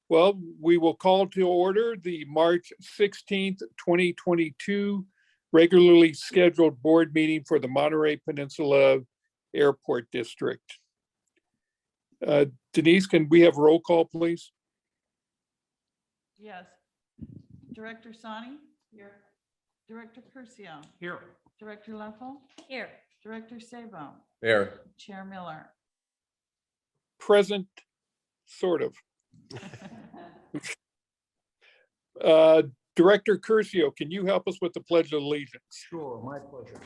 Well, we will call to order the March 16th, 2022 regularly scheduled board meeting for the Monterey Peninsula Airport District. Denise, can we have roll call, please? Yes. Director Sani? Here. Director Curcio? Here. Director Leffel? Here. Director Sabo? Here. Chair Miller? Present, sort of. Director Curcio, can you help us with the Pledge of Allegiance? Sure, my pleasure.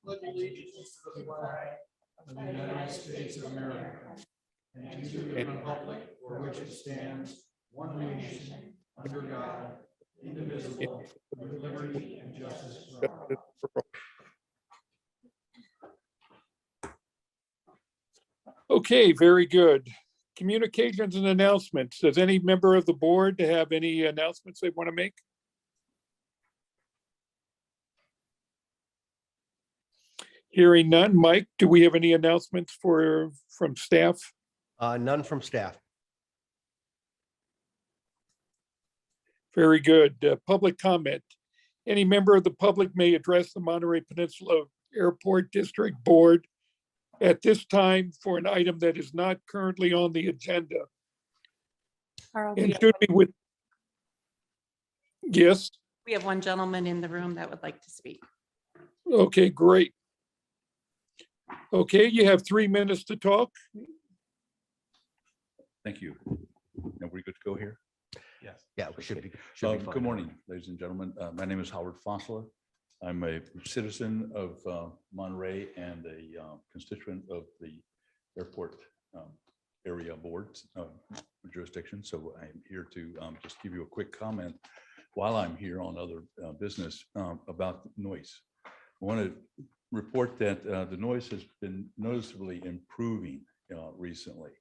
Pledge allegiance to the flag of the United States of America and to the republic for which it stands, one nation, under God, indivisible, with liberty and justice for all. Okay, very good. Communications and announcements. Does any member of the board have any announcements they want to make? Hearing none. Mike, do we have any announcements from staff? None from staff. Very good. Public comment. Any member of the public may address the Monterey Peninsula Airport District Board at this time for an item that is not currently on the agenda. Carl, And should be with, yes, we have one gentleman in the room that would like to speak. okay, great. Okay, you have 3 minutes to talk. Thank you. And we're good to go here? Yes. Yeah, we should be. Good morning, ladies and gentlemen. My name is Howard Fossler. I'm a citizen of Monterey and a constituent of the airport area board jurisdiction. So I'm here to just give you a quick comment while I'm here on other business about noise. I want to report that the noise has been noticeably improving recently.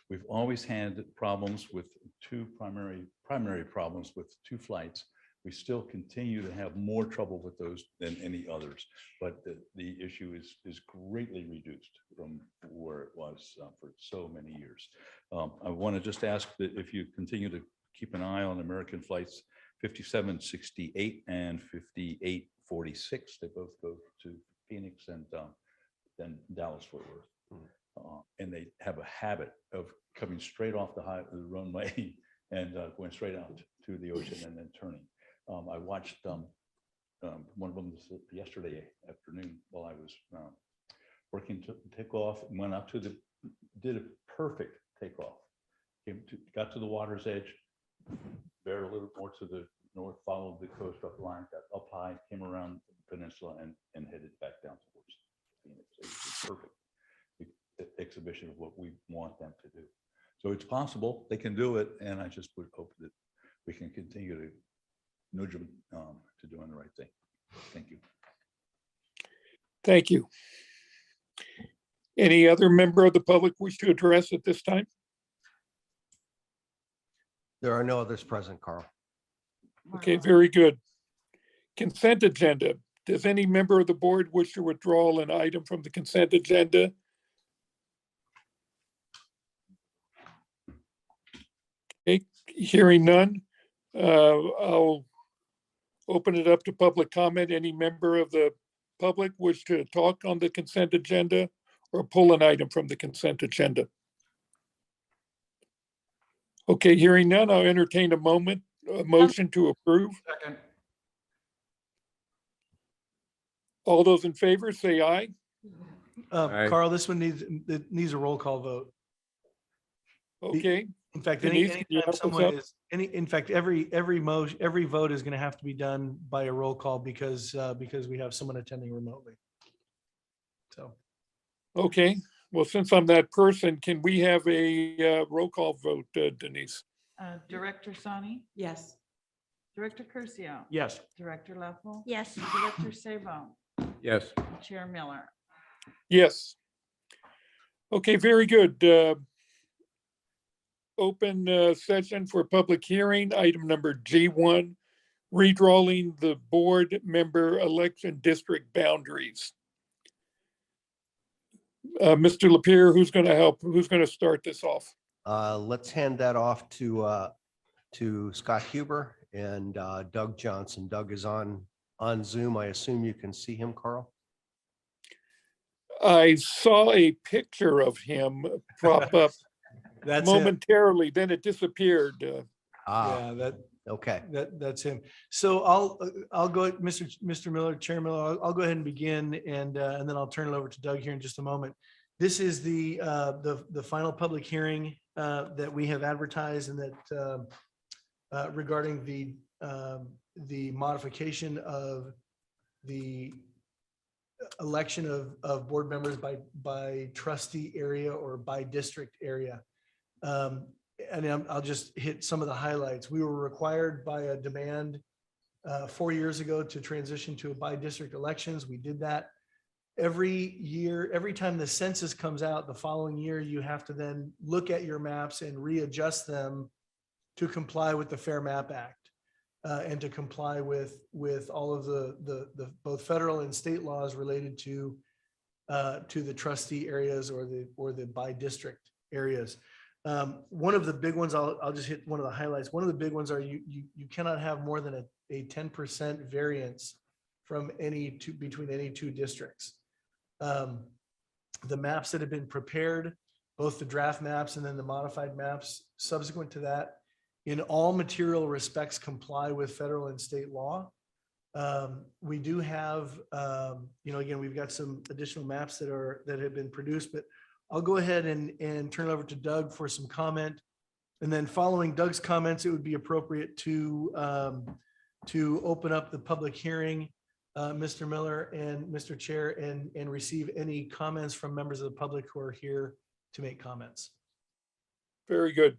We've always had problems with two primary problems with 2 flights. We still continue to have more trouble with those than any others, but the issue is greatly reduced from where it was for so many years. I want to just ask that if you continue to keep an eye on American flights 5768 and 5846, they both go to Phoenix and then Dallas Fort Worth. And they have a habit of coming straight off the runway and going straight out to the ocean and then turning. I watched one of them yesterday afternoon while I was working to take off and went out to did a perfect takeoff. Got to the water's edge, veered a little more to the north, followed the coast up line, got up high, came around the peninsula and headed back down towards Phoenix. It was perfect exhibition of what we want them to do. So it's possible they can do it, and I just would hope that we can continue to nudge them to doing the right thing. Thank you. Thank you. Any other member of the public wish to address at this time? There are no others present, Carl. Okay, very good. Consent agenda. Does any member of the board wish to withdraw an item from the consent agenda? Okay, hearing none, I'll open it up to public comment. Any member of the public wish to talk on the consent agenda or pull an item from the consent agenda? Okay, hearing none, I'll entertain a motion to approve. Second. All those in favor, say aye. Aye. Carl, this one needs a roll call vote. Okay, In fact, Denise, can you anytime help us someone out? is, in fact, every vote is going to have to be done by a roll call because we have someone attending remotely. So, okay. Well, since I'm that person, can we have a roll call vote, Denise? Director Sani? Yes. Director Curcio? Yes. Director Leffel? Yes. Director Sabo? Yes. Chair Miller? Yes. Okay, very good. Open session for public hearing, item number G1, redrawing the board member election district boundaries. Mr. Lapierre, who's going to help? Who's going to start this off? Let's hand that off to Scott Huber and Doug Johnson. Doug is on Zoom. I assume you can see him, Carl? I saw a picture of him prop up That's him. momentarily, then it disappeared. Ah, Yeah, okay. that's him. So I'll go, Mr. Miller, Chair Miller, I'll go ahead and begin and then I'll turn it over to Doug here in just a moment. This is the final public hearing that we have advertised and that regarding the modification of the election of board members by trustee area or by district area. And I'll just hit some of the highlights. We were required by a demand 4 years ago to transition to a by district elections. We did that. Every year, every time the census comes out the following year, you have to then look at your maps and readjust them to comply with the Fair Map Act and to comply with all of the both federal and state laws related to the trustee areas or the by district areas. One of the big ones, I'll just hit one of the highlights. One of the big ones are you cannot have more than a 10% variance from between any two districts. The maps that have been prepared, both the draft maps and then the modified maps subsequent to that, in all material respects comply with federal and state law. We do have, again, we've got some additional maps that have been produced, but I'll go ahead and turn it over to Doug for some comment. And then following Doug's comments, it would be appropriate to open up the public hearing, Mr. Miller and Mr. Chair, and receive any comments from members of the public who are here to make comments. Very good.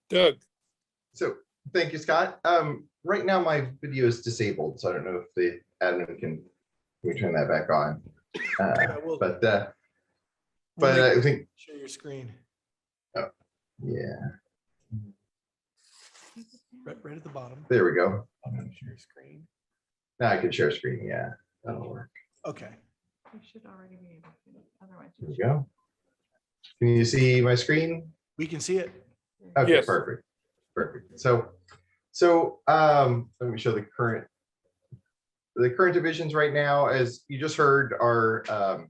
Doug. So thank you, Scott. Right now my video is disabled, so I don't know if the admin can we turn that back on. But I think Share your screen. yeah, Right at the bottom. there we go. Share your screen. Now I can share screen. Yeah, that'll work. Okay. You should already be able to, otherwise. There we go. Can you see my screen? We can see it. Okay, Yes. perfect. So let me show the current divisions right now. As you just heard, are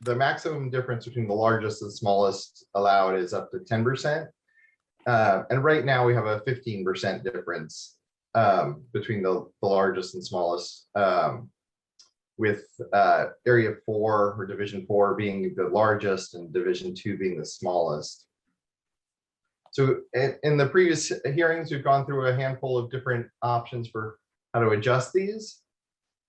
the maximum difference between the largest and smallest allowed is up to 10%. And right now we have a 15% difference between the largest and smallest, with area 4 or division 4 being the largest and division 2 being the smallest. So in the previous hearings, we've gone through a handful of different options for how to adjust these.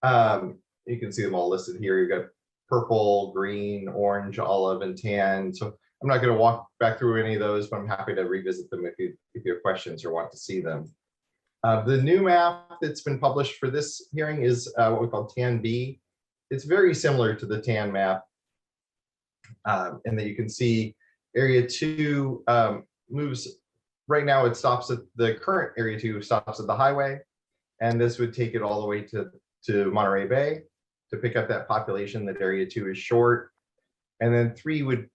You can see them all listed here. You've got purple, green, orange, olive, and tan. So I'm not going to walk back through any of those, but I'm happy to revisit them if you have questions or want to see them. The new map that's been published for this hearing is what we call Tan B. It's very similar to the Tan map, in that you can see area 2 moves. Right now it stops at the current area 2 stops at the highway, and this would take it all the way to Monterey Bay to pick up that population that area 2 is short. And then 3 would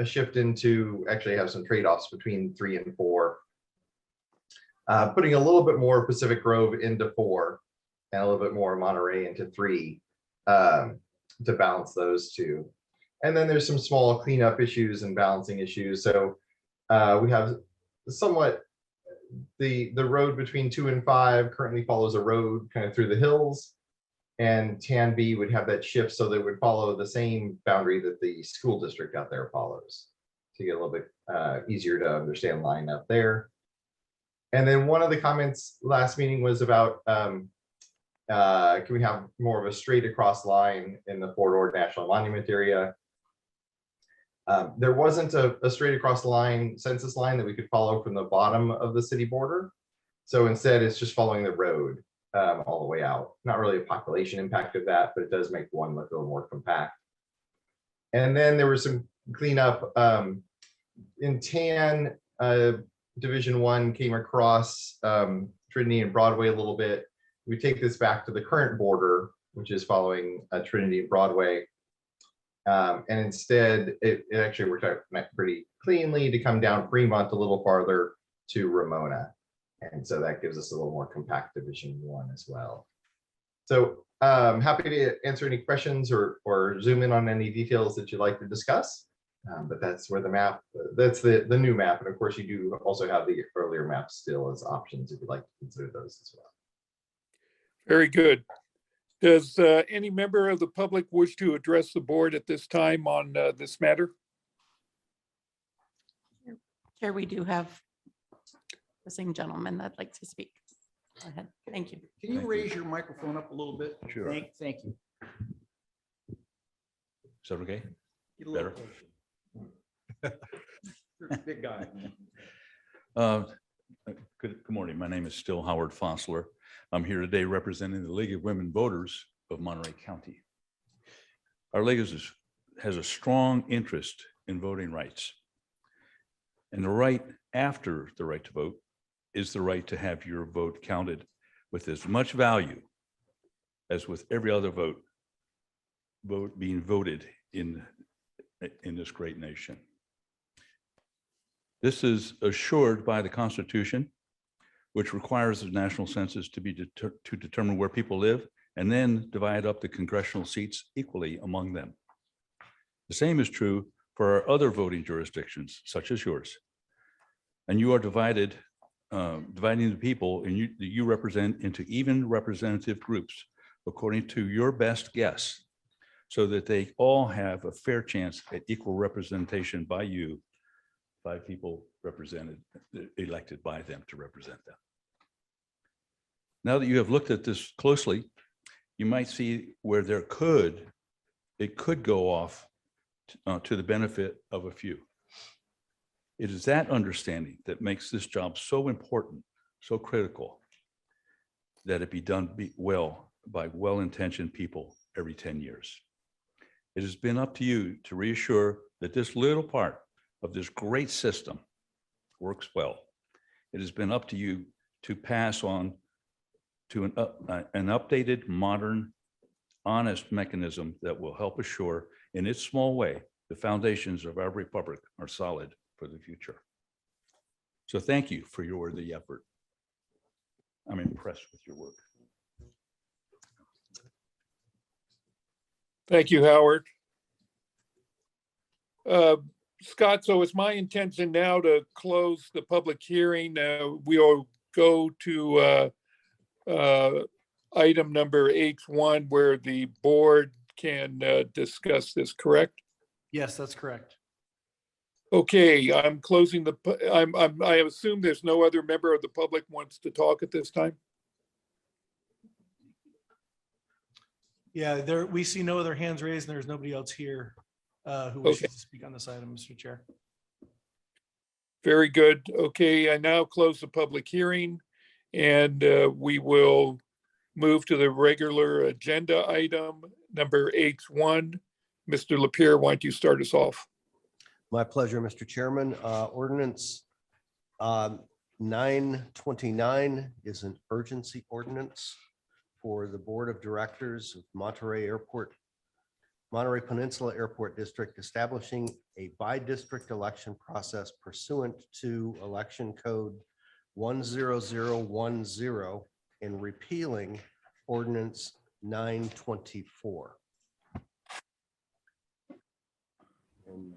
shift into actually have some trade-offs between 3 and 4, putting a little bit more Pacific Grove into 4 and a little bit more Monterey into 3 to balance those two. And then there's some small cleanup issues and balancing issues. So we have somewhat the road between 2 and 5 currently follows a road kind of through the hills, and Tan B would have that shift so that it would follow the same boundary that the school district out there follows, to get a little bit easier to understand line up there. And then one of the comments last meeting was about can we have more of a straight across line in the Fort Ord National Monument area? There wasn't a straight across the line census line that we could follow from the bottom of the city border. So instead it's just following the road all the way out. Not really a population impact of that, but it does make one look a little more compact. And then there was some cleanup in Tan. Division 1 came across Trinity and Broadway a little bit. We take this back to the current border, which is following Trinity and Broadway. And instead, it actually worked out pretty cleanly to come down Fremont a little farther to Ramona. And so that gives us a little more compact Division 1 as well. So happy to answer any questions or zoom in on any details that you'd like to discuss. But that's where the map, that's the new map. And of course, you do also have the earlier maps still as options if you'd like to consider those as well. Very good. Does any member of the public wish to address the board at this time on this matter? Chair, we do have the same gentleman that'd like to speak. Go ahead. Thank you. Can you raise your microphone up a little bit? Sure. Thank you. Is that okay? Get a little Better. closer. You're a big guy. Good morning. My name is still Howard Fossler. I'm here today representing the League of Women Voters of Monterey County. Our league has a strong interest in voting rights. And the right after the right to vote is the right to have your vote counted with as much value as with every other vote being voted in this great nation. This is assured by the Constitution, which requires the national census to be to determine where people live and then divide up the congressional seats equally among them. The same is true for our other voting jurisdictions, such as yours. And you are dividing the people and you represent into even representative groups according to your best guess, so that they all have a fair chance at equal representation by you, by people elected by them to represent them. Now that you have looked at this closely, you might see where it could go off to the benefit of a few. It is that understanding that makes this job so important, so critical, that it be done well by well-intentioned people every 10 years. It has been up to you to reassure that this little part of this great system works well. It has been up to you to pass on to an updated, modern, honest mechanism that will help assure, in its small way, the foundations of our republic are solid for the future. So thank you for your worthy effort. I'm impressed with your work. Thank you, Howard. Scott, so it's my intention now to close the public hearing. We'll go to item number H1, where the board can discuss this, correct? Yes, that's correct. Okay, I'm closing I assume there's no other member of the public wants to talk at this time? Yeah, we see no other hands raised and there's nobody else here who wishes to speak on this item, Mr. Chair. Very good. Okay, I now close the public hearing and we will move to the regular agenda item number H1. Mr. Lapierre, why don't you start us off? My pleasure, Mr. Chairman. Ordinance 929 is an urgency ordinance for the Board of Directors of Monterey Peninsula Airport District, establishing a by-district election process pursuant to Election Code 10010 and repealing Ordinance 924. And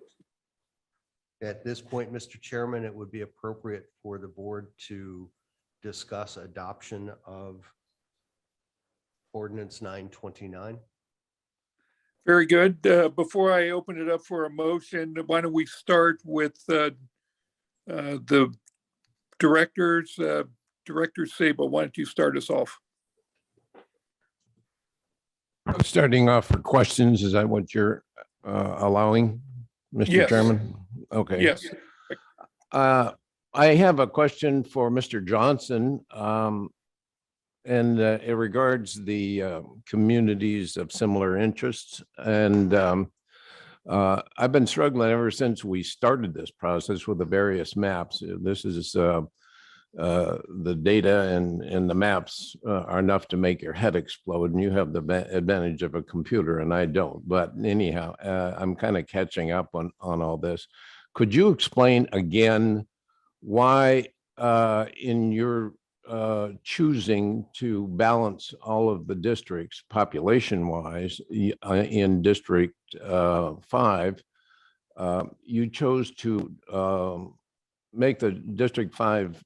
at this point, Mr. Chairman, it would be appropriate for the board to discuss adoption of Ordinance 929. Very good. Before I open it up for a motion, why don't we start with the directors? Director Sable, why don't you start us off? Starting off for questions, is that what you're allowing, Mr. Yes. Chairman? Okay. Yes. I have a question for Mr. Johnson. And it regards the communities of similar interests. And I've been struggling ever since we started this process with the various maps. This is the data and the maps are enough to make your head explode, and you have the advantage of a computer and I don't. But anyhow, I'm kind of catching up on all this. could you explain again why in your choosing to balance all of the districts population-wise in District 5, you chose to make the District 5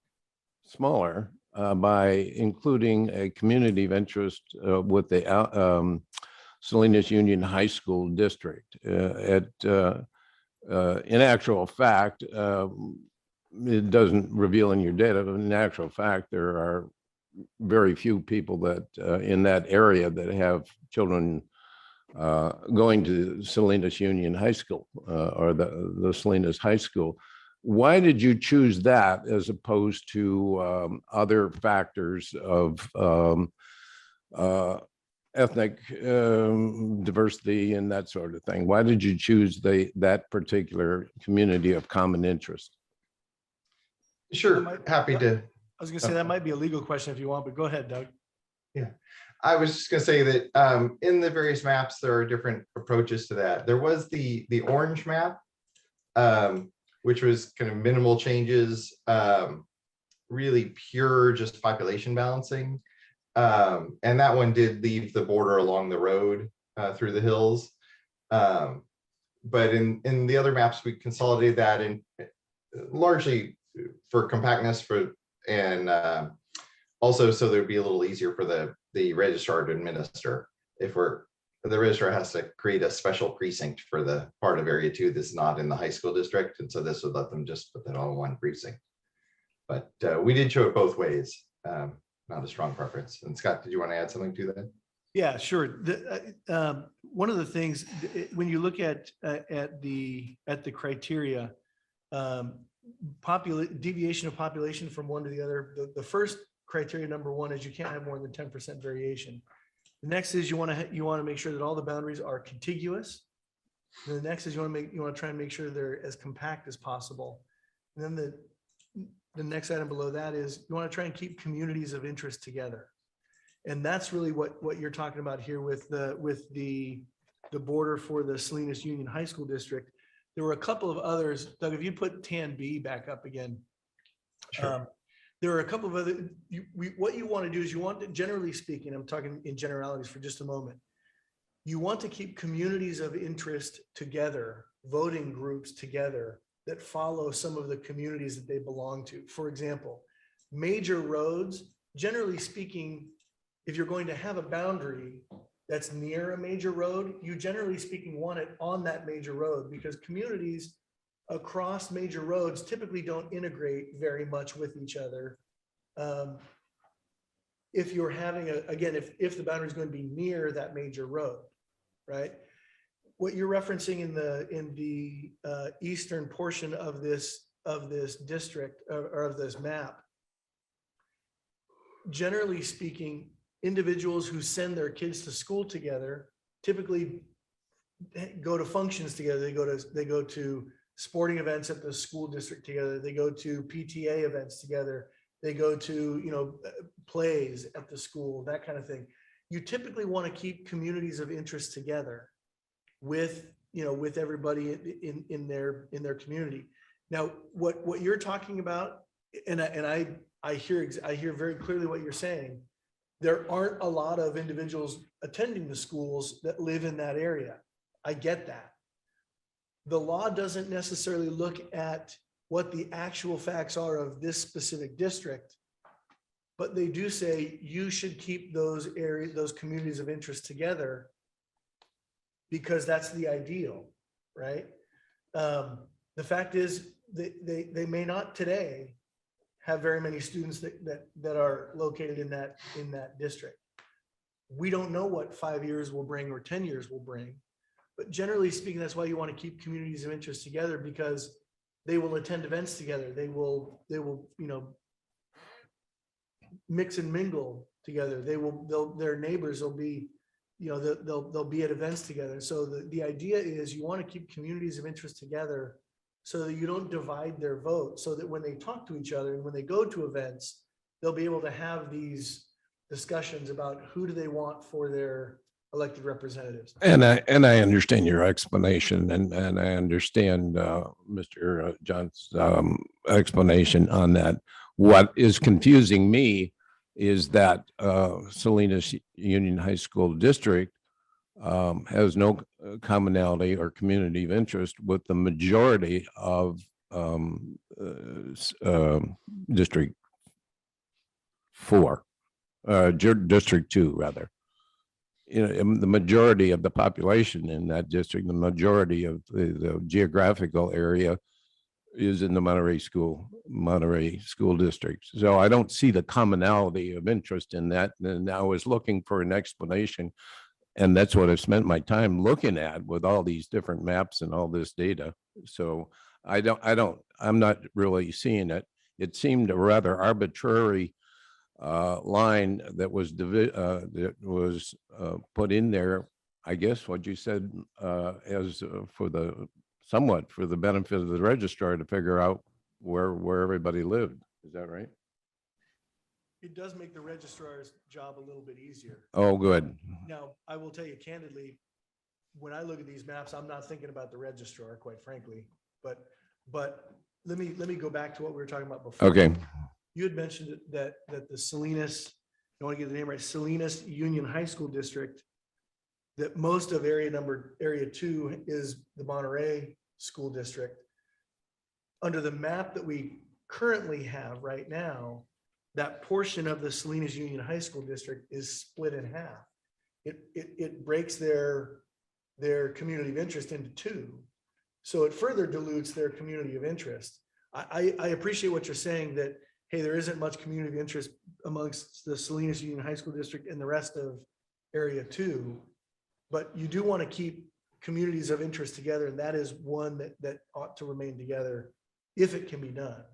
smaller by including a community of interest with the Salinas Union High School District. In actual fact, it doesn't reveal in your data, but in actual fact, there are very few people that in that area that have children going to Salinas Union High School or the Salinas High School. Why did you choose that as opposed to other factors of ethnic diversity and that sort of thing? Why did you choose that particular community of common interest? Sure, happy to. I was gonna say that might be a legal question if you want, but go ahead, Doug. I was just gonna say that in the various maps, there are different approaches to that. There was the orange map, which was kind of minimal changes, really pure just population balancing. And that one did leave the border along the road through the hills. But in the other maps, we consolidated that in largely for compactness and also so there'd be a little easier for the registrar to administer. If the registrar has to create a special precinct for the part of Area 2 that's not in the high school district, and so this would let them just put that all in one precinct. But we did show it both ways. Not a strong preference. And Scott, did you want to add something to that? Yeah, sure. One of the things when you look at the criteria, deviation of population from one to the other, the first criteria, number one, is you can't have more than 10% variation. The next is you want to make sure that all the boundaries are contiguous. And the next is you want to try and make sure they're as compact as possible. And then the next item below that is you want to try and keep communities of interest together. And that's really what you're talking about here with the border for the Salinas Union High School District. There were a couple of others. Doug, if you put tan B back up again. Sure. There are a couple of other, what you want to do is you want to, generally speaking, I'm talking in generalities for just a moment. You want to keep communities of interest together, voting groups together that follow some of the communities that they belong to. For example, major roads, generally speaking, if you're going to have a boundary that's near a major road, you generally speaking want it on that major road, because communities across major roads typically don't integrate very much with each other. If you're having if the boundary is going to be near that major road, right? What you're referencing in the eastern portion of this district or of this map, generally speaking, individuals who send their kids to school together typically go to functions together. They go to sporting events at the school district together. They go to PTA events together. They go to, plays at the school, that kind of thing. You typically want to keep communities of interest together with everybody in their community. Now, what you're talking about, and I hear very clearly what you're saying. There aren't a lot of individuals attending the schools that live in that area. I get that. The law doesn't necessarily look at what the actual facts are of this specific district, but they do say you should keep those communities of interest together because that's the ideal, right? The fact is they may not today have very many students that are located in that district. We don't know what 5 years will bring or 10 years will bring, but generally speaking, that's why you want to keep communities of interest together, because they will attend events together. They will mix and mingle together. Their neighbors will be, they'll be at events together. So the idea is you want to keep communities of interest together so that you don't divide their vote, so that when they talk to each other and when they go to events, they'll be able to have these discussions about who do they want for their elected representatives. And I understand your explanation and I understand Mr. John's explanation on that. What is confusing me is that Salinas Union High School District has no commonality or community of interest with the majority of District 4, District 2, rather. You know, the majority of the population in that district, the majority of the geographical area is in the Monterey School District. So I don't see the commonality of interest in that. And I was looking for an explanation. And that's what I've spent my time looking at with all these different maps and all this data. So I'm not really seeing it. It seemed a rather arbitrary line that was put in there, I guess what you said, as for the benefit of the registrar to figure out where everybody lived. Is that right? It does make the registrar's job a little bit easier. Oh, good. Now, I will tell you candidly, when I look at these maps, I'm not thinking about the registrar, quite frankly, but let me go back to what we were talking about before. Okay. You had mentioned that the Salinas, I want to get the name right, Salinas Union High School District, that most of area 2 is the Monterey School District. Under the map that we currently have right now, that portion of the Salinas Union High School District is split in half. It breaks their community of interest into two. So it further dilutes their community of interest. I appreciate what you're saying that, hey, there isn't much community of interest amongst the Salinas Union High School District and the rest of area 2, but you do want to keep communities of interest together. And that is one that ought to remain together if it can be done.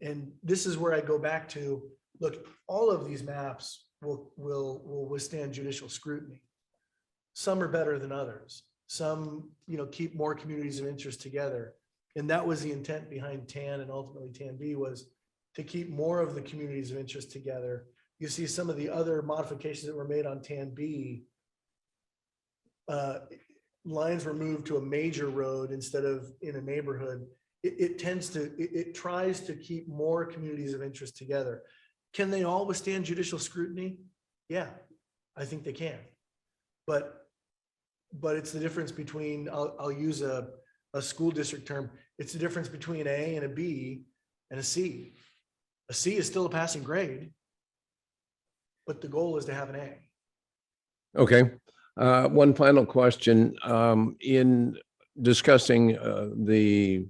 And this is where I go back to, look, all of these maps will withstand judicial scrutiny. Some are better than others. Some, keep more communities of interest together. And that was the intent behind TAN and ultimately TAN-B, was to keep more of the communities of interest together. You see some of the other modifications that were made on TAN-B, lines were moved to a major road instead of in a neighborhood. It tries to keep more communities of interest together. Can they all withstand judicial scrutiny? Yeah, I think they can. But it's the difference between, I'll use a school district term. It's the difference between an A and a B and a C. A C is still a passing grade, but the goal is to have an A. Okay. One final question. In discussing the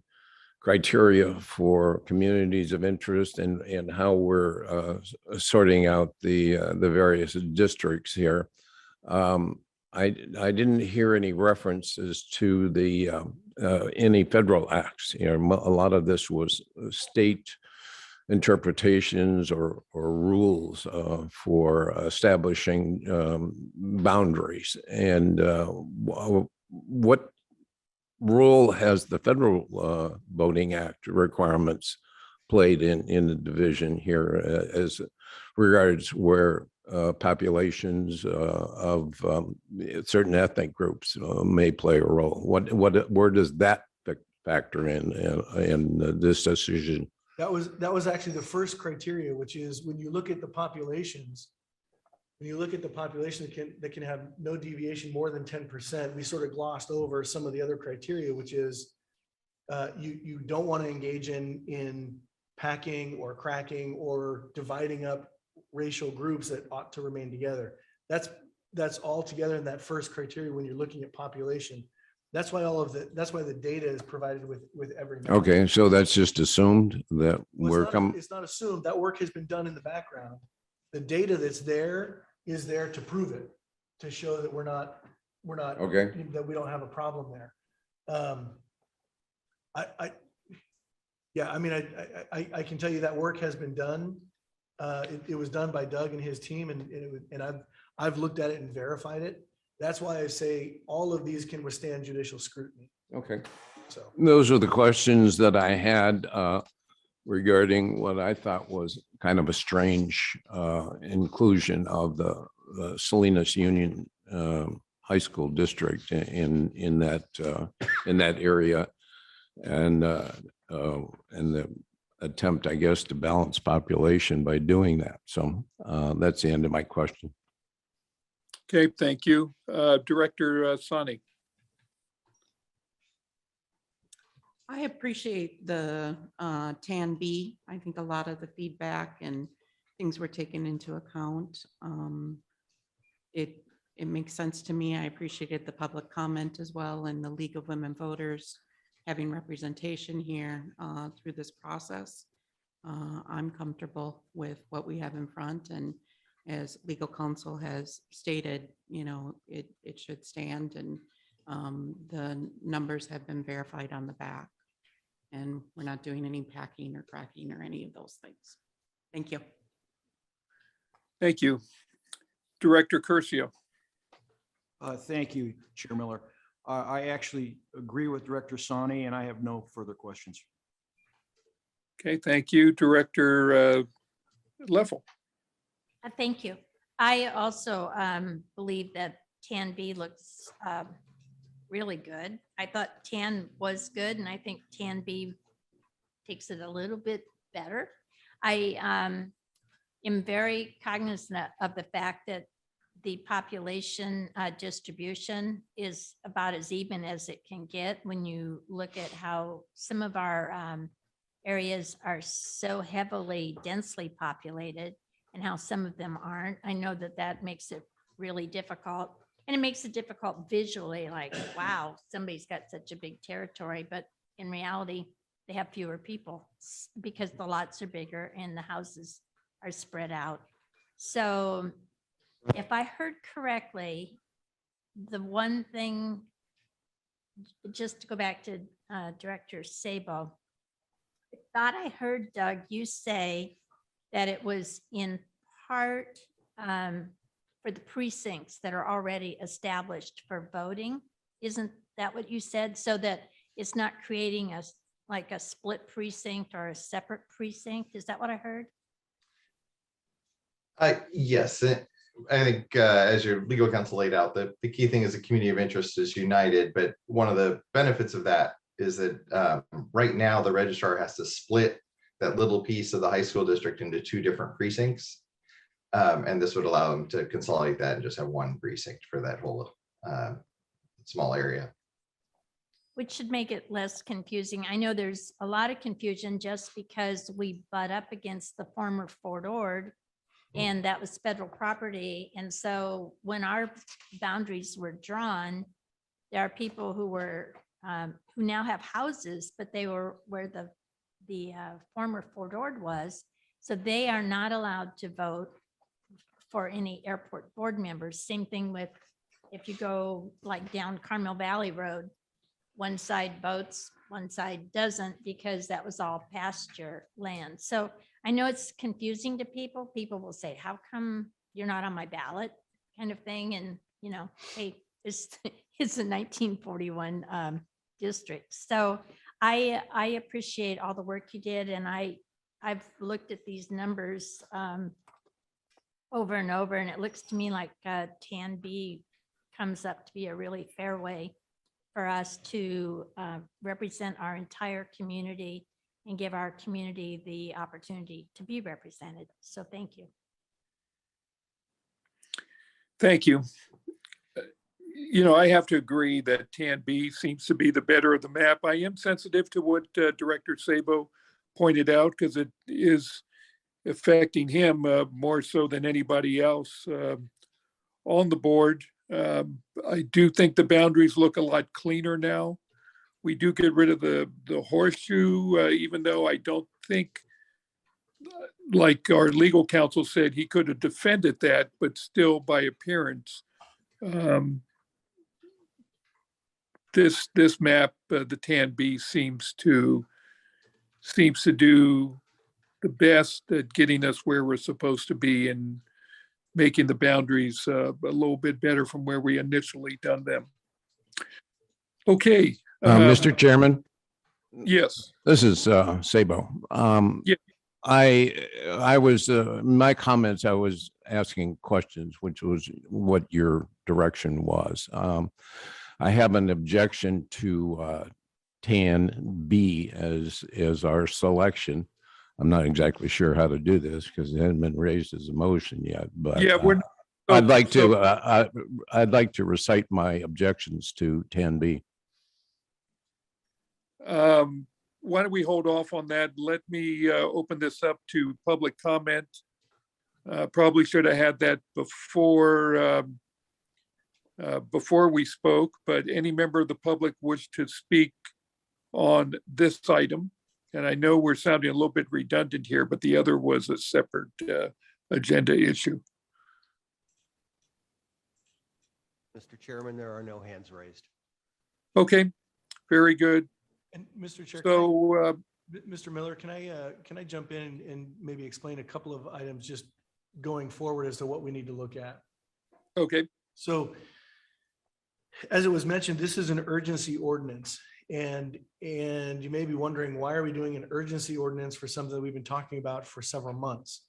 criteria for communities of interest and how we're sorting out the various districts here, I didn't hear any references to the any federal acts. A lot of this was state interpretations or rules for establishing boundaries. And what role has the federal voting act requirements played in the division here as regards where populations of certain ethnic groups may play a role? Where does that factor in this decision? That was actually the first criteria, which is when you look at the populations, that can have no deviation more than 10%, we sort of glossed over some of the other criteria, which is you don't want to engage in packing or cracking or dividing up racial groups that ought to remain together. That's all together in that first criteria when you're looking at population. That's why that's why the data is provided with every map. Okay, so that's just assumed that It's not assumed. That work has been done in the background. The data that's there is there to prove it, to show that we're not okay. that we don't have a problem there. I can tell you that work has been done. It was done by Doug and his team, and I've looked at it and verified it. That's why I say all of these can withstand judicial scrutiny. Okay. So Those are the questions that I had regarding what I thought was kind of a strange inclusion of the Salinas Union high school district in that area. And the attempt, I guess, to balance population by doing that. So that's the end of my question. Okay, thank you. Director Sani. I appreciate the TAN-B. I think a lot of the feedback and things were taken into account. It makes sense to me. I appreciated the public comment as well and the League of Women Voters having representation here through this process. I'm comfortable with what we have in front, and as legal counsel has stated, it should stand, and the numbers have been verified on the back. And we're not doing any packing or cracking or any of those things. Thank you. Thank you. Director Curcio. Thank you, Chair Miller. I actually agree with Director Sani, and I have no further questions. Okay, thank you. Director Leffel. Thank you. I also believe that TAN-B looks really good. I thought TAN was good, and I think TAN-B takes it a little bit better. I am very cognizant of the fact that the population distribution is about as even as it can get when you look at how some of our areas are so heavily densely populated and how some of them aren't. I know that that makes it really difficult, and it makes it difficult visually, like, wow, somebody's got such a big territory, but in reality, they have fewer people because the lots are bigger and the houses are spread out. So if I heard correctly, the one thing, just to go back to Director Sabo, I thought I heard, Doug, you say that it was in part for the precincts that are already established for voting. Isn't that what you said? So that it's not creating like a split precinct or a separate precinct? Is that what I heard? Yes, I think as your legal counsel laid out, the key thing is the community of interest is united. But one of the benefits of that is that right now the registrar has to split that little piece of the high school district into two different precincts. And this would allow them to consolidate that and just have one precinct for that whole small area. Which should make it less confusing. I know there's a lot of confusion just because we butt up against the former Fort Ord, and that was federal property. And so when our boundaries were drawn, there are people who were who now have houses, but they were where the former Fort Ord was. So they are not allowed to vote for any airport board members. Same thing with if you go like down Carmel Valley Road, one side votes, one side doesn't, because that was all pasture land. So I know it's confusing to people. People will say, how come you're not on my ballot, kind of thing. And, hey, it's a 1941 district. So I appreciate all the work you did. And I've looked at these numbers over and over, and it looks to me like TAN-B comes up to be a really fair way for us to represent our entire community and give our community the opportunity to be represented. So thank you. Thank you. I have to agree that TAN-B seems to be the better of the map. I am sensitive to what Director Sabo pointed out, because it is affecting him more so than anybody else on the board. I do think the boundaries look a lot cleaner now. We do get rid of the horseshoe, even though I don't think, like our legal counsel said, he could have defended that, but still by appearance. This map, the TAN-B seems to do the best at getting us where we're supposed to be and making the boundaries a little bit better from where we initially done them. Okay. Mr. Chairman, Yes. this is Sabo. Yeah. I was, my comments, I was asking questions, which was what your direction was. I have an objection to Tan B as our selection. I'm not exactly sure how to do this because it hasn't been raised as a motion yet, but Yeah, we're. I'd like so- to, I'd like to recite my objections to Tan B. Why don't we hold off on that? Let me open this up to public comment. Probably should have had that before we spoke, but any member of the public wish to speak on this item? And I know we're sounding a little bit redundant here, but the other was a separate agenda issue. Mr. Chairman, there are no hands raised. Okay, very good. And Mr. Chair, So, Mr. Miller, can I jump in and maybe explain a couple of items just going forward as to what we need to look at? okay, So as it was mentioned, this is an urgency ordinance. And you may be wondering, why are we doing an urgency ordinance for something that we've been talking about for several months?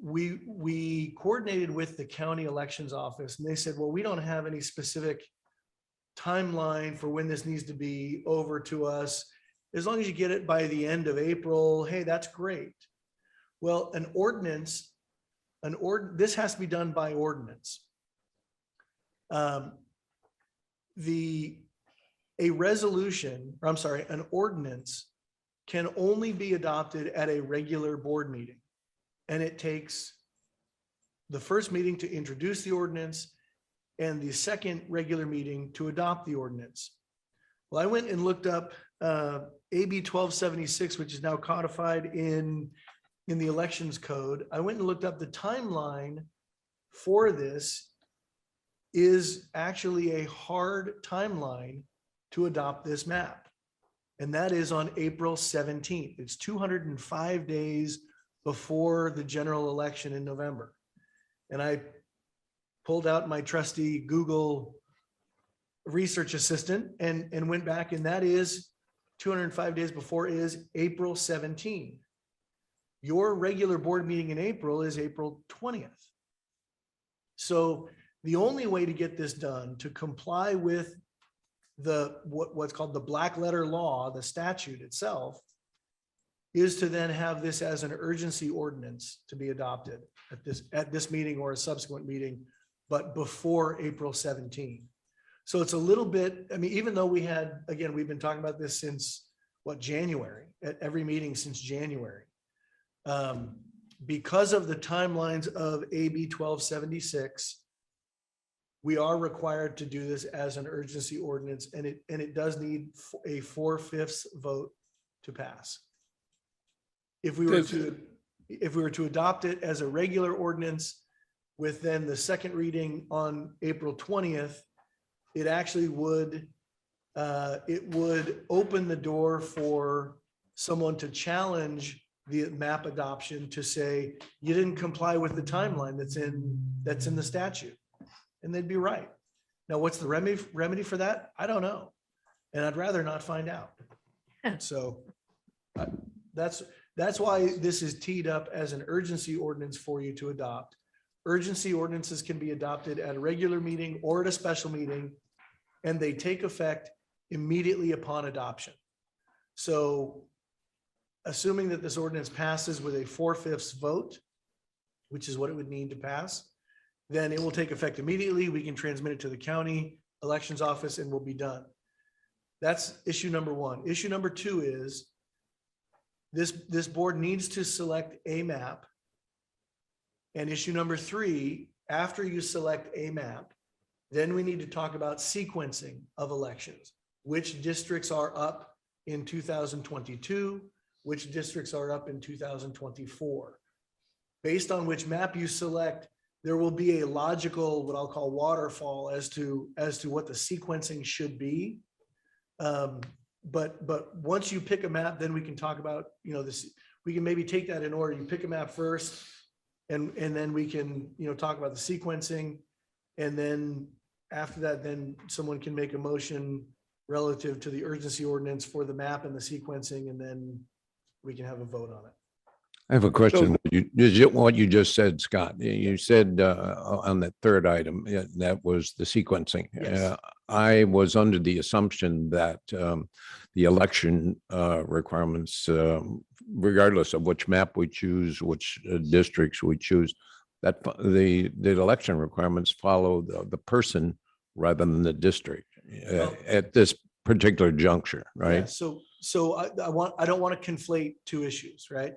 We coordinated with the county elections office and they said, well, we don't have any specific timeline for when this needs to be over to us. As long as you get it by the end of April, hey, that's great. Well, an ordinance, this has to be done by ordinance. A resolution, or I'm sorry, an ordinance can only be adopted at a regular board meeting. And it takes the first meeting to introduce the ordinance and the second regular meeting to adopt the ordinance. Well, I went and looked up AB 1276, which is now codified in the elections code. I went and looked up the timeline for this is actually a hard timeline to adopt this map. And that is on April 17th. It's 205 days before the general election in November. And I pulled out my trusty Google research assistant and went back, and that is 205 days before is April 17. Your regular board meeting in April is April 20th. So the only way to get this done, to comply with what's called the black letter law, the statute itself, is to then have this as an urgency ordinance to be adopted at this meeting or a subsequent meeting, but before April 17. So it's a little bit, I mean, even though we've been talking about this since January, at every meeting since January. Because of the timelines of AB 1276, we are required to do this as an urgency ordinance, and it does need a 4/5 vote to pass. If we were to adopt it as a regular ordinance with then the second reading on April 20th, it actually would open the door for someone to challenge the map adoption, to say, you didn't comply with the timeline that's in the statute. And they'd be right. Now, what's the remedy for that? I don't know. And I'd rather not find out. So that's why this is teed up as an urgency ordinance for you to adopt. Urgency ordinances can be adopted at a regular meeting or at a special meeting, and they take effect immediately upon adoption. So assuming that this ordinance passes with a 4/5 vote, which is what it would need to pass, then it will take effect immediately. We can transmit it to the county elections office and we'll be done. That's issue number one. Issue number two is this board needs to select a map. And issue number three, after you select a map, then we need to talk about sequencing of elections. Which districts are up in 2022? Which districts are up in 2024? Based on which map you select, there will be a logical, what I'll call waterfall as to what the sequencing should be. But once you pick a map, then we can talk about, this, we can maybe take that in order. You pick a map first, and then we can, talk about the sequencing. And then after that, then someone can make a motion relative to the urgency ordinance for the map and the sequencing, and then we can have a vote on it. I have a question. What you just said, Scott, you said on that third item, that was the sequencing. Yes. I was under the assumption that the election requirements, regardless of which map we choose, which districts we choose, that the election requirements follow the person rather than the district at this particular juncture, Yeah, right? so I don't want to conflate two issues, right?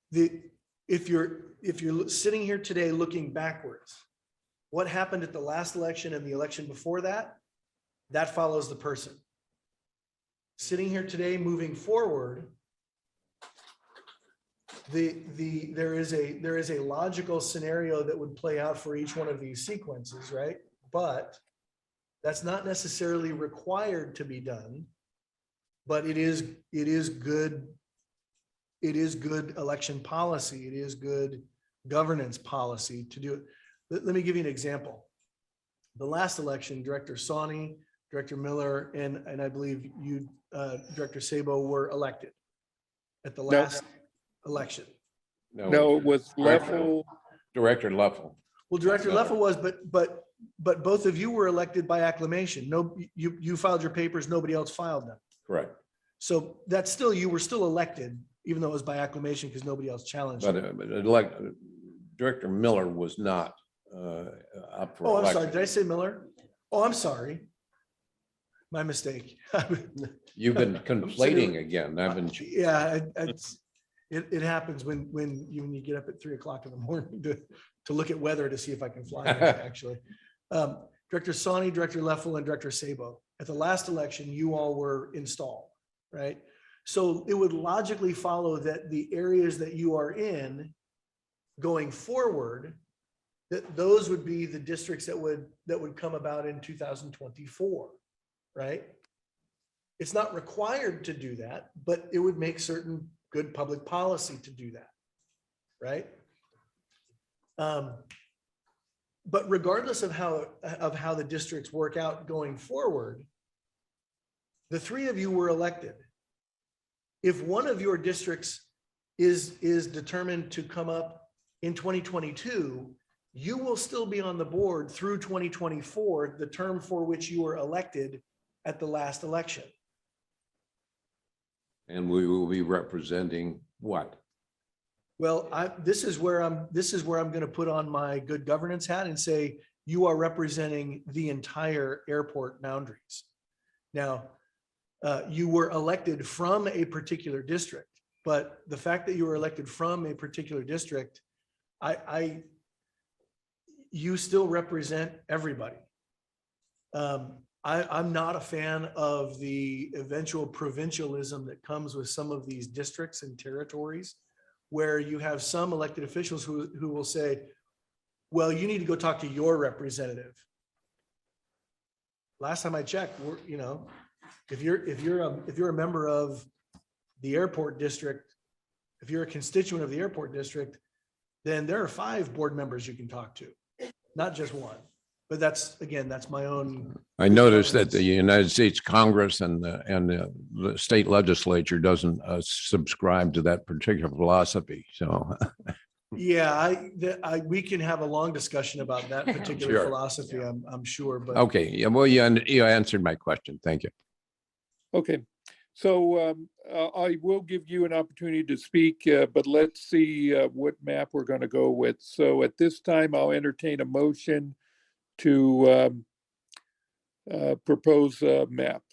If you're sitting here today looking backwards, what happened at the last election and the election before that, that follows the person. Sitting here today, moving forward, there is a logical scenario that would play out for each one of these sequences, right? But that's not necessarily required to be done, but it is good. It is good election policy. It is good governance policy to do it. Let me give you an example. The last election, Director Sawney, Director Miller, and I believe you, Director Sabo, were elected at the last election. No, it was Leffel. Director Leffel. Well, Director Miller. Leffel was, but both of you were elected by acclamation. No, you filed your papers, nobody else filed them. Correct. So that's still, you were still elected, even though it was by acclamation because nobody else challenged But you. Director Miller was not up for Oh, I'm election. sorry. Did I say Miller? Oh, I'm sorry. My mistake. You've been conflating again, haven't you? Yeah, it happens when you get up at 3:00 in the morning to look at weather to see if I can fly today, actually. Director Sawney, Director Leffel, and Director Sabo. At the last election, you all were installed, right? So it would logically follow that the areas that you are in going forward, that those would be the districts that would come about in 2024, right? It's not required to do that, but it would make certain good public policy to do that, right? But regardless of how the districts work out going forward, the three of you were elected. If one of your districts is determined to come up in 2022, you will still be on the board through 2024, the term for which you were elected at the last election. And we will be representing what? Well, this is where I'm going to put on my good governance hat and say, you are representing the entire airport boundaries. Now, you were elected from a particular district, but the fact that you were elected from a particular district, you still represent everybody. I'm not a fan of the eventual provincialism that comes with some of these districts and territories, where you have some elected officials who will say, well, you need to go talk to your representative. Last time I checked, if you're a member of the airport district, if you're a constituent of the airport district, then there are 5 board members you can talk to, not just one. But that's my own. I noticed that the United States Congress and the state legislature doesn't subscribe to that particular philosophy. So, Yeah, we can have a long discussion about that particular Sure. philosophy, I'm sure, but. okay, yeah, well, you answered my question. Thank you. Okay, so I will give you an opportunity to speak, but let's see what map we're going to go with. So at this time, I'll entertain a motion to propose a map.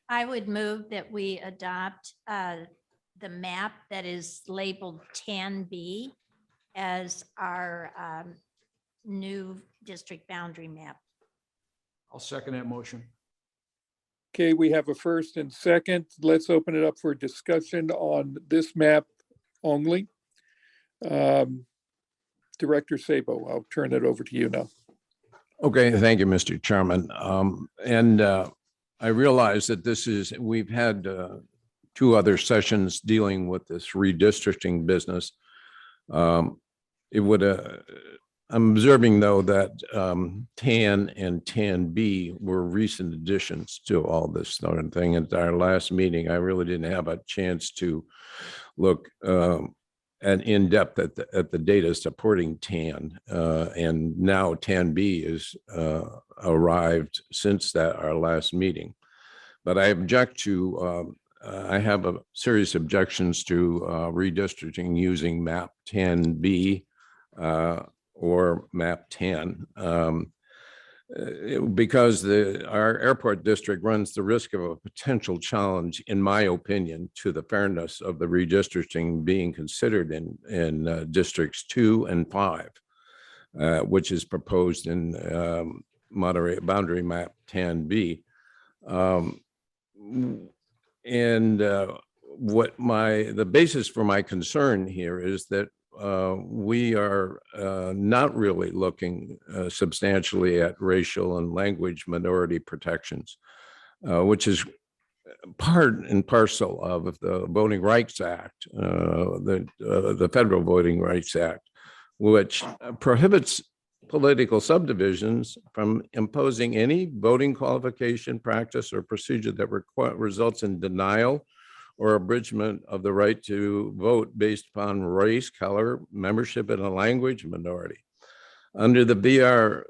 I would move that we adopt the map that is labeled 10B as our new district boundary map. I'll second that motion. Okay, we have a first and second. Let's open it up for discussion on this map only. Director Sabo, I'll turn it over to you now. Okay, thank you, Mr. Chairman. I realize that we've had 2 other sessions dealing with this redistricting business. I'm observing, though, that TAN and TAN-B were recent additions to all this sort of thing. At our last meeting, I really didn't have a chance to look at in depth at the data supporting TAN. And now TAN-B is arrived since our last meeting. But I object to, I have a serious objections to redistricting using map 10B or map 10. Because our airport district runs the risk of a potential challenge, in my opinion, to the fairness of the redistricting being considered in districts 2 and 5, which is proposed in Monterey boundary map 10B. The basis for my concern here is that we are not really looking substantially at racial and language minority protections, which is part and parcel of the Voting Rights Act, the Federal Voting Rights Act, which prohibits political subdivisions from imposing any voting qualification, practice, or procedure that results in denial or abridgment of the right to vote based upon race, color, membership in a language minority. Under the VR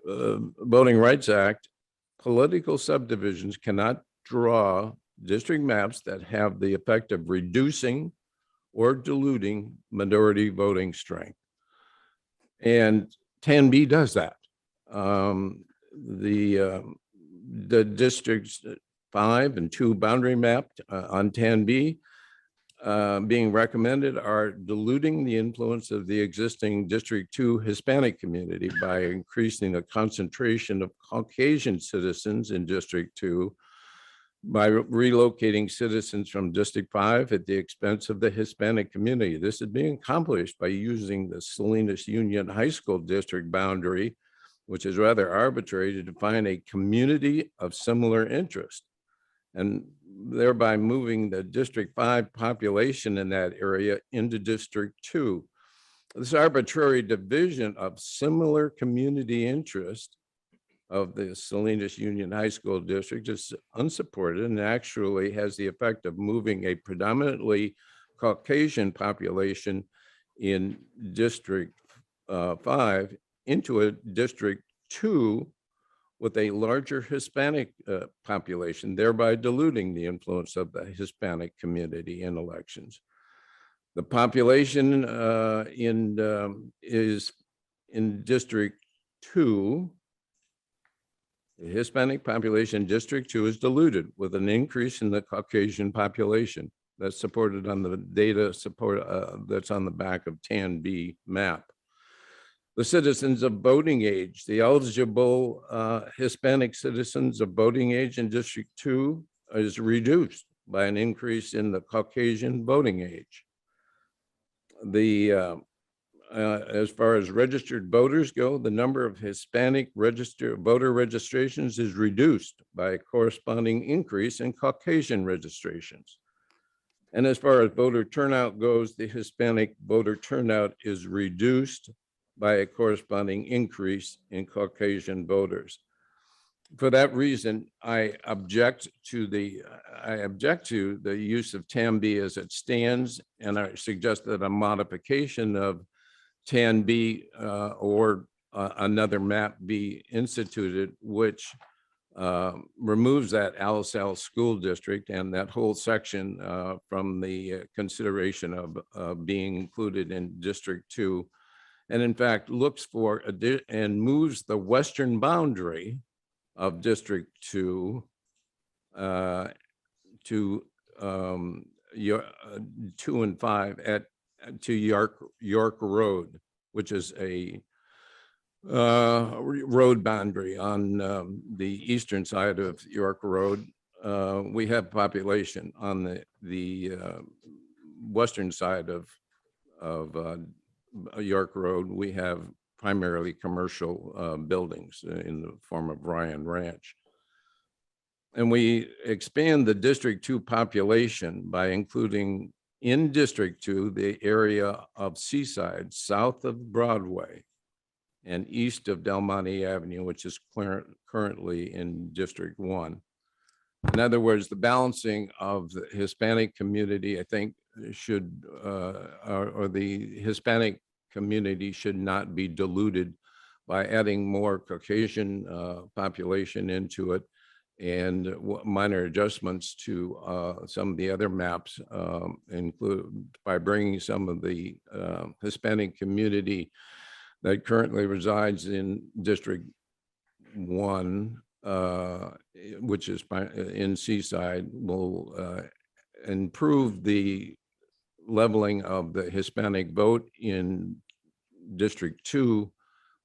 Voting Rights Act, political subdivisions cannot draw district maps that have the effect of reducing or diluting minority voting strength. And 10B does that. The districts 5 and 2 boundary map on 10B being recommended are diluting the influence of the existing District 2 Hispanic community by increasing the concentration of Caucasian citizens in District 2 by relocating citizens from District 5 at the expense of the Hispanic community. This is being accomplished by using the Salinas Union High School district boundary, which is rather arbitrary, to define a community of similar interest, and thereby moving the District 5 population in that area into District 2. This arbitrary division of similar community interest of the Salinas Union High School district is unsupported and actually has the effect of moving a predominantly Caucasian population in District 5 into a District 2 with a larger Hispanic population, thereby diluting the influence of the Hispanic community in elections. The population is in District 2. The Hispanic population in District 2 is diluted with an increase in the Caucasian population. That's supported on the data support that's on the back of 10B map. The citizens of voting age, the eligible Hispanic citizens of voting age in District 2 is reduced by an increase in the Caucasian voting age. As far as registered voters go, the number of Hispanic voter registrations is reduced by a corresponding increase in Caucasian registrations. And as far as voter turnout goes, the Hispanic voter turnout is reduced by a corresponding increase in Caucasian voters. For that reason, I object to the use of TAN-B as it stands, and I suggest that a modification of TAN-B or another map be instituted, which removes that Alisal school district and that whole section from the consideration of being included in District 2, and in fact looks for and moves the western boundary of District 2 to 2 and 5 to York Road, which is a road boundary on the eastern side of York Road. We have population on the western side of York Road. We have primarily commercial buildings in the form of Ryan Ranch. And we expand the District 2 population by including in District 2 the area of Seaside, south of Broadway and east of Del Monte Avenue, which is currently in District 1. In other words, the balancing of the Hispanic community, I think, should, or the Hispanic community should not be diluted by adding more Caucasian population into it and minor adjustments to some of the other maps, include by bringing some of the Hispanic community that currently resides in District 1, which is in Seaside, will improve the leveling of the Hispanic vote in District 2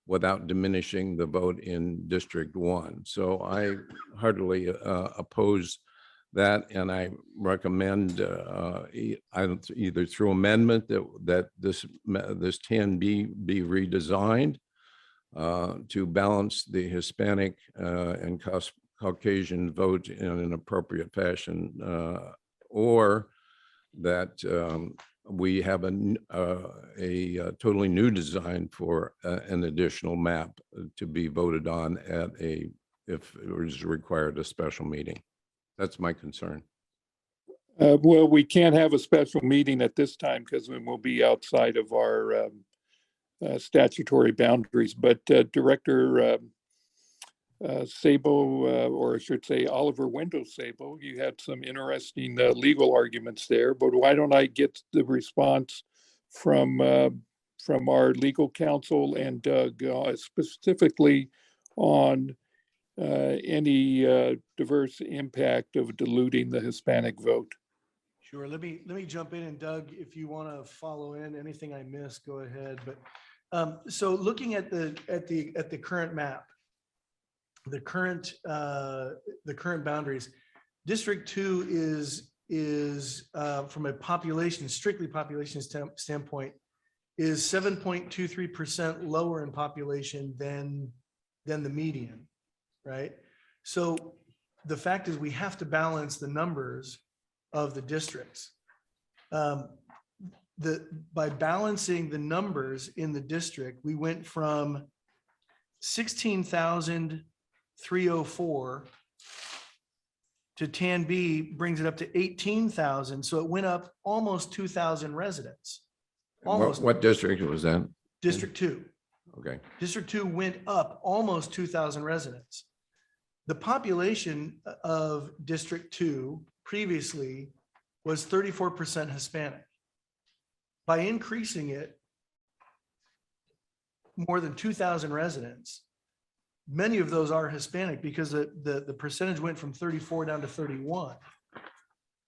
without diminishing the vote in District 1. So I heartily oppose that, and I recommend either through amendment that this can be redesigned to balance the Hispanic and Caucasian vote in an appropriate fashion, or that we have a totally new design for an additional map to be voted on at if it is required, a special meeting. That's my concern. Well, we can't have a special meeting at this time because we will be outside of our statutory boundaries. But Director Sabo, or I should say Oliver Wendell Sabo, you had some interesting legal arguments there. But why don't I get the response from our legal counsel and Doug specifically on any diverse impact of diluting the Hispanic vote? Sure. Let me jump in, and Doug, if you want to follow in anything I missed, go ahead. But so looking at the current map, the current boundaries, District 2 is from a population, strictly population standpoint, is 7.23% lower in population than the median, right? So the fact is we have to balance the numbers of the districts. By balancing the numbers in the district, we went from 16,304 to Tan B brings it up to 18,000. So it went up almost 2,000 residents. Almost. What district was that? District 2. Okay. District 2 went up almost 2,000 residents. The population of District 2 previously was 34% Hispanic. By increasing it more than 2,000 residents, many of those are Hispanic because the percentage went from 34 down to 31.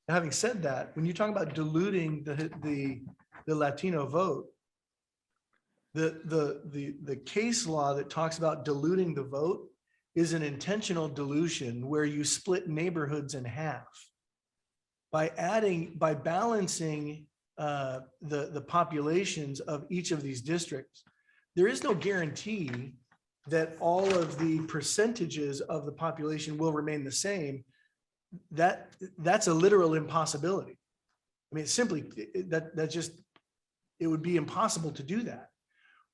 Now, having said that, when you talk about diluting the Latino vote, the case law that talks about diluting the vote is an intentional dilution where you split neighborhoods in half. By balancing the populations of each of these districts, there is no guarantee that all of the percentages of the population will remain the same. That's a literal impossibility. I mean, simply it would be impossible to do that.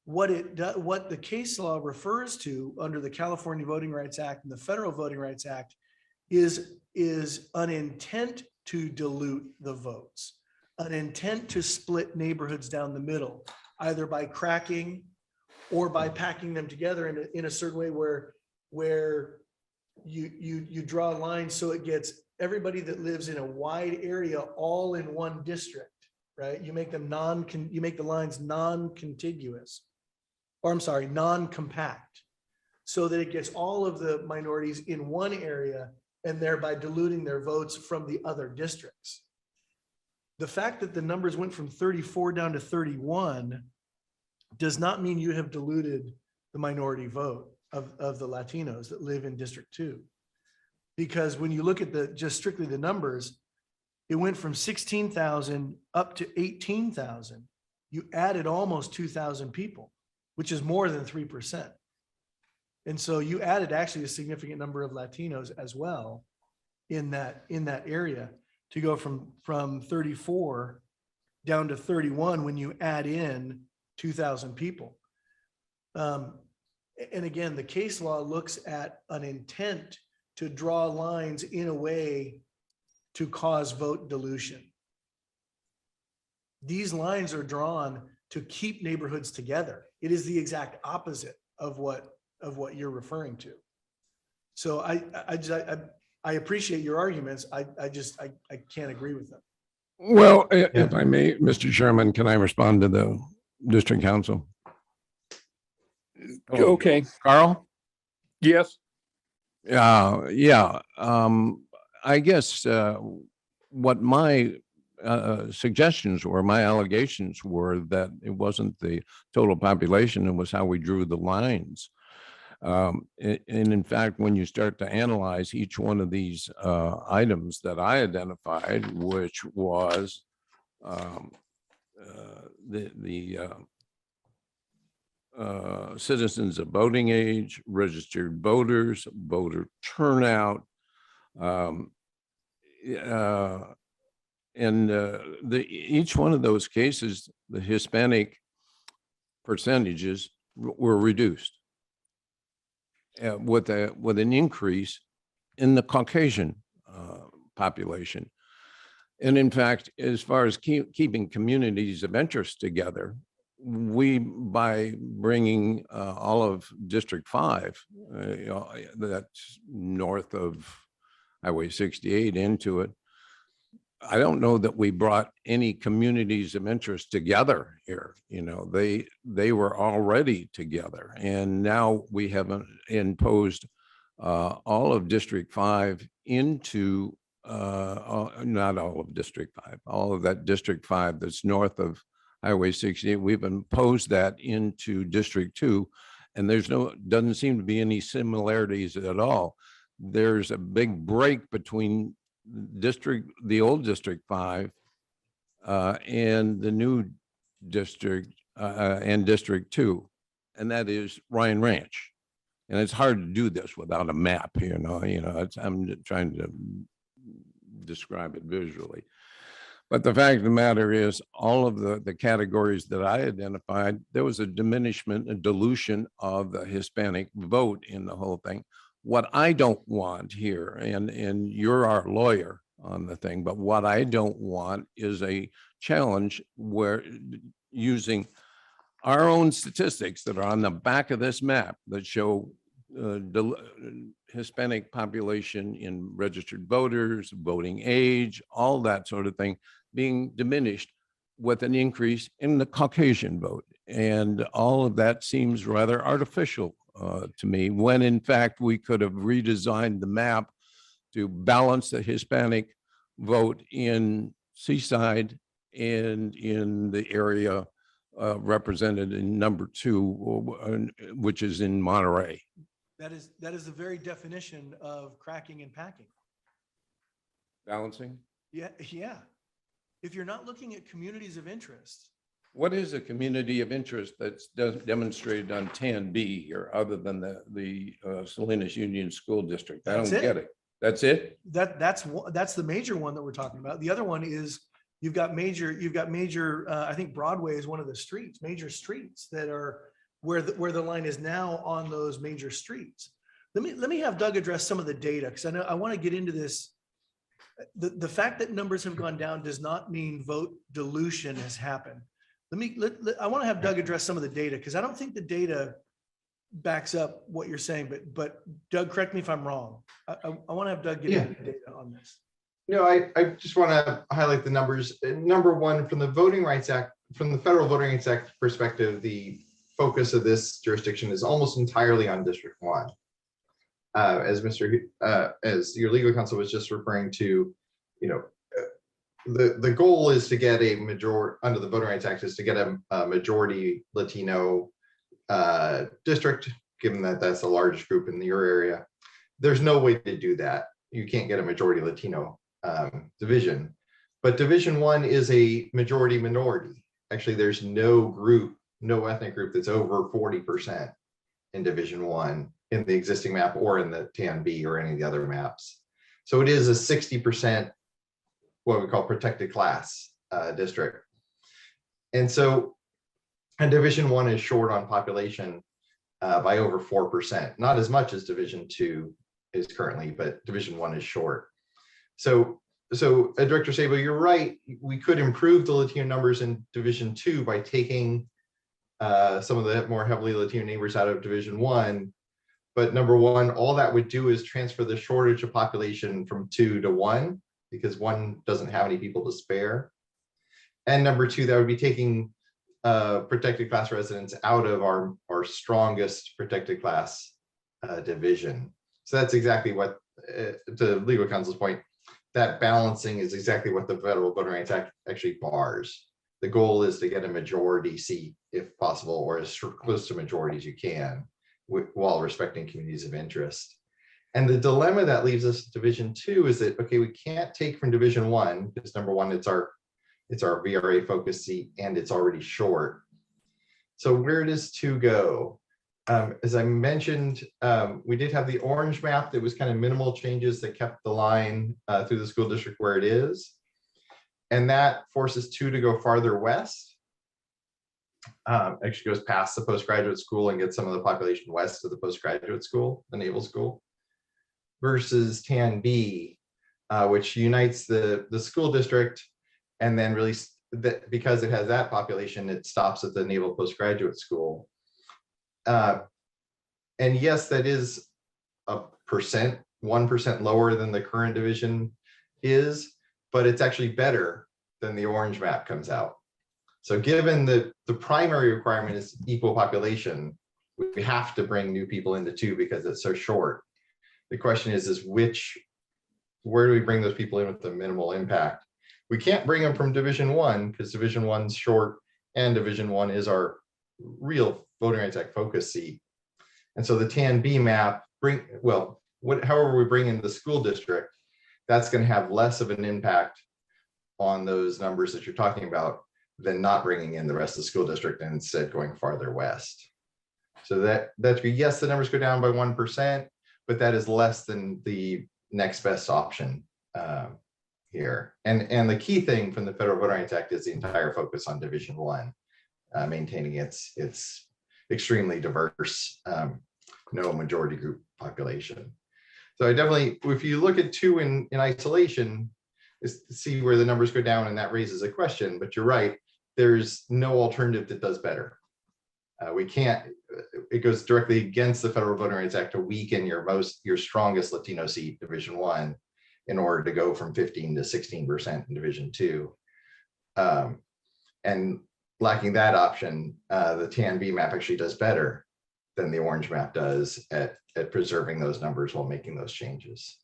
What the case law refers to under the California Voting Rights Act and the Federal Voting Rights Act is an intent to dilute the votes, an intent to split neighborhoods down the middle, either by cracking or by packing them together in a certain way where you draw lines so it gets everybody that lives in a wide area all in one district, right? You make the lines non-contiguous, or I'm sorry, non-compact, so that it gets all of the minorities in one area and thereby diluting their votes from the other districts. The fact that the numbers went from 34 down to 31 does not mean you have diluted the minority vote of the Latinos that live in District 2. Because when you look at just strictly the numbers, it went from 16,000 up to 18,000. You added almost 2,000 people, which is more than 3%. And so you added actually a significant number of Latinos as well in that area to go from 34 down to 31 when you add in 2,000 people. And again, the case law looks at an intent to draw lines in a way to cause vote dilution. These lines are drawn to keep neighborhoods together. It is the exact opposite of what you're referring to. So I appreciate your arguments. I can't agree with them. Well, if I may, Mr. Chairman, can I respond to the district council? Okay, Carl? yes, Yeah, I guess what my suggestions were, my allegations were that it wasn't the total population, it was how we drew the lines. And in fact, when you start to analyze each one of these items that I identified, which was citizens of voting age, registered voters, voter turnout, and each one of those cases, the Hispanic percentages were reduced with an increase in the Caucasian population. And in fact, as far as keeping communities of interest together, we, by bringing all of District 5, that's north of Highway 68 into it, I don't know that we brought any communities of interest together here. They were already together, and now we have imposed all of District 5 into not all of District 5, all of that District 5 that's north of Highway 68. We've imposed that into District 2, and doesn't seem to be any similarities at all. There's a big break between the old District 5 and the new district and District 2, and that is Ryan Ranch. And it's hard to do this without a map, I'm trying to describe it visually. But the fact of the matter is, all of the categories that I identified, there was a diminishment, a dilution of the Hispanic vote in the whole thing. What I don't want here, and you're our lawyer on the thing, but what I don't want is a challenge where using our own statistics that are on the back of this map that show Hispanic population in registered voters, voting age, all that sort of thing being diminished with an increase in the Caucasian vote. And all of that seems rather artificial to me, when in fact we could have redesigned the map to balance the Hispanic vote in Seaside and in the area represented in number 2, which is in Monterey. That is the very definition of cracking and packing. Balancing? Yeah. If you're not looking at communities of interest. What is a community of interest that's demonstrated on 10B here, other than the Salinas Union School District? I don't get it. That's it? That's the major one that we're talking about. The other one is you've got major, I think Broadway is one of the major streets that are where the line is now on those major streets. Let me have Doug address some of the data, because I want to get into this. The fact that numbers have gone down does not mean vote dilution has happened. I want to have Doug address some of the data, because I don't think the data backs up what you're saying, but Doug, correct me if I'm wrong. I want to have Doug get into the data on this. No, I just want to highlight the numbers. Number one, from the Voting Rights Act, from the Federal Voting Rights Act perspective, the focus of this jurisdiction is almost entirely on District 1. As your legal counsel was just referring to, the goal is to get a majority under the Voting Rights Act, is to get a majority Latino district, given that that's the largest group in your area. There's no way to do that. You can't get a majority Latino division, but Division 1 is a majority minority. Actually, there's no ethnic group that's over 40% in Division 1 in the existing map or in the TAN-B or any of the other maps. So it is a 60% what we call protected class district. And Division 1 is short on population by over 4%, not as much as Division 2 is currently, but Division 1 is short. So so Director Sabo, you're right. We could improve the Latino numbers in Division 2 by taking some of the more heavily Latino neighbors out of Division 1. But number one, all that would do is transfer the shortage of population from 2 to 1, because 1 doesn't have any people to spare. And number 2, that would be taking protected class residents out of our strongest protected class division. So that's exactly what, to legal counsel's point, that balancing is exactly what the Federal Voting Rights Act actually bars. The goal is to get a majority seat if possible, or as close to majority as you can, while respecting communities of interest. And the dilemma that leaves us Division 2 is that, okay, we can't take from Division 1 because number one, it's our VRA focus seat and it's already short. So where does 2 go? As I mentioned, we did have the orange map that was kind of minimal changes that kept the line through the school district where it is. And that forces 2 to go farther west. Actually goes past the postgraduate school and gets some of the population west of the postgraduate school, the naval school, versus TAN B, which unites the school district, and then really, that because it has that population, it stops at the naval postgraduate school. And yes, that is a 1% lower than the current division is, but it's actually better than the orange map comes out. So given that the primary requirement is equal population, we have to bring new people into 2 because it's so short. The question is where do we bring those people in with the minimal impact? We can't bring them from Division 1 because Division 1's short and Division 1 is our real Voting Rights Act focus seat. And so the TAN B map, however we bring in the school district, that's going to have less of an impact on those numbers that you're talking about than not bringing in the rest of the school district and instead going farther west. So that's yes, the numbers go down by 1%, but that is less than the next best option here. And the key thing from the Federal Voting Rights Act is the entire focus on Division 1, maintaining its extremely diverse, no majority group population. So I definitely, if you look at 2 in isolation, is to see where the numbers go down, and that raises a question, but you're right, there's no alternative that does better. We can't, it goes directly against the Federal Voting Rights Act to weaken your strongest Latino seat, Division 1, in order to go from 15 to 16% in Division 2. And lacking that option, the TAN B map actually does better than the orange map does at preserving those numbers while making those changes.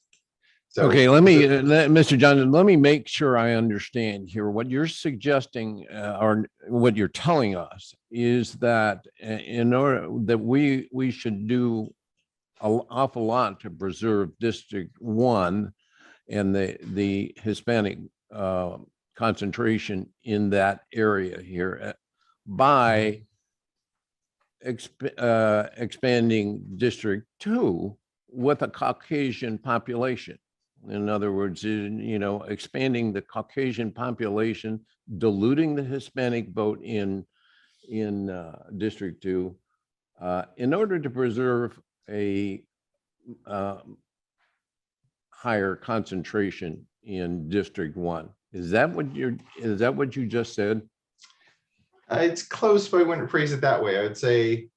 So, okay, Mr. Johnson, let me make sure I understand here. What you're suggesting or what you're telling us is that in order that we should do an awful lot to preserve District 1 and the Hispanic concentration in that area here by expanding District 2 with a Caucasian population. In other words, expanding the Caucasian population, diluting the Hispanic vote in District 2 in order to preserve a higher concentration in District 1. Is that what you just said? It's close, but I wouldn't phrase it that way. I would say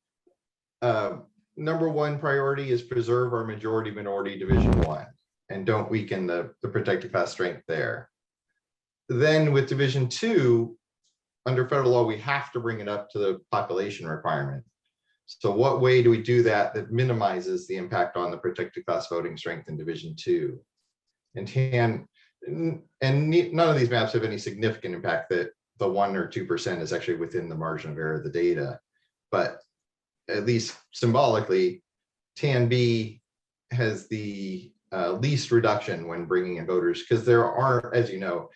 number 1 priority is preserve our majority minority Division 1 and don't weaken the protected class strength there. Then with Division 2, under federal law, we have to bring it up to the population requirement. So what way do we do that minimizes the impact on the protected class voting strength in Division 2? And none of these maps have any significant impact that the 1 or 2% is actually within the margin of error of the data. But at least symbolically, TAN B has the least reduction when bringing in voters, because there are, as you know,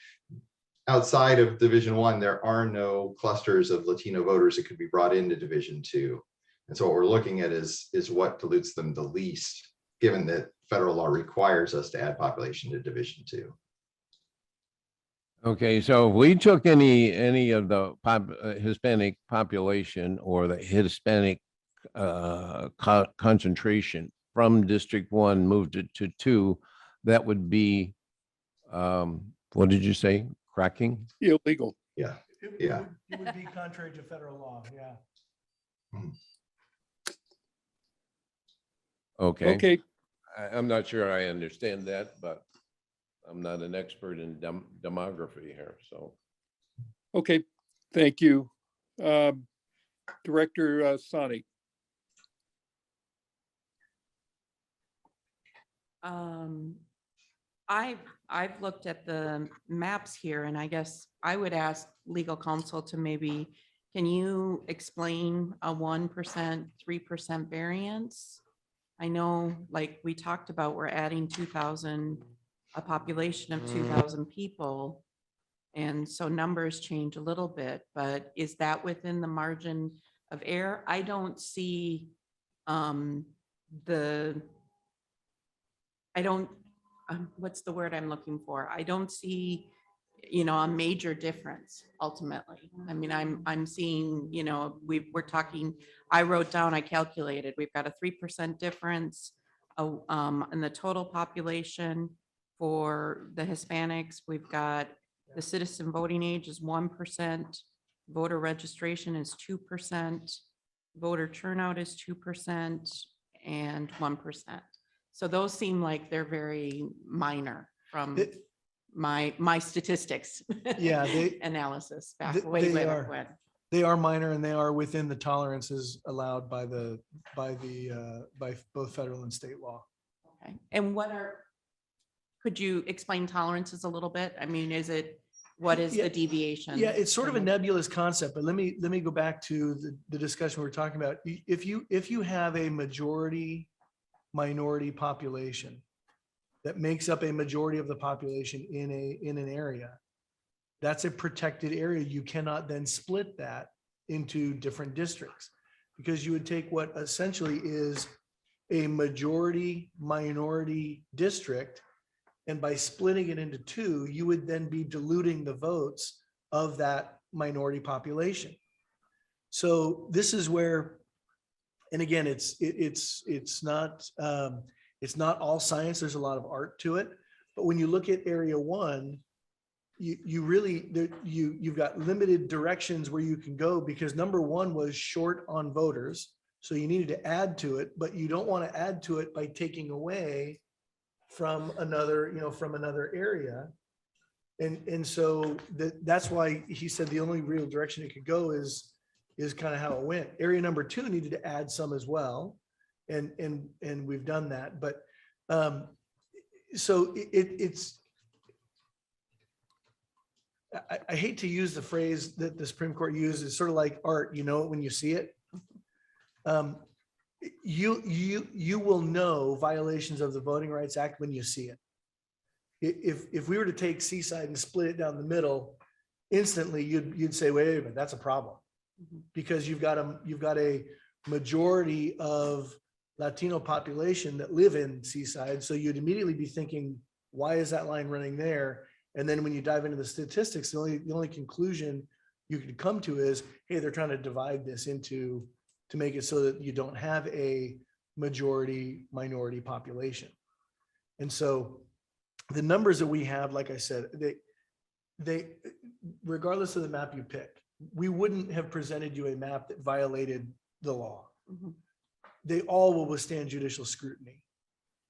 outside of Division 1, there are no clusters of Latino voters that could be brought into Division 2. And so what we're looking at is what dilutes them the least, given that federal law requires us to add population to Division 2. Okay, so if we took any of the Hispanic population or the Hispanic concentration from District 1, moved it to 2, that would be what did you say? Cracking? Illegal. Yeah. It Yeah. It would be contrary to federal law, yeah. Okay. Okay, I'm not sure I understand that, but I'm not an expert in demography here, so. okay, thank you. Director Sani. I've looked at the maps here, and I guess I would ask legal counsel to maybe, can you explain a 1%, 3% variance? I know, like we talked about, we're adding 2,000, a population of 2,000 people. And so numbers change a little bit, but is that within the margin of error? I don't see what's the word I'm looking for? I don't see, a major difference ultimately. I mean, I'm seeing, we're talking, I wrote down, I calculated, we've got a 3% difference in the total population for the Hispanics. We've got the citizen voting age is 1%, voter registration is 2%, voter turnout is 2%, and 1%. So those seem like they're very minor from my statistics. Yeah, analysis they way back are. when. They are minor and they are within the tolerances allowed by both federal and state law. Okay. And could you explain tolerances a little bit? I mean, what is Yeah, the deviation? Yeah, it's sort of a from nebulous concept, but let me go back to the discussion we were talking about. If you have a majority minority population that makes up a majority of the population in an area, that's a protected area. You cannot then split that into different districts, because you would take what essentially is a majority minority district, and by splitting it into two, you would then be diluting the votes of that minority population. So this is where, and again, it's not all science. There's a lot of art to it. But when you look at area one, you've got limited directions where you can go, because number one was short on voters. So you needed to add to it, but you don't want to add to it by taking away from another area. And so that's why he said the only real direction it could go is kind of how it went. Area number two needed to add some as well. And we've done that. But so it's, I hate to use the phrase that the Supreme Court used, it's sort of like art, you know it when you see it. You will know violations of the Voting Rights Act when you see it. If we were to take Seaside and split it down the middle, instantly you'd say, wait a minute, that's a problem. Because you've got a majority of Latino population that live in Seaside. So you'd immediately be thinking, why is that line running there? And then when you dive into the statistics, the only conclusion you could come to is, hey, they're trying to divide this to make it so that you don't have a majority minority population. And so the numbers that we have, like I said, they regardless of the map you pick, we wouldn't have presented you a map that violated the law. They all will withstand judicial scrutiny.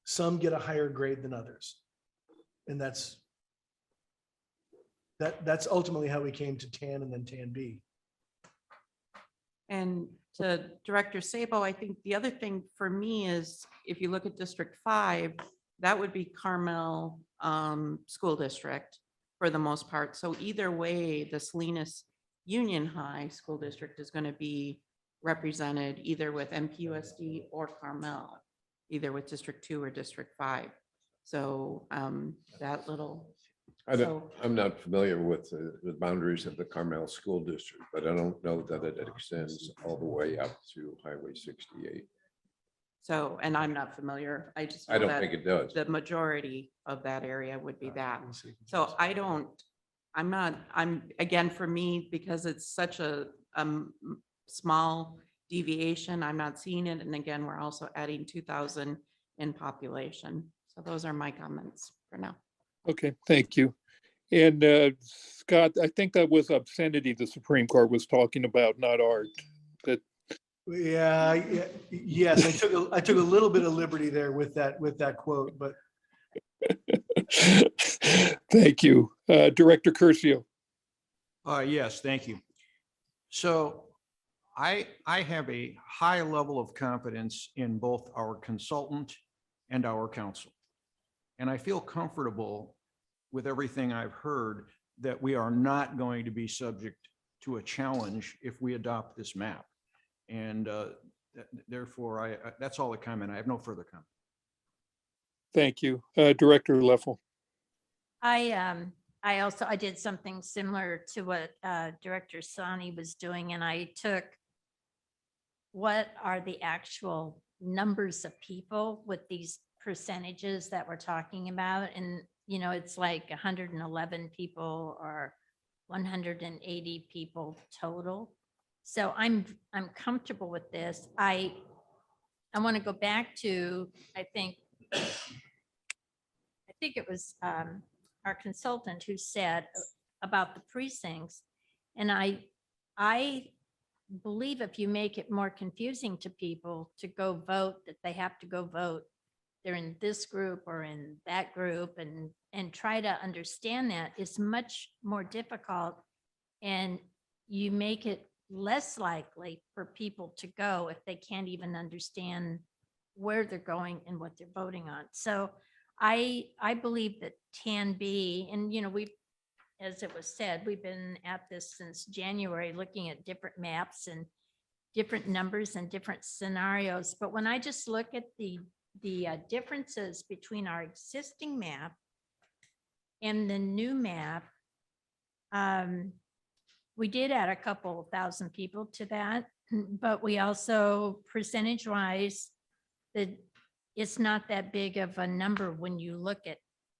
Some get a higher grade than others. And that's ultimately how we came to TAN and then TAN B. And to Director Sabo, I think the other thing for me is, if you look at District 5, that would be Carmel School District for the most part. So either way, the Salinas Union High School District is going to be represented either with MPUSD or Carmel, either with District 2 or District 5. So that little. I'm not familiar with the boundaries of the Carmel School District, but I don't know that it extends all the way up to Highway 68. So, and I'm not familiar. I just I know don't that think it does. the majority of that area would be that. So I'm again, for me, because it's such a small deviation, I'm not seeing it. And again, we're also adding 2,000 in population. So those are my comments for now. Okay, thank you. And Scott, I think that was obscenity the Supreme Court was talking about, not art. That Yes, I took a little bit of liberty there with that quote, but Thank you. Director Curcio. Yes, thank you. So I have a high level of confidence in both our consultant and our counsel. And I feel comfortable with everything I've heard that we are not going to be subject to a challenge if we adopt this map. And therefore, that's all the comment. I have no further comment. Thank you. Director Leffel. I did something similar to what Director Sani was doing, and I took what are the actual numbers of people with these percentages that we're talking about. And, you know, it's like 111 people or 180 people total. So I'm comfortable with this. I want to go back to, I think it was our consultant who said about the precincts. And I believe if you make it more confusing to people to go vote, that they have to go vote, they're in this group or in that group, and try to understand that is much more difficult. And you make it less likely for people to go if they can't even understand where they're going and what they're voting on. So I believe that TAN B, and you know, as it was said, we've been at this since January, looking at different maps and different numbers and different scenarios. But when I just look at the differences between our existing map and the new map, we did add a couple thousand people to that, but we also percentage wise, that it's not that big of a number when you look at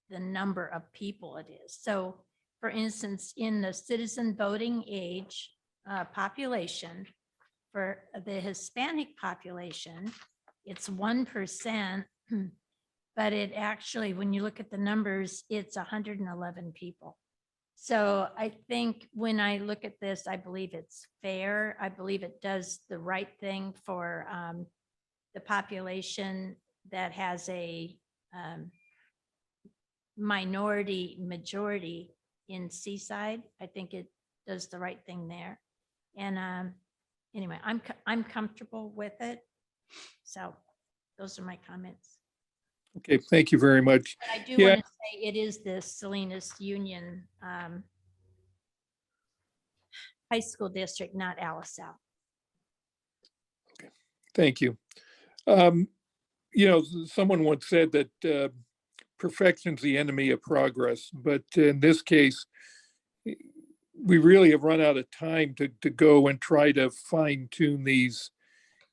the number of people it is. So for instance, in the citizen voting age population, for the Hispanic population, it's 1%, but it actually, when you look at the numbers, it's 111 people. So I think when I look at this, I believe it's fair. I believe it does the right thing for the population that has a minority majority in Seaside. I think it does the right thing there. And anyway, I'm comfortable with it. So those are my comments. Okay, thank you very much. And I do Yeah. want to say it is the Salinas Union High School District, not Alice South. Thank you. You know, someone once said that perfection's the enemy of progress, but in this case, we really have run out of time to go and try to fine tune these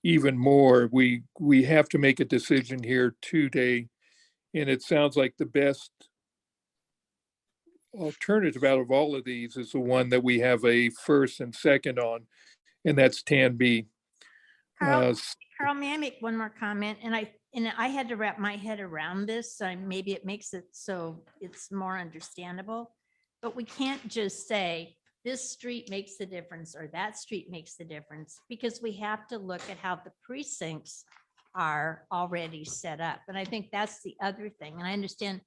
even more. We have to make a decision here today, and it sounds like the best alternative out of all of these is the one that we have a first and second on, and that's TAN B. Carl, may I make one more comment? And I had to wrap my head around this, so maybe it makes it so it's more understandable. But we can't just say this street makes the difference or that street makes the difference, because we have to look at how the precincts are already set up. And I think that's the other thing. And I understand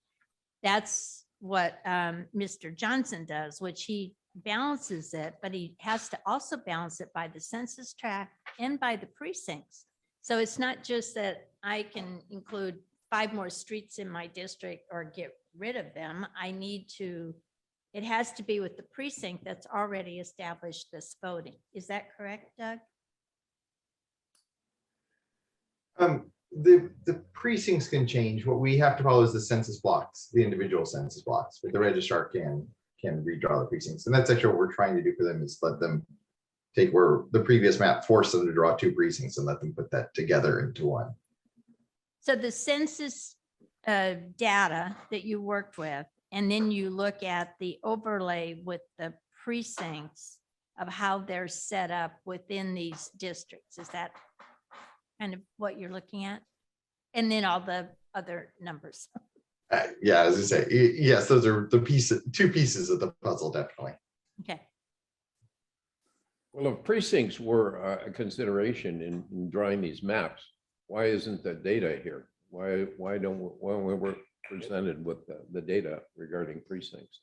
that's what Mr. Johnson does, which he balances it, but he has to also balance it by the census tract and by the precincts. So it's not just that I can include 5 more streets in my district or get rid of them. It has to be with the precinct that's already established this voting. Is that correct, Doug? The precincts can change. What we have to follow is the census blocks, the individual census blocks, but the registrar can redraw the precincts. And that's actually what we're trying to do for them, is let them take where the previous map forced them to draw 2 precincts and let them put that together into one. So the census data that you worked with, and then you look at the overlay with the precincts of how they're set up within these districts. Is that kind of what you're looking at? And then all the other numbers. Yeah, as I say, yes, those are the two pieces of the puzzle, definitely. Okay. Well, if precincts were a consideration in drawing these maps, why isn't the data here? Why we were presented with the data regarding precincts?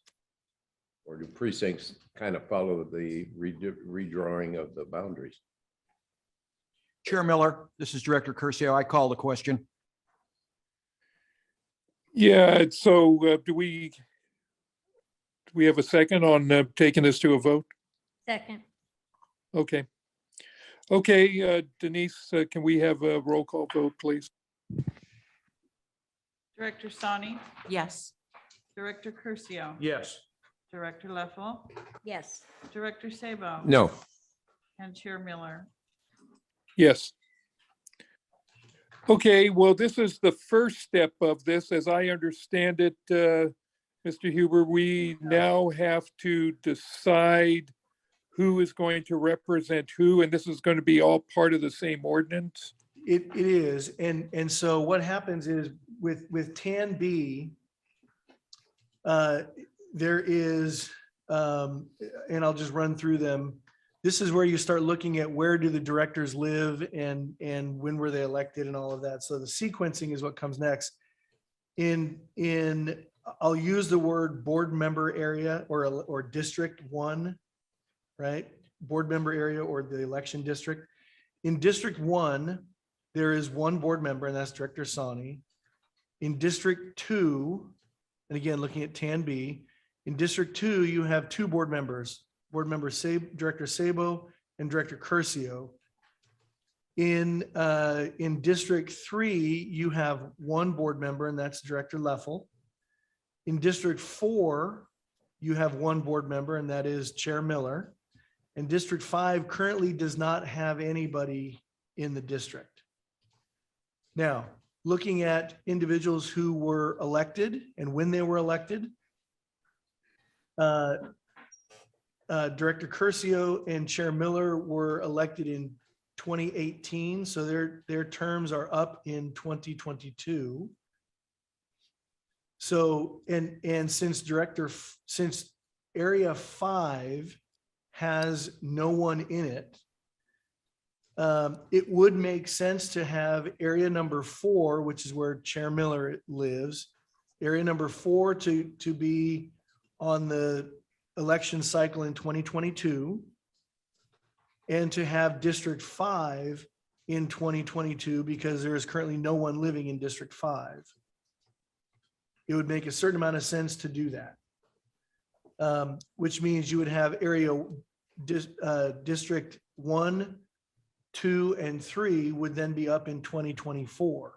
Or do precincts kind of follow the redrawing of the boundaries? Chair Miller, this is Director Curcio. I call the question. Yeah, so do we have a second on taking this to a vote? Second. Okay. Okay, Denise, can we have a roll call vote, please? Director Sani, Yes. Director Curcio. Yes. Director Leffel, Yes. Director Sabo. No. And Chair Miller. Yes. Okay, well, this is the first step of this. As I understand it, Mr. Huber, we now have to decide who is going to represent who, and this is going to be all part of the same ordinance. It is, and so what happens is with TAN B, there is, and I'll just run through them. This is where you start looking at where do the directors live and when were they elected and all of that. So the sequencing is what comes next. I'll use the word board member area or district 1, right? Board member area or the election district. In District 1, there is one board member, and that's Director Sani. In District 2, and again, looking at TAN B, in District 2, you have two board members, Director Sabo and Director Curcio. In District 3, you have one board member, and that's Director Leffel. In District 4, you have one board member, and that is Chair Miller. And District 5 currently does not have anybody in the district. Now, looking at individuals who were elected and when they were elected, Director Curcio and Chair Miller were elected in 2018, so their terms are up in 2022. So, and since Area 5 has no one in it, it would make sense to have area number 4, which is where Chair Miller lives, area number 4 to be on the election cycle in 2022, and to have District 5 in 2022 because there is currently no one living in District 5. It would make a certain amount of sense to do that. Which means you would have District 1, 2, and 3 would then be up in 2024.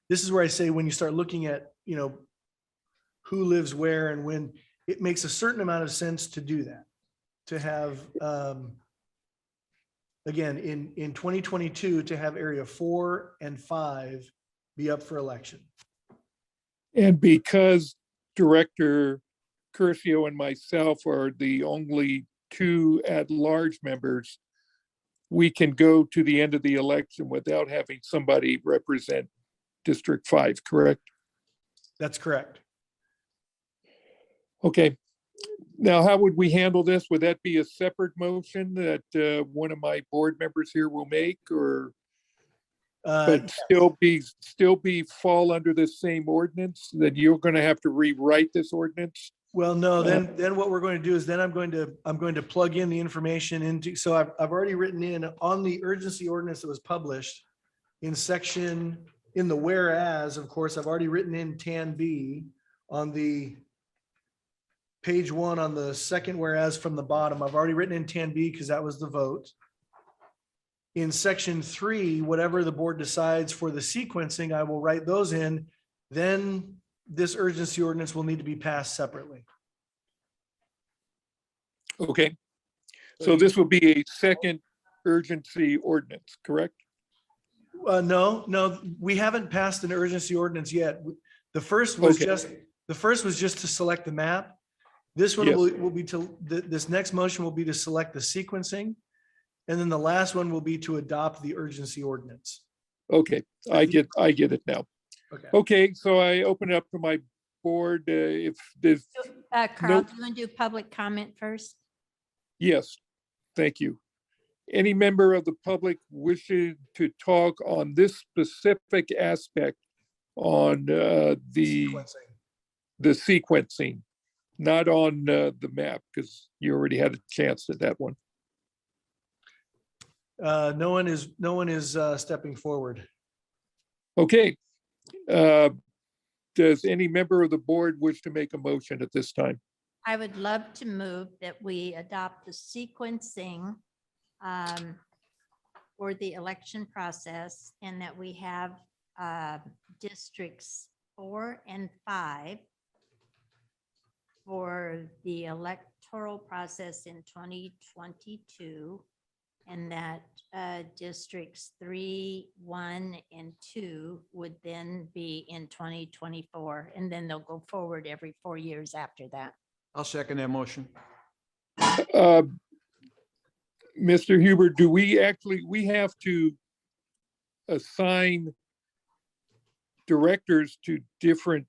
This is where I say when you start looking at, who lives where and when, it makes a certain amount of sense to do that. To have, again, in 2022, to have area 4 and 5 be up for election. And because Director Curcio and myself are the only two at-large members, we can go to the end of the election without having somebody represent District 5, correct? That's correct. Okay. Now, how would we handle this? Would that be a separate motion that one of my board members here will make, or but still fall under this same ordinance? That you're going to have to rewrite this ordinance? Well, no, then what we're going to do is then I'm going to plug in the information into, so I've already written in on the urgency ordinance that was published in the whereas, of course, I've already written in TAN B on the page 1 on the second whereas from the bottom. I've already written in TAN B because that was the vote. In Section 3, whatever the board decides for the sequencing, I will write those in. Then this urgency ordinance will need to be passed separately. Okay. So this will be a second urgency ordinance, correct? No, we haven't passed an urgency ordinance yet. The first was Okay. just to select the map. This one Yes. will be this next motion will be to select the sequencing. And then the last one will be to adopt the urgency ordinance. Okay, I get it now. Okay, so I open it up to my board. If there's, Carl, Nope. do you want to do public comment first? yes, thank you. Any member of the public wishing to talk on this specific aspect on the sequencing, not on the map, because you already had a chance at that one. No one is stepping forward. Okay. Does any member of the board wish to make a motion at this time? I would love to move that we adopt the sequencing for the election process, and that we have districts 4 and 5 for the electoral process in 2022, and that districts 3, 1, and 2 would then be in 2024, and then they'll go forward every 4 years after that. I'll second that motion. Mr. Huber, do we have to assign directors to different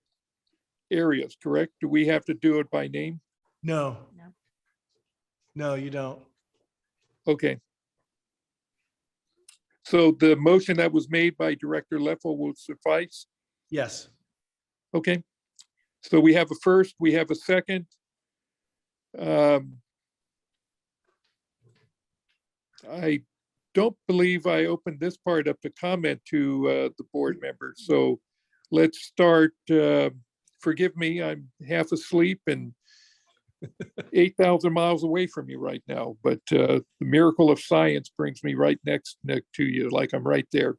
areas, correct? Do we have to do it by name? No. No. No, you don't. Okay. So the motion that was made by Director Leffel will suffice? Yes. Okay. So we have a first, we have a second. I don't believe I opened this part up to comment to the board members. So let's start. Forgive me, I'm half asleep and 8,000 miles away from you right now. But the miracle of science brings me right next to you, like I'm right there.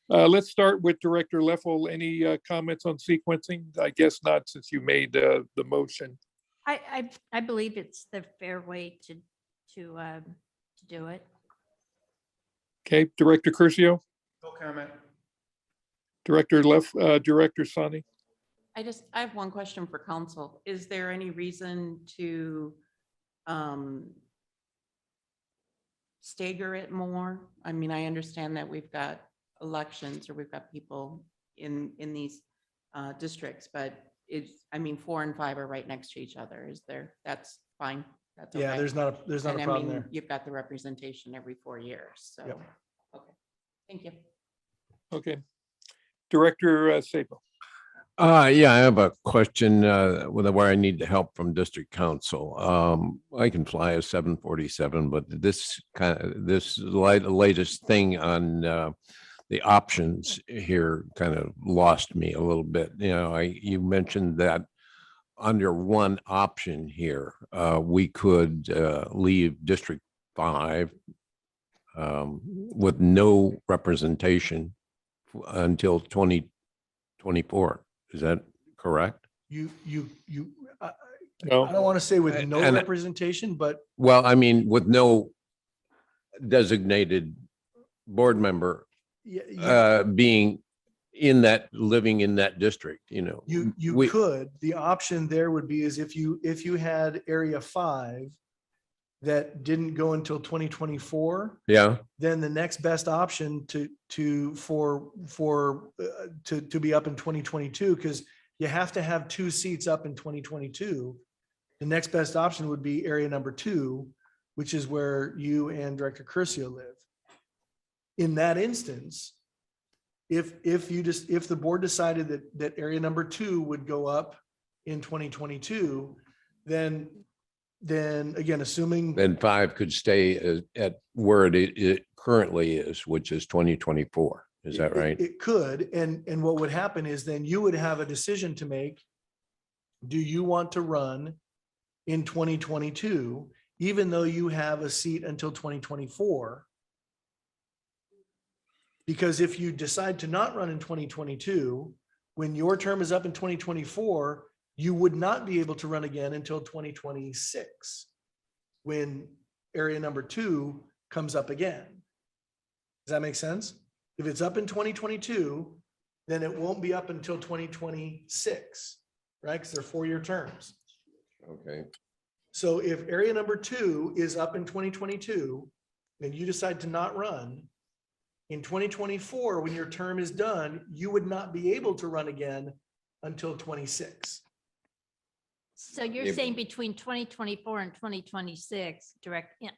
Let's start with Director Leffel. Any comments on sequencing? I guess not, since you made the motion. I believe it's the fair way to do it. Okay, Director Curcio, No comment. Director Sani. I have one question for council. Is there any reason to stagger it more? I mean, I understand that we've got elections, or we've got people in these districts, but I mean, 4 and 5 are right next to each other. That's fine. That's okay. Yeah, there's not And a I problem mean, there. you've got the representation every 4 years, so. Yep. Okay, thank you. Okay. Director Sabo. Yeah, I have a question where I need help from district council. I can fly a 747, but this latest thing on the options here kind of lost me a little bit. You know, you mentioned that under one option here, we could leave District 5 with no representation until 2024. Is that correct? I No. don't want to say with no And- representation, but Well, I mean, with no designated board member being living in that district, you know. you We- could, the option there would be is if you had area 5 that didn't go until 2024, Yeah, then the next best option to be up in 2022, because you have to have 2 seats up in 2022. The next best option would be area number 2, which is where you and Director Curcio live. In that instance, if the board decided that area number 2 would go up in 2022, then again, assuming. then 5 could stay at where it currently is, which is 2024. Is that right? It could, and what would happen is then you would have a decision to make. Do you want to run in 2022, even though you have a seat until 2024? Because if you decide to not run in 2022, when your term is up in 2024, you would not be able to run again until 2026, when area number 2 comes up again. Does that make sense? If it's up in 2022, then it won't be up until 2026, right? Because they're 4-year terms. Okay. So if area number 2 is up in 2022, and you decide to not run In 2024, when your term is done, you would not be able to run again until 26. So you're If- saying between 2024 and 2026,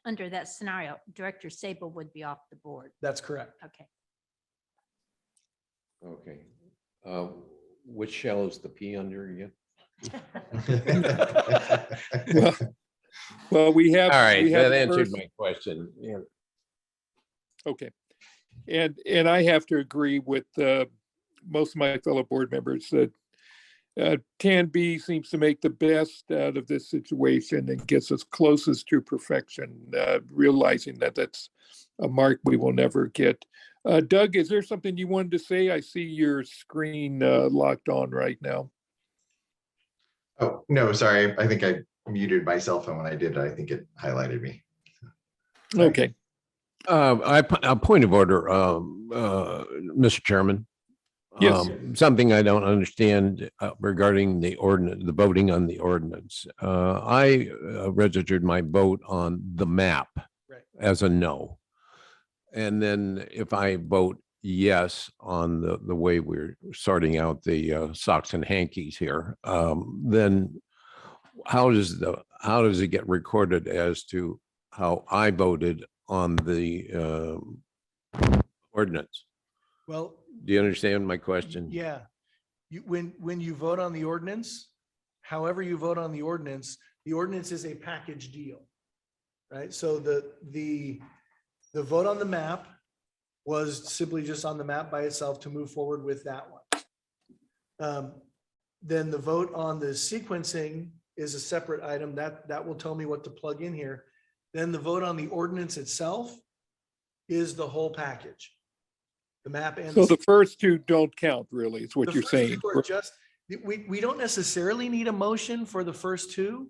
under that scenario, Director Sable would be off the board. That's correct. Okay. Okay. Which shell is the P under again? Well, well, we have. All right, we have that a answered first- my question. Yeah. Okay. And I have to agree with most of my fellow board members that Tan B seems to make the best out of this situation and gets us closest to perfection, realizing that that's a mark we will never get. Doug, is there something you wanted to say? I see your screen locked on right now. Oh, no, sorry. I think I muted myself, and when I did, I think it highlighted me. Okay. A point of order, Mr. Chairman. Yes. Something I don't understand regarding the ordinance, the voting on the ordinance. I registered my vote on the map Right. as a no. And then if I vote yes on the way we're sorting out the socks and hankies here, then how does it get recorded as to how I voted on the ordinance? Well, Do you understand my question? yeah. When you vote on the ordinance, however you vote on the ordinance is a package deal. Right? So the vote on the map was simply just on the map by itself to move forward with that one. Then the vote on the sequencing is a separate item that will tell me what to plug in here. Then the vote on the ordinance itself is the whole package. The map and. So the first two don't count, really, is what The you're first saying. two are just, we don't necessarily need a motion for the first two,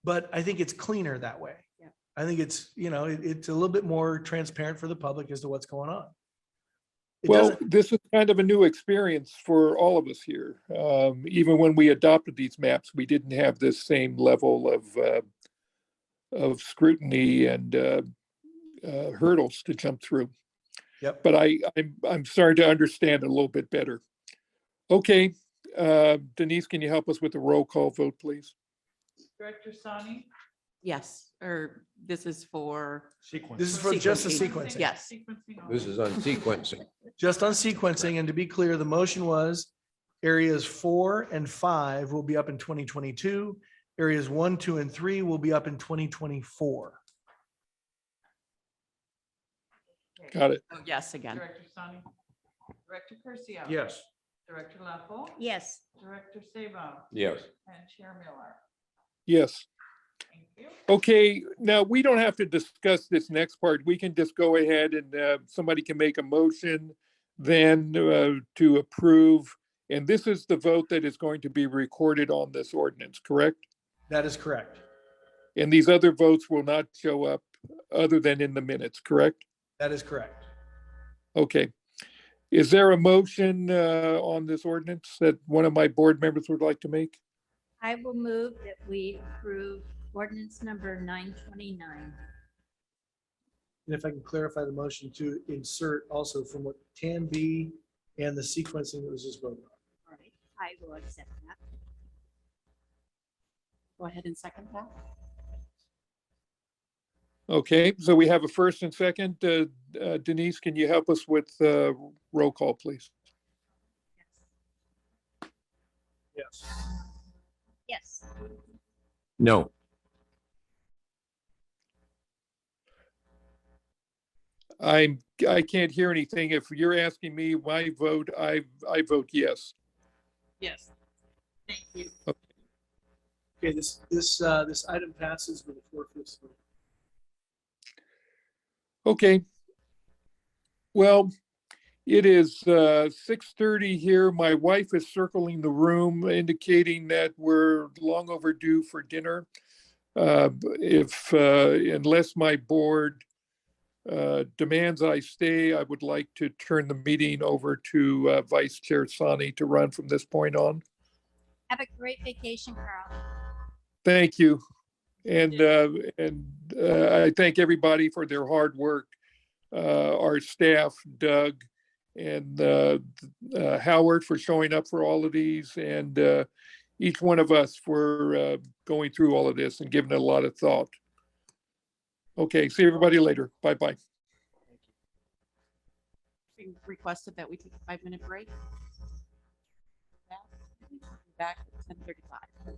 but I think it's cleaner that way. Yeah. I think it's, it's a little bit more transparent for the public as to what's going on. It Well, doesn't- this is kind of a new experience for all of us here. Even when we adopted these maps, we didn't have this same level of scrutiny and hurdles to jump through. Yep. But I'm starting to understand a little bit better. Okay, Denise, can you help us with the roll call vote, please? Director Sani? Yes, or this is for, This is for just the Sequencing. sequencing. Yes. Sequencing This only. is on sequencing. Just on sequencing. And to be clear, the motion was areas 4 and 5 will be up in 2022. Areas 1, 2, and 3 will be up in 2024. Got it. oh, yes, again. Director Sani? Director Curcio? Yes. Director Leffel? Yes. Director Sabo? Yes. And Chair Miller? Yes. Thank you. Okay, now we don't have to discuss this next part. We can just go ahead and somebody can make a motion then to approve. And this is the vote that is going to be recorded on this ordinance, correct? That is correct. And these other votes will not show up other than in the minutes, correct? That is correct. Okay. Is there a motion on this ordinance that one of my board members would like to make? I will move that we approve ordinance number 929. And if I can clarify the motion to insert also from what can be and the sequencing that was just voted on. All right, I will accept that. Go ahead and second that. Okay, so we have a first and second. Denise, can you help us with roll call, please? Yes. Yes. No. I can't hear anything. If you're asking me my vote, I vote yes. Yes. Thank you. Okay, this item passes with a 4/5 vote. Okay. Well, it is 6:30 here. My wife is circling the room indicating that we're long overdue for dinner. Unless my board demands I stay, I would like to turn the meeting over to Vice Chair Sani to run from this point on. Have a great vacation, Carl. Thank you. And I thank everybody for their hard work our staff, Doug and Howard, for showing up for all of these, and each one of us for going through all of this and giving it a lot of thought. Okay, see everybody later. Bye-bye. We requested that we take a 5-minute break. Back at 10:35.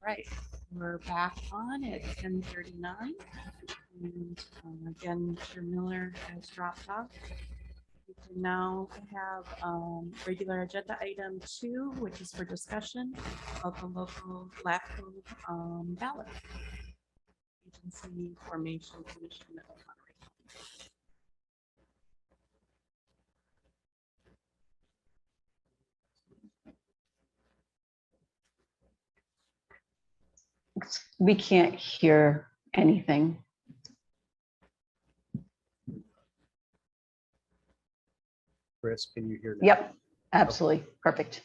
Right, we're back on at 10:39. And again, Mr. Miller has dropped off. We can now have regular agenda item 2, which is for discussion of the local LAFCO ballot. Agency Formation Commission of Monterey. We can't hear anything. Chris, can you hear now? Yep, absolutely. Perfect.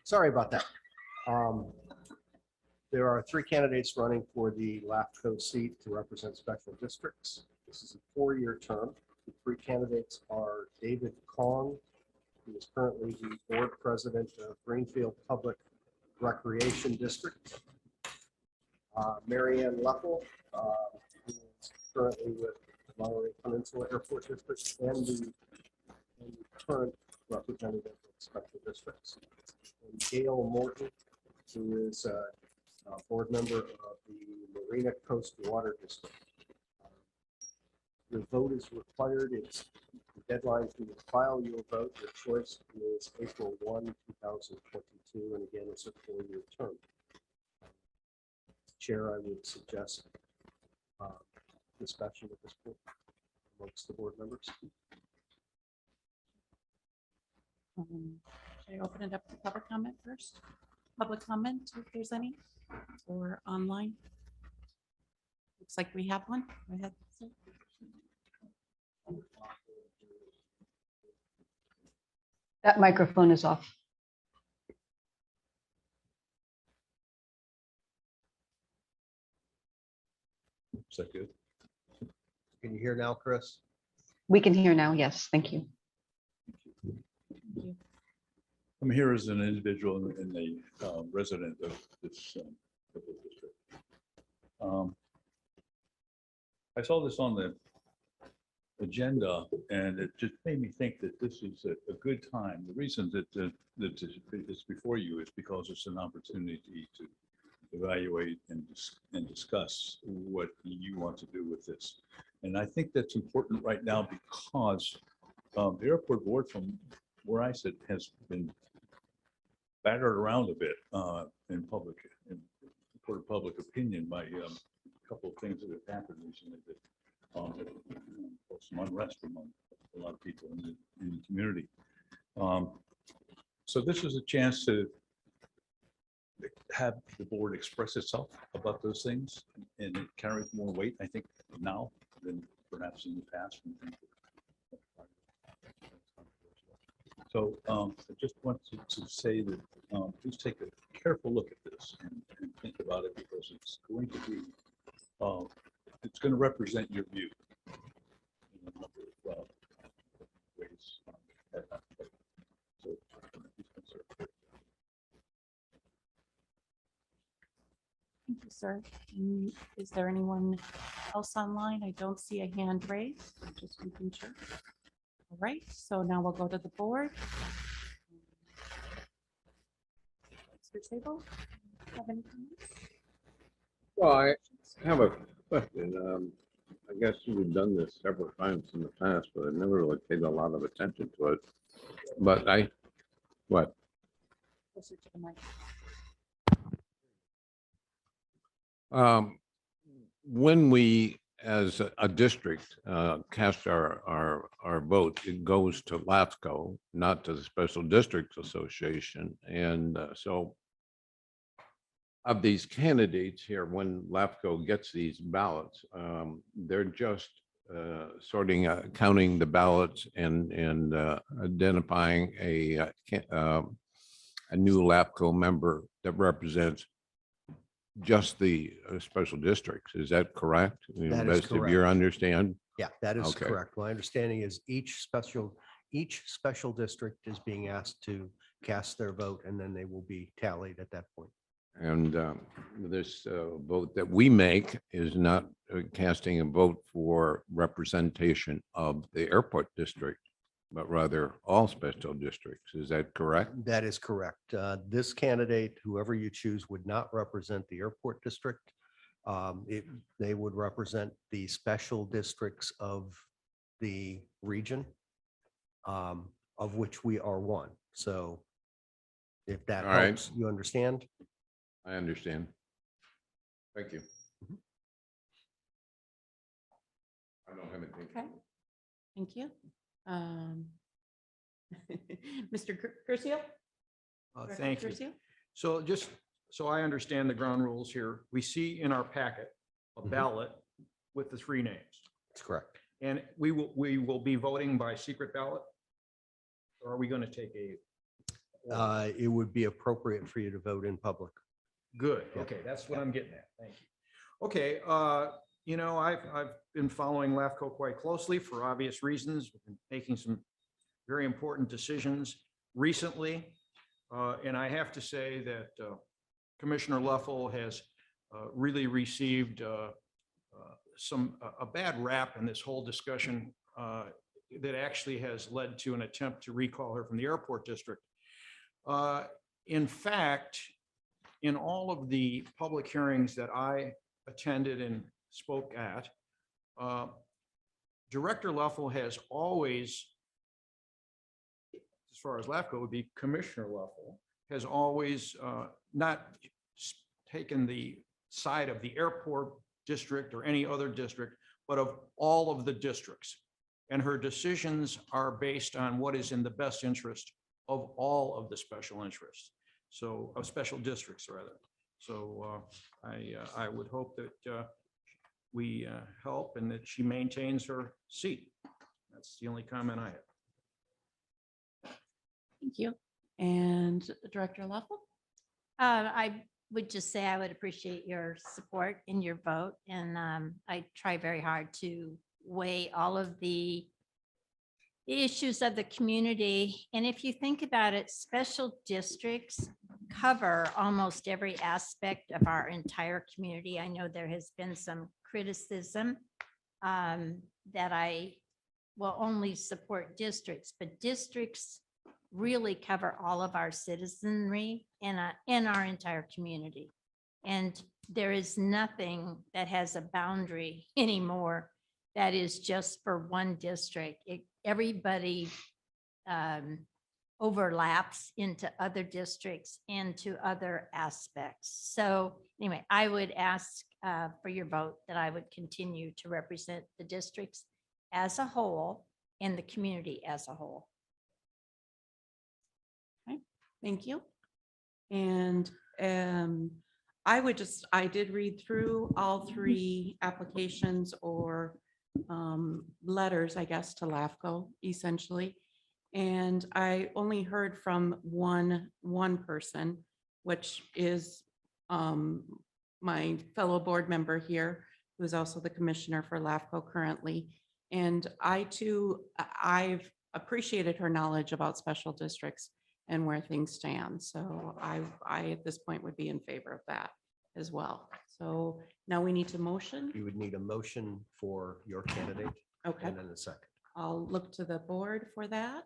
Sorry about that. There are 3 candidates running for the LAFCO seat to represent special districts. This is a 4-year term. The 3 candidates are David Kong, who is currently the board president of Greenfield Public Recreation District. Marianne Leppel, who is currently with the Monterey Peninsula Airport District and the current representative of special districts. And Gail Morton, who is a board member of the Marina Coast Water District. Your vote is required. It's the deadline for you to file your vote. Your choice is April 1, 2022. And again, it's a 4-year term. Chair, I would suggest discussion at this point amongst the board members. Should I open it up to public comment first? Public comment, if there's any, or online? Looks like we have one. Go ahead, sir. That microphone is off. Is that good? Can you hear now, Chris? We can hear now. Yes, thank you. I'm here as an individual and a resident of this district. I saw this on the agenda and it just made me think that this is a good time. The reason that it's before you is because it's an opportunity to evaluate and discuss what you want to do with this. And I think that's important right now because the airport board, from where I sit, has been battered around a bit in public opinion by a couple couple of things that have happened recently that caused some unrest among a lot of people in the community. So this is a chance to have the board express itself about those things, and it carries more weight, I think, now than perhaps in the past. So I just want to say that please take a careful look at this and think about it, because it's going to be, it's going to represent your view in a number of ways. So, please consider it. Thank you, sir. Is there anyone else online? I don't see a hand raised. I'm just making sure. All right, so now we'll go to the board. Mr. Sable, have any comments? Well, I have a question. I guess you've done this several times in the past, but I never really paid a lot of attention to it. But what? Closer to the mic. When we, as a district, cast our vote, it goes to LAFCO, not to the Special Districts Association. And so of these candidates here, when LAFCO gets these ballots, they're just counting the ballots and identifying a new LAFCO member that represents just the special districts. Is that correct? That is Best of your correct. understand? Yeah, that is Okay. correct. My understanding is each special district is being asked to cast their vote, and then they will be tallied at that point. And this vote that we make is not casting a vote for representation of the airport district, but rather all special districts. Is that correct? That is correct. This candidate, whoever you choose, would not represent the airport district. They would represent the special districts of the region, of which we are one. So if that All right. helps, you understand? I understand. Thank you. I don't have anything. Okay, thank you. Mr. Curcio? Director Thank you. Curcio? So just so I understand the ground rules here, we see in our packet a Mhm. ballot with the 3 names. That's correct. And we will be voting by secret ballot? Or are we going to take a? It would be appropriate for you to vote in public. Good, Yeah. okay, that's what I'm getting at, thank you. Okay, you know, I've been following LAFCO quite closely for obvious reasons, We've been making some very important decisions recently. And I have to say that Commissioner Luffel has really received a bad rap in this whole discussion that actually has led to an attempt to recall her from the airport district. In fact, in all of the public hearings that I attended and spoke at, Director Luffel has always, as far as LAFCO would be, Commissioner Luffel has always not taken the side of the airport district or any other district, but of all of the districts. And her decisions are based on what is in the best interest of all of the special interests. So of special districts rather. So I would hope that we help and that she maintains her seat. That's the only comment I have. Thank you. And Director Lawful? I would just say I would appreciate your support in your vote. And I try very hard to weigh all of the issues of the community. And if you think about it, special districts cover almost every aspect of our entire community. I know there has been some criticism that I will only support districts, but districts really cover all of our citizenry in our entire community. And there is nothing that has a boundary anymore that is just for one district. Everybody overlaps into other districts and to other aspects. So anyway, I would ask for your vote that I would continue to represent the districts as a whole and the community as a whole. Thank you. And I did read through all three applications or letters, I guess, to LAFCO essentially. And I only heard from one person, which is my fellow board member here, who's also the commissioner for LAFCO currently. And I too, I've appreciated her knowledge about special districts and where things stand. So I at this point would be in favor of that as well. So now we need to motion. You would need a motion for your candidate Okay, and then a second. I'll look to the board for that.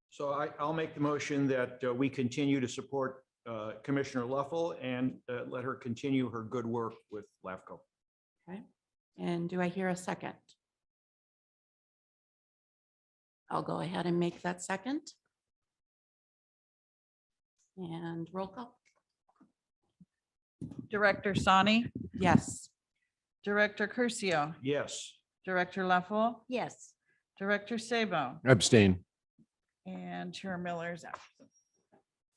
So I'll make the motion that we continue to support Commissioner Luffel and let her continue her good work with LAFCO. Okay, and do I hear a second? I'll go ahead and make that second. And roll call. Director Sani, Yes. Director Curcio, Yes. Director Leffel, Yes. Director Sabo, Abstain. and Chair Miller is absent.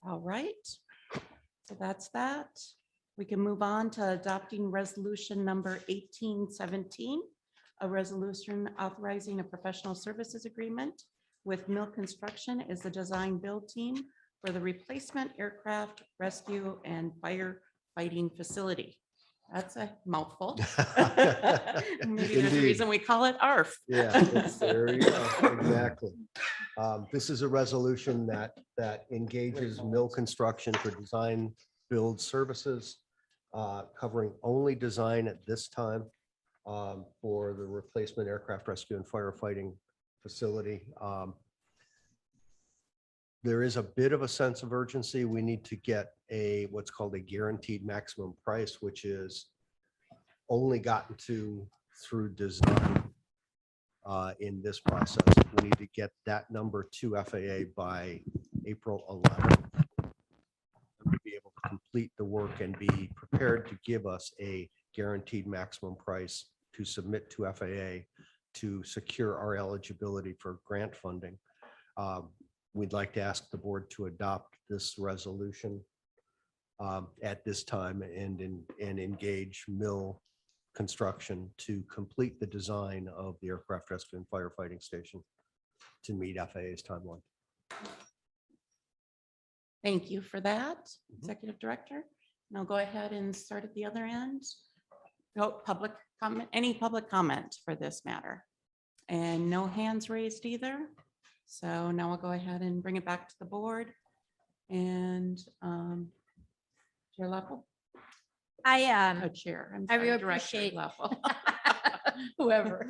All right. So that's that. We can move on to adopting resolution number 1817, a resolution authorizing a professional services agreement with Mill Construction as the design build team for the replacement aircraft rescue and firefighting facility. That's a mouthful. Maybe there's a Indeed. reason we call it ARF. Yeah, there you go. Exactly. This is a resolution that engages Mill Construction for design build services, covering only design at this time for the replacement aircraft rescue and firefighting facility. There is a bit of a sense of urgency. We need to get what's called a guaranteed maximum price, which is only gotten to through design in this process. We need to get that number to FAA by April 11th. And be able to complete the work and be prepared to give us a guaranteed maximum price to submit to FAA to secure our eligibility for grant funding. We'd like to ask the board to adopt this resolution at this time and engage Mill Construction to complete the design of the aircraft rescue and firefighting station to meet FAA's timeline. Thank you for that, Executive Director. And I'll go ahead and start at the other end. No public comment, any public comment for this matter? And no hands raised either. So now I'll go ahead and bring it back to the board. And Chair Leffel, Chair. I'm I sorry, really Director appreciate- Leffel. Whoever.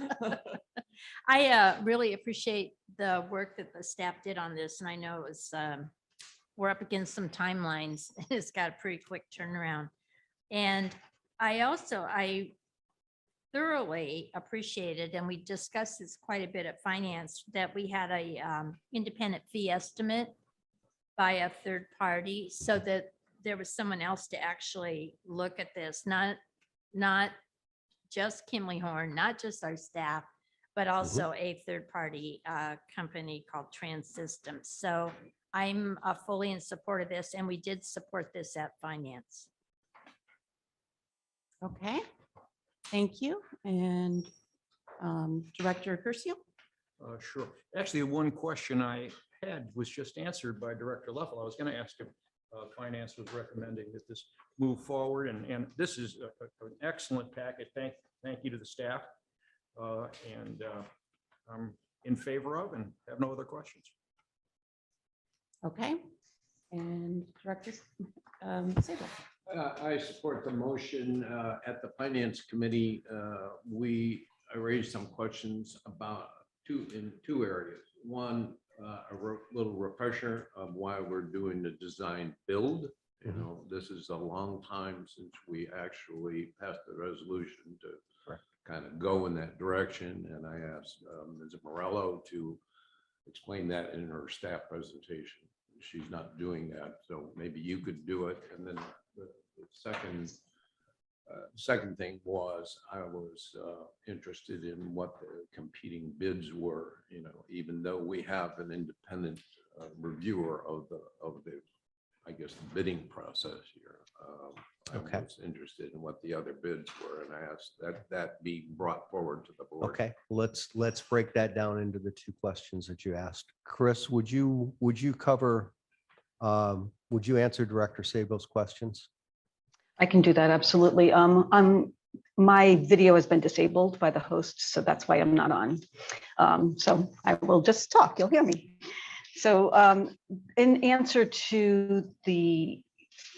I really appreciate the work that the staff did on this, and I know it was, we're up against some timelines. It's got a pretty quick turnaround. And I thoroughly appreciated, and we discussed this quite a bit at finance, that we had a independent fee estimate by a third party, so that there was someone else to actually look at this, not just Kimley Horn, not just our staff, but also a third-party company called Trans Systems. So I'm fully in support of this, and we did support this at finance. Okay, thank you. And Director Curcio? Sure. Actually, one question I had was just answered by Director Leffel. I was going to ask if finance was recommending that this move forward, and this is an excellent packet. Thank you to the staff. And I'm in favor of and have no other questions. Okay, and Director Sabo? I support the motion. At the Finance Committee, I raised some questions about in two areas. One, a little refresher of why we're doing the design build. You know, this is a long time since we actually passed the resolution to kind of go in that direction. And I asked Ms. Morello to explain that in her staff presentation. She's not doing that, so maybe you could do it. And then the second Second thing was, I was interested in what the competing bids were, even though we have an independent reviewer of the, I guess, the bidding process here. Okay. I was interested in what the other bids were, and I asked that be brought forward to the board. Okay, let's break that down into the two questions that you asked. Chris, would you cover, would you answer Director Sable's questions? I can do that, absolutely. My video has been disabled by the host, so that's why I'm not on. So I will just talk, you'll hear me. So in answer to the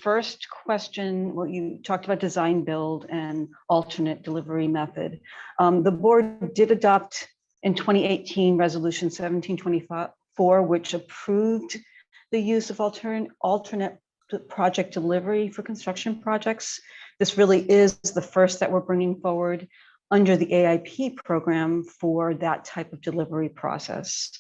first question, well, you talked about design build and alternate delivery method. The board did adopt in 2018 Resolution 1724, which approved the use of alternate project delivery for construction projects. This really is the first that we're bringing forward under the AIP program for that type of delivery process.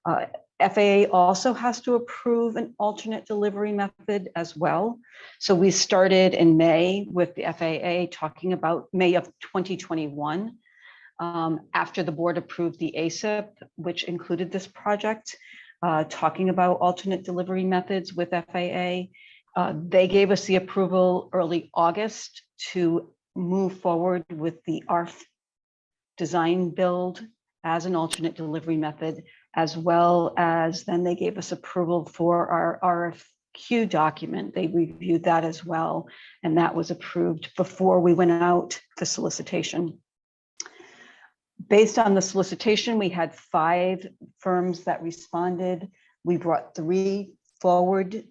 FAA also has to approve an alternate delivery method as well. So we started in May with the FAA talking about May of 2021. After the board approved the ASIP, which included this project, talking about alternate delivery methods with FAA. They gave us the approval early August to move forward with the ARF design build as an alternate delivery method, as well as then they gave us approval for our RFQ document. They reviewed that as well, and that was approved before we went out to solicitation. Based on the solicitation, we had 5 firms that responded. We brought 3 forward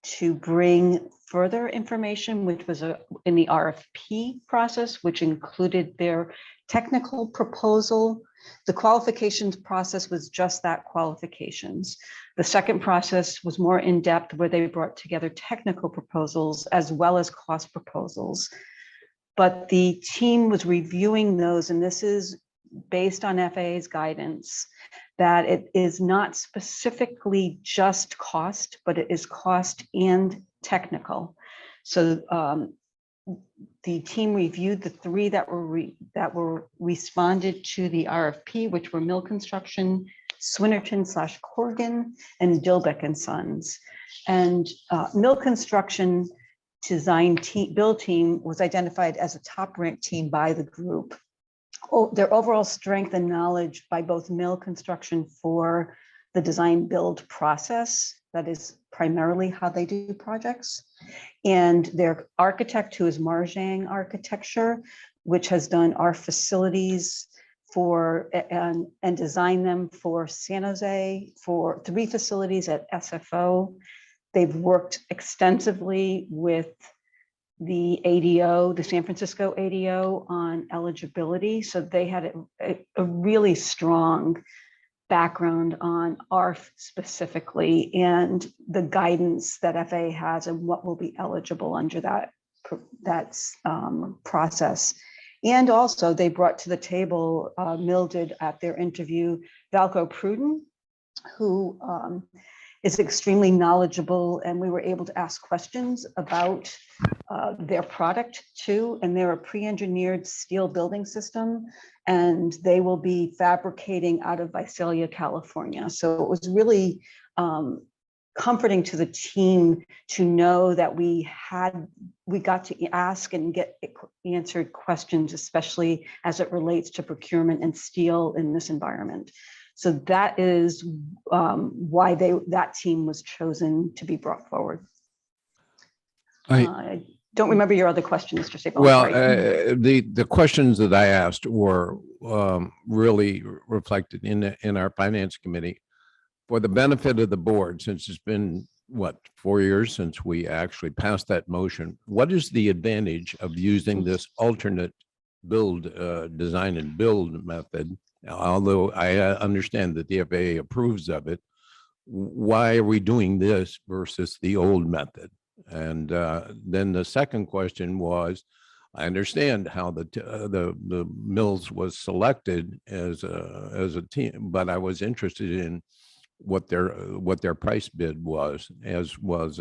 to bring further information, which was in the RFP process, which included their technical proposal. The qualifications process was just that, qualifications. The second process was more in-depth, where they brought together technical proposals as well as cost proposals. But the team was reviewing those, and this is based on FAA's guidance, that it is not specifically just cost, but it is cost and technical. So the team reviewed the 3 that were responded to the RFP, which were Mill Construction, Swinnerton/Corrigan, and Dilbeck and Sons. And Mill Construction design build team was identified as a top-ranked team by the group. Their overall strength and knowledge by both Mill Construction for the design build process, that is primarily how they do projects, and their architect, who is Marjang Architecture, which has done our facilities for and designed them for San Jose, for 3 facilities at SFO. They've worked extensively with the ADO, the San Francisco ADO, on eligibility. So they had a really strong background on ARF specifically, and the guidance that FAA has and what will be eligible under that process. And also they brought to the table, Mill did at their interview, Valco Pruden, who is extremely knowledgeable, and we were able to ask questions about their product too. And they're a pre-engineered steel building system, and they will be fabricating out of Visalia, California. So it was really comforting to the team to know that we got to ask and get answered questions, especially as it relates to procurement and steel in this environment. So that is why that team was chosen to be brought forward. I don't remember your other question, Mr. Sable. Well, the questions that I asked were really reflected in our finance committee. For the benefit of the board, since it's been, 4 years since we actually passed that motion, what is the advantage of using this alternate build, design and build method? Now, although I understand that the FAA approves of it, why are we doing this versus the old method? And then the second question was, I understand how the mills was selected as a team, but I was interested in what their price bid was, as was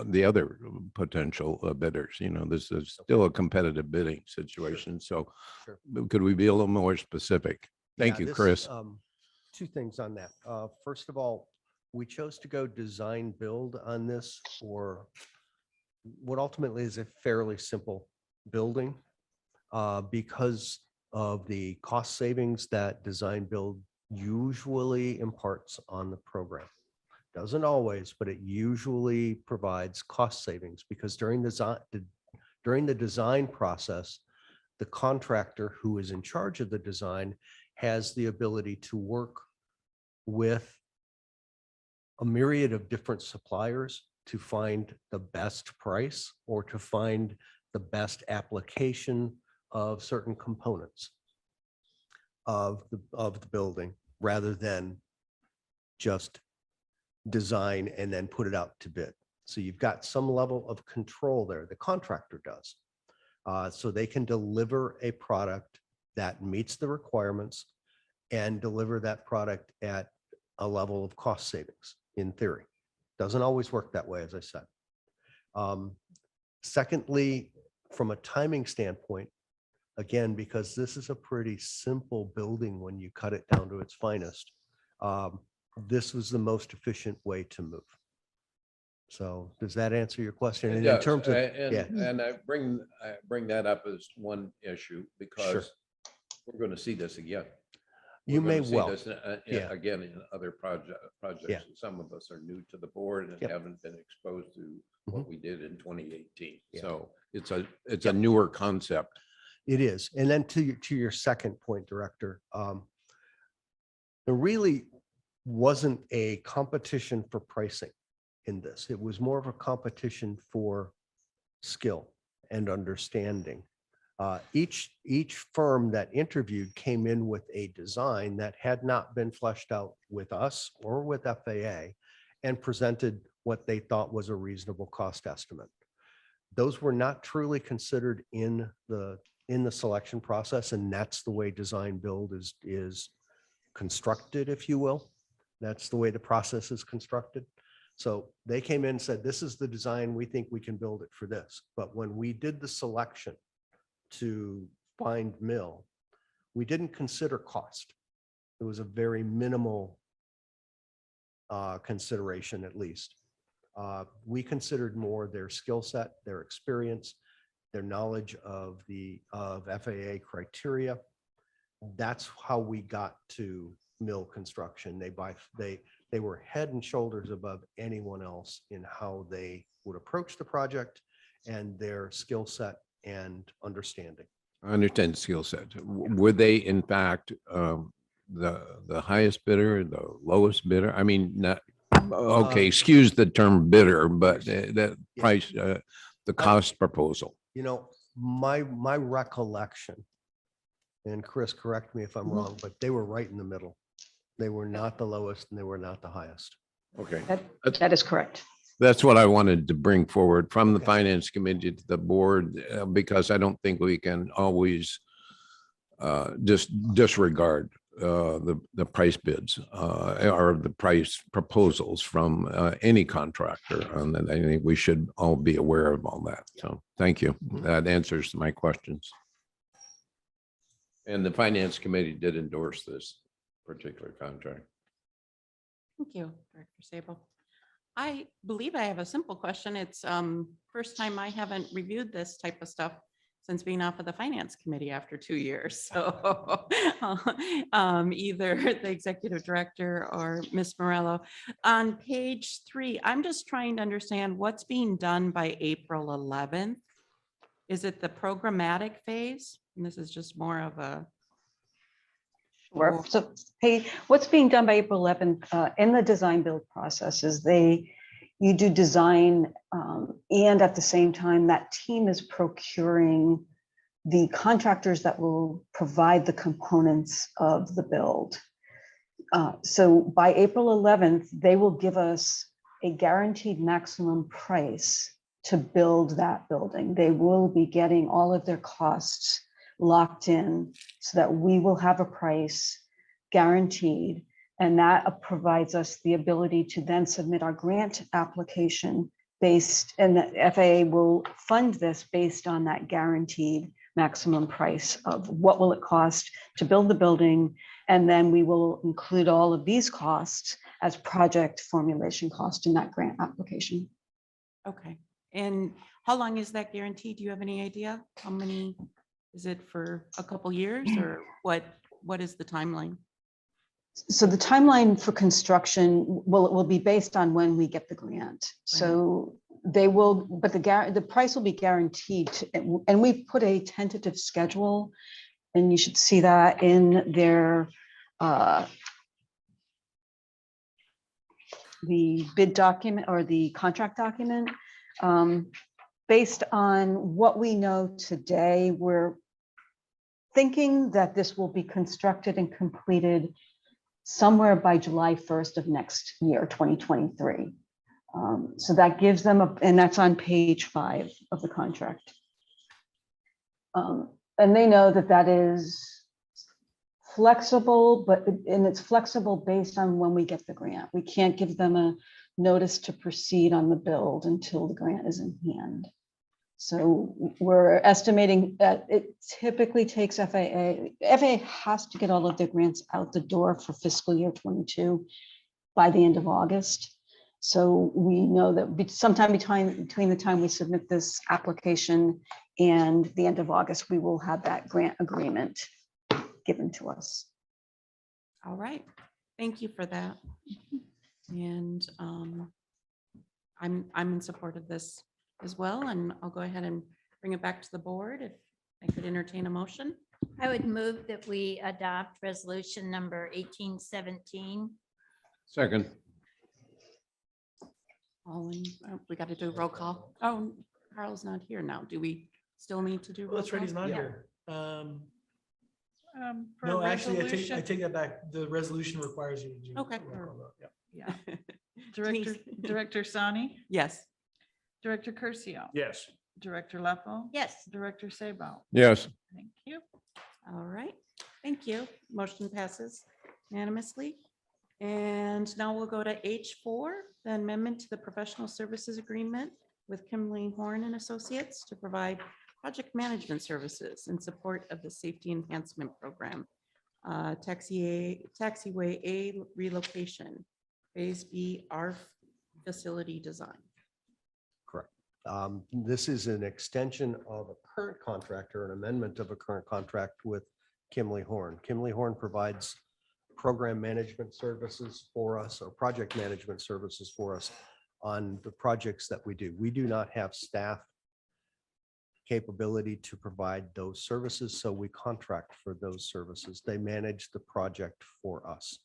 the other potential bidders. You know, this is still a competitive bidding situation. So Sure. could we be a little more specific? Thank Yeah, you, this, Chris. Two things on that. First of all, we chose to go design build on this for what ultimately is a fairly simple building because of the cost savings that design build usually imparts on the program. Doesn't always, but it usually provides cost savings because during the design process, the contractor who is in charge of the design has the ability to work with a myriad of different suppliers to find the best price or to find the best application of certain components of the building rather than just design and then put it out to bid. So you've got some level of control there. The contractor does. So they can deliver a product that meets the requirements and deliver that product at a level of cost savings in theory. Doesn't always work that way, as I said. Secondly, from a timing standpoint, again, because this is a pretty simple building when you cut it down to its finest, this was the most efficient way to move. So does that answer your question? And in terms of, yeah, And I bring that up as one issue because we're going to see this again. you We're may gonna see well. this, Yeah. again, in other projects. Yeah. Some of us are new to the board and Yep. haven't been exposed to what we did in 2018. Yeah. So it's a newer concept. It is. And then to your second point, Director, there really wasn't a competition for pricing in this. It was more of a competition for skill and understanding. Each firm that interviewed came in with a design that had not been fleshed out with us or with FAA and presented what they thought was a reasonable cost estimate. Those were not truly considered in the selection process, and that's the way design build is constructed, if you will. That's the way the process is constructed. So they came in and said, this is the design, we think we can build it for this. But when we did the selection to find mill, we didn't consider cost. It was a very minimal consideration, at least. We considered more their skill set, their experience, their knowledge of FAA criteria. That's how we got to mill construction. They were head and shoulders above anyone else in how they would approach the project and their skill set and understanding. I understand skill set. Were they in fact the highest bidder, the lowest bidder? I mean, not, okay, excuse the term bidder, but that price, the cost proposal. You know, my recollection, and Chris, correct me if I'm wrong, but they were right in the middle. They were not the lowest and they were not the highest. Okay. That is correct. That's what I wanted to bring forward from the Okay. finance committee to the board, because I don't think we can always just disregard the price bids or the price proposals from any contractor. And then I think we should all be aware of all that. So thank you. That answers my questions. And the finance committee did endorse this particular contract. Thank you, Director Sable. I believe I have a simple question. It's first time I haven't reviewed this type of stuff since being off of the finance committee after 2 years. So either the executive director or Ms. Morello. On page 3, I'm just trying to understand what's being done by April 11th. Is it the programmatic phase? And this is just more of a Sure. So, hey, what's being done by April 11th in the design build process is you do design and at the same time that team is procuring the contractors that will provide the components of the build. So by April 11th, they will give us a guaranteed maximum price to build that building. They will be getting all of their costs locked in so that we will have a price guaranteed. And that provides us the ability to then submit our grant application and the FAA will fund this based on that guaranteed maximum price of what will it cost to build the building. And then we will include all of these costs as project formulation cost in that grant application. Okay. And how long is that guarantee? Do you have any idea? How many, is it for a couple years or what is the timeline? So the timeline for construction, well, it will be based on when we get the grant. So they will, but the price will be guaranteed. And we put a tentative schedule, and you should see that in their the bid document or the contract document. Based on what we know today, we're thinking that this will be constructed and completed somewhere by July 1st of next year, 2023. So that gives them, and that's on page 5 of the contract. And they know that that is flexible, and it's flexible based on when we get the grant. We can't give them a notice to proceed on the build until the grant is in hand. So we're estimating that it typically takes FAA has to get all of their grants out the door for fiscal year 22 by the end of August. So we know that sometime between the time we submit this application and the end of August, we will have that grant agreement given to us. All right. Thank you for that. And I'm in support of this as well, and I'll go ahead and bring it back to the board if I could entertain a motion. I would move that we adopt resolution number 1817. Second. We got to do a roll call. Oh, Carl's not here now. Do we still need to do? Well, that's right, he's not Yeah. here. For No, actually, I resolution- take that back. The resolution requires you to do. Okay. a roll call vote. Yeah. Yeah. Director Sani, Yes. Director Curcio. Yes. Director Leffel. Yes. Director Sabo. Yes. Thank you. All right. Thank you. Motion passes unanimously. And now we'll go to H4, the amendment to the professional services agreement with Kimley Horn and Associates to provide project management services in support of the safety enhancement program. Taxiway A relocation, Phase B ARF facility design. Correct. This is an extension of a current contract or an amendment of a current contract with Kimley Horn. Kimley Horn provides program management services for us, or project management services for us on the projects that we do. We do not have staff capability to provide those services, so we contract for those services. They manage the project for us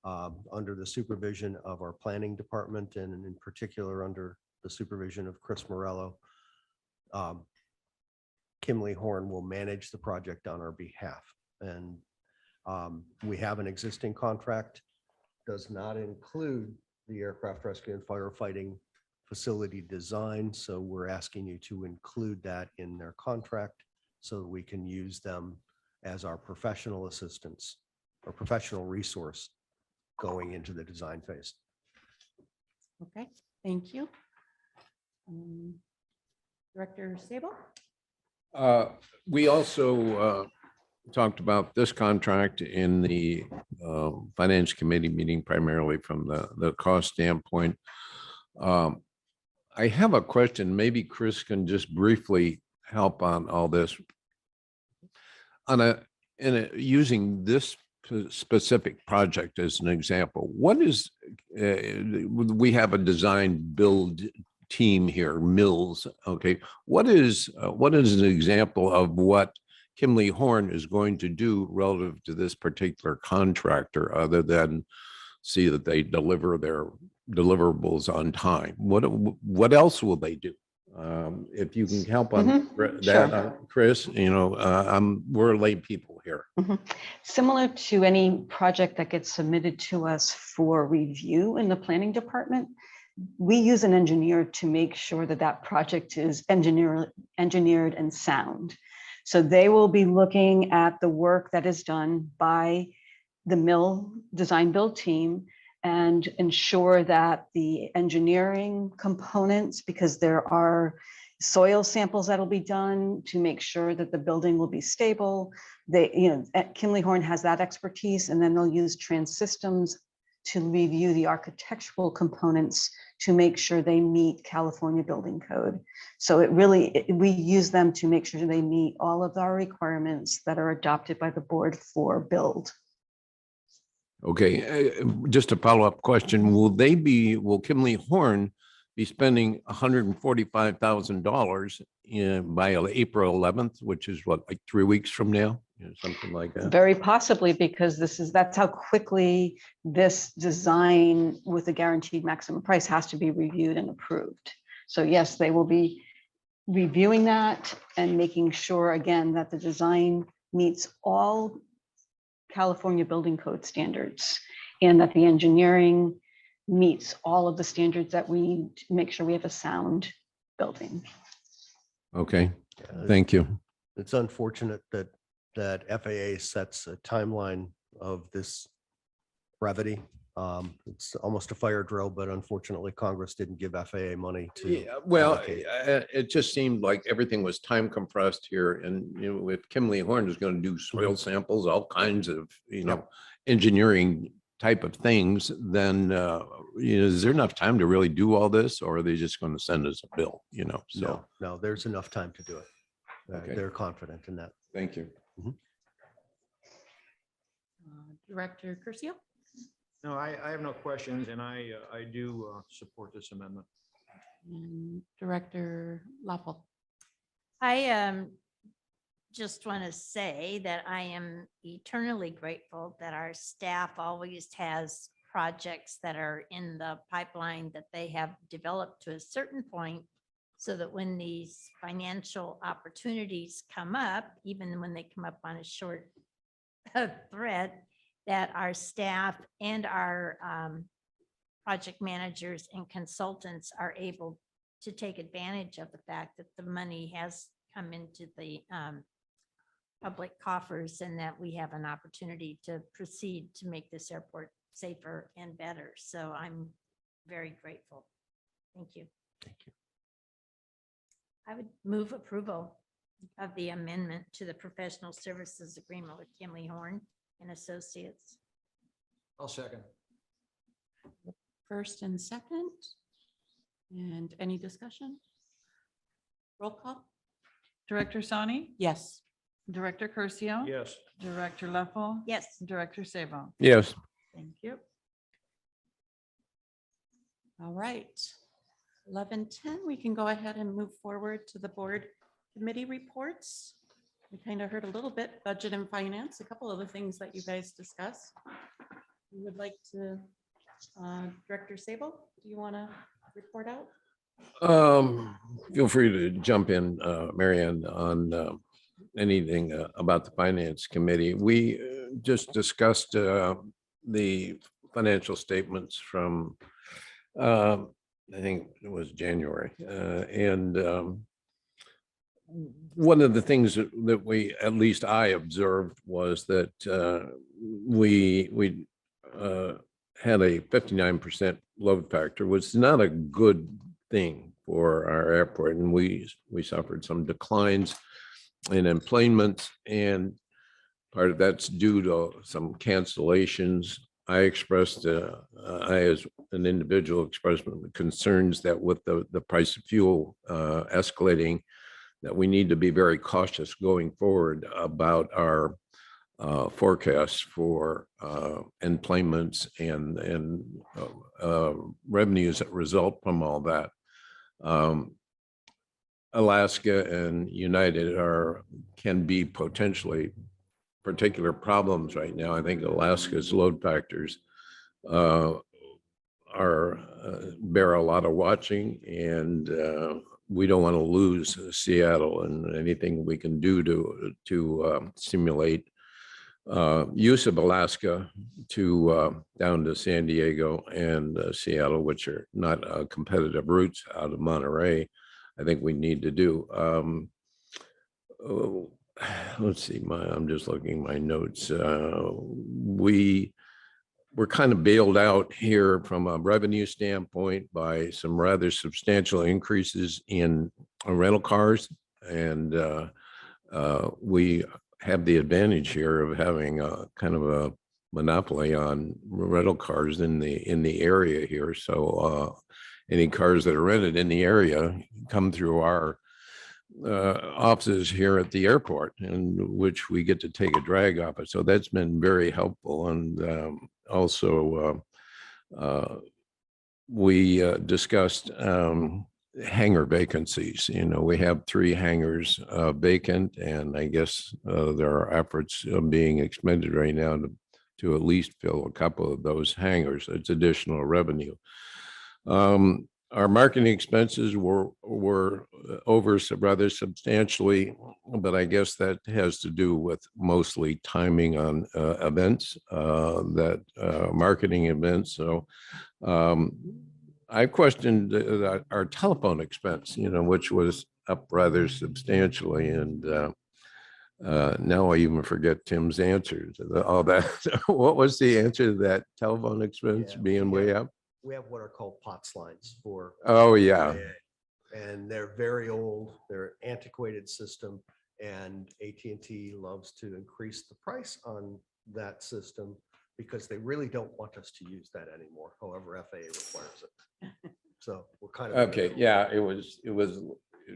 under the supervision of our planning department, and in particular under the supervision of Chris Morello. Kimley Horn will manage the project on our behalf, and we have an existing contract, does not include the aircraft rescue and firefighting facility design. So we're asking you to include that in their contract so that we can use them as our professional assistants or professional resource going into the design phase. Okay, thank you. Director Sable? We also talked about this contract in the Finance Committee meeting, primarily from the cost standpoint. I have a question. Maybe Chris can just briefly help on all this. Using this specific project as an example, what is, we have a design build team here, Mills, okay? What is an example of what Kimley Horn is going to do relative to this particular contractor, other than see that they deliver their deliverables on time? What else will they do? If you can help on that, Chris, we're lay people here. Similar to any project that gets submitted to us for review in the planning department, we use an engineer to make sure that that project is engineered and sound. So they will be looking at the work that is done by the mill design build team and ensure that the engineering components, because there are soil samples that'll be done to make sure that the building will be stable. Kimley Horn has that expertise, and then they'll use Trans-Systems to review the architectural components to make sure they meet California building code. So we use them to make sure they meet all of our requirements that are adopted by the board for build. Okay, just a follow-up question. Will Kimley Horn be spending $145,000 by April 11th, which is what, like 3 weeks from now, something like that? Very possibly, because that's how quickly this design with the guaranteed maximum price has to be reviewed and approved. So yes, they will be reviewing that and making sure, again, that the design meets all California building code standards, and that the engineering meets all of the standards that we need to make sure we have a sound building. Okay, thank you. It's unfortunate that FAA sets a timeline of this brevity. It's almost a fire drill, but unfortunately Congress didn't give FAA money to. Yeah, well, allocate. it just seemed like everything was time compressed here, and if Kimley Horn is going to do soil samples, all kinds of engineering type of things, then is there enough time to really do all this, or are they just going to send us a bill? So No, there's enough time to do it. Okay. They're confident in that. thank you. Director Curcio? No, I have no questions, and I do support this amendment. And Director Laffel? I just want to say that I am eternally grateful that our staff always has projects that are in the pipeline that they have developed to a certain point, so that when these financial opportunities come up, even when they come up on a short thread, that our staff and our project managers and consultants are able to take advantage of the fact that the money has come into the public coffers, and that we have an opportunity to proceed to make this airport safer and better. So I'm very grateful. Thank you. Thank you. I would move approval of the amendment to the professional services agreement with Kimley Horn and Associates. I'll second. First and second. And any discussion? Roll call? Director Sani, Yes. Director Curcio. Yes. Director Leffel. Yes. Director Sabo. Yes. Thank you. All right. 11:10, we can go ahead and move forward to the board committee reports. We kind of heard a little bit budget and finance, a couple of the things that you guys discussed. You would like to, Director Sabo, do you want to report out? Feel free to jump in, Marianne, on anything about the finance committee. We just discussed the financial statements from I think it was January, and one of the things that we, at least I observed, was that we had a 59% load factor, which is not a good thing for our airport, and we suffered some declines in employment, and part of that's due to some cancellations. I expressed, I as an individual expressed concerns that with the price of fuel escalating, that we need to be very cautious going forward about our forecasts for employments and revenues that result from all that. Alaska and United can be potentially particular problems right now. I think Alaska's load factors bear a lot of watching, and we don't want to lose Seattle, and anything we can do to stimulate use of Alaska to down to San Diego and Seattle, which are not competitive routes out of Monterey, I think we need to do. Let's see, I'm just looking at my notes. We we're kind of bailed out here from a revenue standpoint by some rather substantial increases in rental cars. And we have the advantage here of having a kind of a monopoly on rental cars in the area here. So any cars that are rented in the area come through our offices here at the airport, in which we get to take a drag off it. So that's been very helpful. And also we discussed hangar vacancies. You know, we have 3 hangars vacant, and I guess there are efforts being expended right now to at least fill a couple of those hangars. It's additional revenue. Our marketing expenses were over rather substantially, but I guess that has to do with mostly timing on events, marketing events. So I questioned our telephone expense, you know, which was up rather substantially, and now I even forget Tim's answer to all that. What was the answer to that telephone expense being way up? We have what are called POTS lines for. Oh, yeah. And they're very old, they're antiquated system, and AT&T loves to increase the price on that system because they really don't want us to use that anymore. However, FAA requires it. So we're kind of. Okay, yeah, it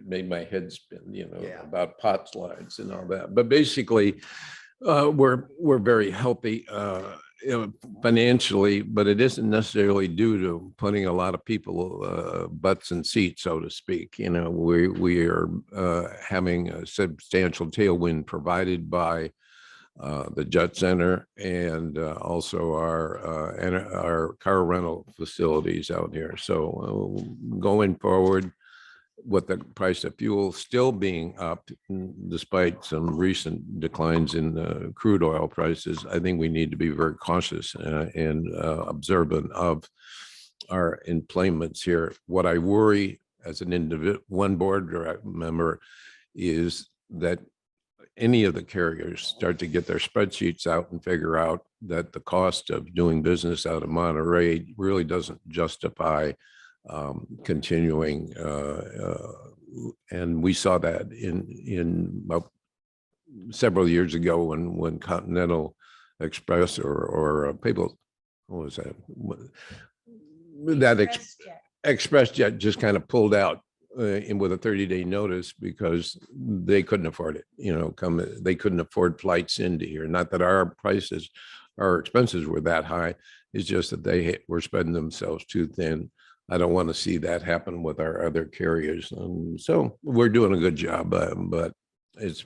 made my head spin, you know, about POTS lines and all that. But basically, we're very healthy financially, but it isn't necessarily due to putting a lot of people butts in seats, so to speak. You know, we are having a substantial tailwind provided by the Jet Center and also our car rental facilities out here. So going forward, with the price of fuel still being up, despite some recent declines in crude oil prices, I think we need to be very cautious and observant of our employments here. What I worry as an individual, one board member, is that any of the carriers start to get their spreadsheets out and figure out that the cost of doing business out of Monterey really doesn't justify continuing, and we saw that in several years ago when Continental Express or people, what was that? ExpressJet just kind of pulled out in with a 30-day notice because they couldn't afford it. You know, they couldn't afford flights into here. Not that our expenses were that high. It's just that they were spreading themselves too thin. I don't want to see that happen with our other carriers. So we're doing a good job, but it's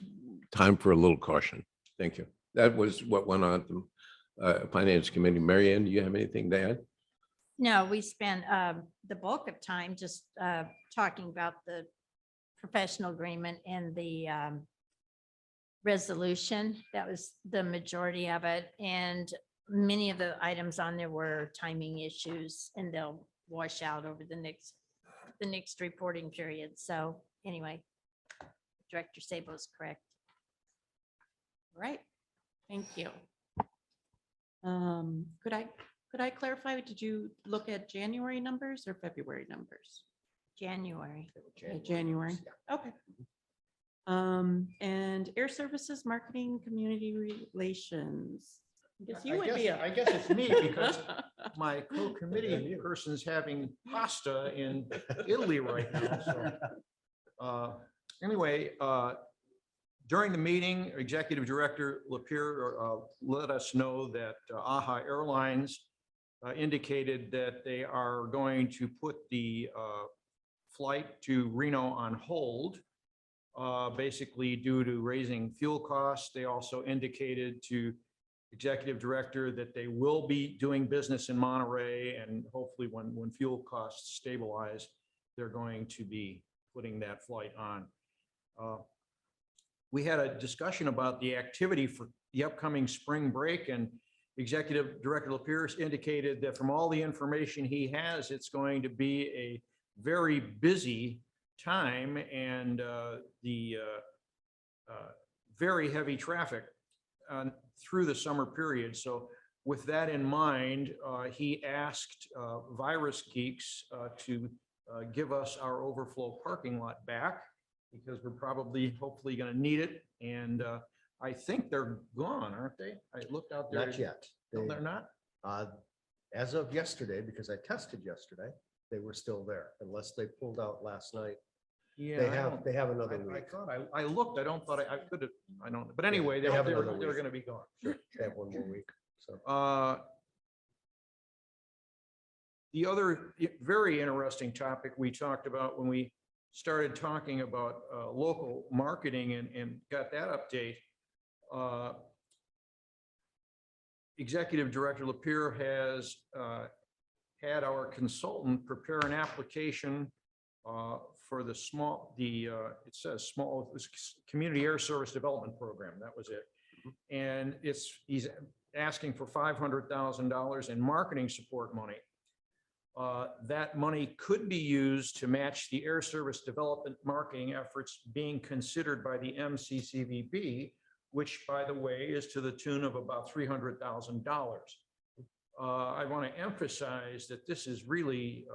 time for a little caution. Thank you. That was what went on to Finance Committee. Mary Ann, do you have anything to add? No, we spent the bulk of time just talking about the professional agreement and the resolution. That was the majority of it. And many of the items on there were timing issues, and they'll wash out over the next reporting period. So anyway, Director Sabo is correct. Right. Thank you. Could I clarify, did you look at January numbers or February numbers? January. January. Okay. And Air Services Marketing Community Relations. I guess you would be. I guess it's me because my co-committee person's having pasta in Italy right now. So anyway, during the meeting, Executive Director Lapierre let us know that AHA Airlines indicated that they are going to put the flight to Reno on hold, basically due to raising fuel costs. They also indicated to Executive Director that they will be doing business in Monterey, and hopefully when fuel costs stabilize, they're going to be putting that flight on. We had a discussion about the activity for the upcoming spring break, and Executive Director Lapierre indicated that from all the information he has, it's going to be a very busy time and the very heavy traffic through the summer period. So with that in mind, he asked Virus Geeks to give us our overflow parking lot back because we're probably, hopefully going to need it. And I think they're gone, aren't they? I looked out there. Not yet. No, they're not? As of yesterday, because I tested yesterday, they were still there unless they pulled out last night. Yeah. They I have, don't- they have another I week. thought I looked, I don't thought I could have, I don't, but anyway, they they're, have they're, another they're week. going to be gone. Sure, they have one more week. So The other very interesting topic we talked about when we started talking about local marketing and got that update. Executive Director Lapierre has had our consultant prepare an application for the it says small Community Air Service Development Program. That was it. And he's asking for $500,000 in marketing support money. That money could be used to match the air service development marketing efforts being considered by the MCCVB, which, by the way, is to the tune of about $300,000. I want to emphasize that this is really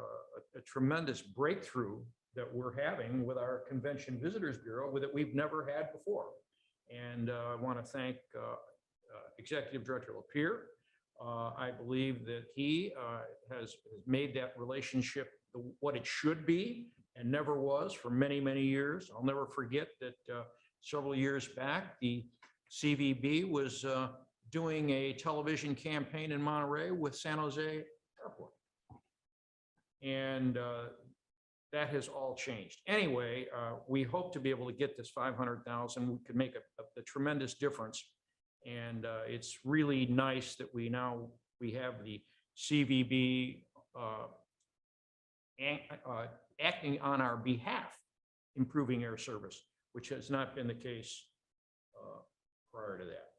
a tremendous breakthrough that we're having with our Convention Visitors Bureau that we've never had before. And I want to thank Executive Director Lapierre. I believe that he has made that relationship what it should be and never was for many, many years. I'll never forget that several years back, the CVB was doing a television campaign in Monterey with San Jose Airport. And that has all changed. Anyway, we hope to be able to get this $500,000. We could make a tremendous difference. And it's really nice that we have the CVB acting on our behalf, improving air service, which has not been the case prior to that.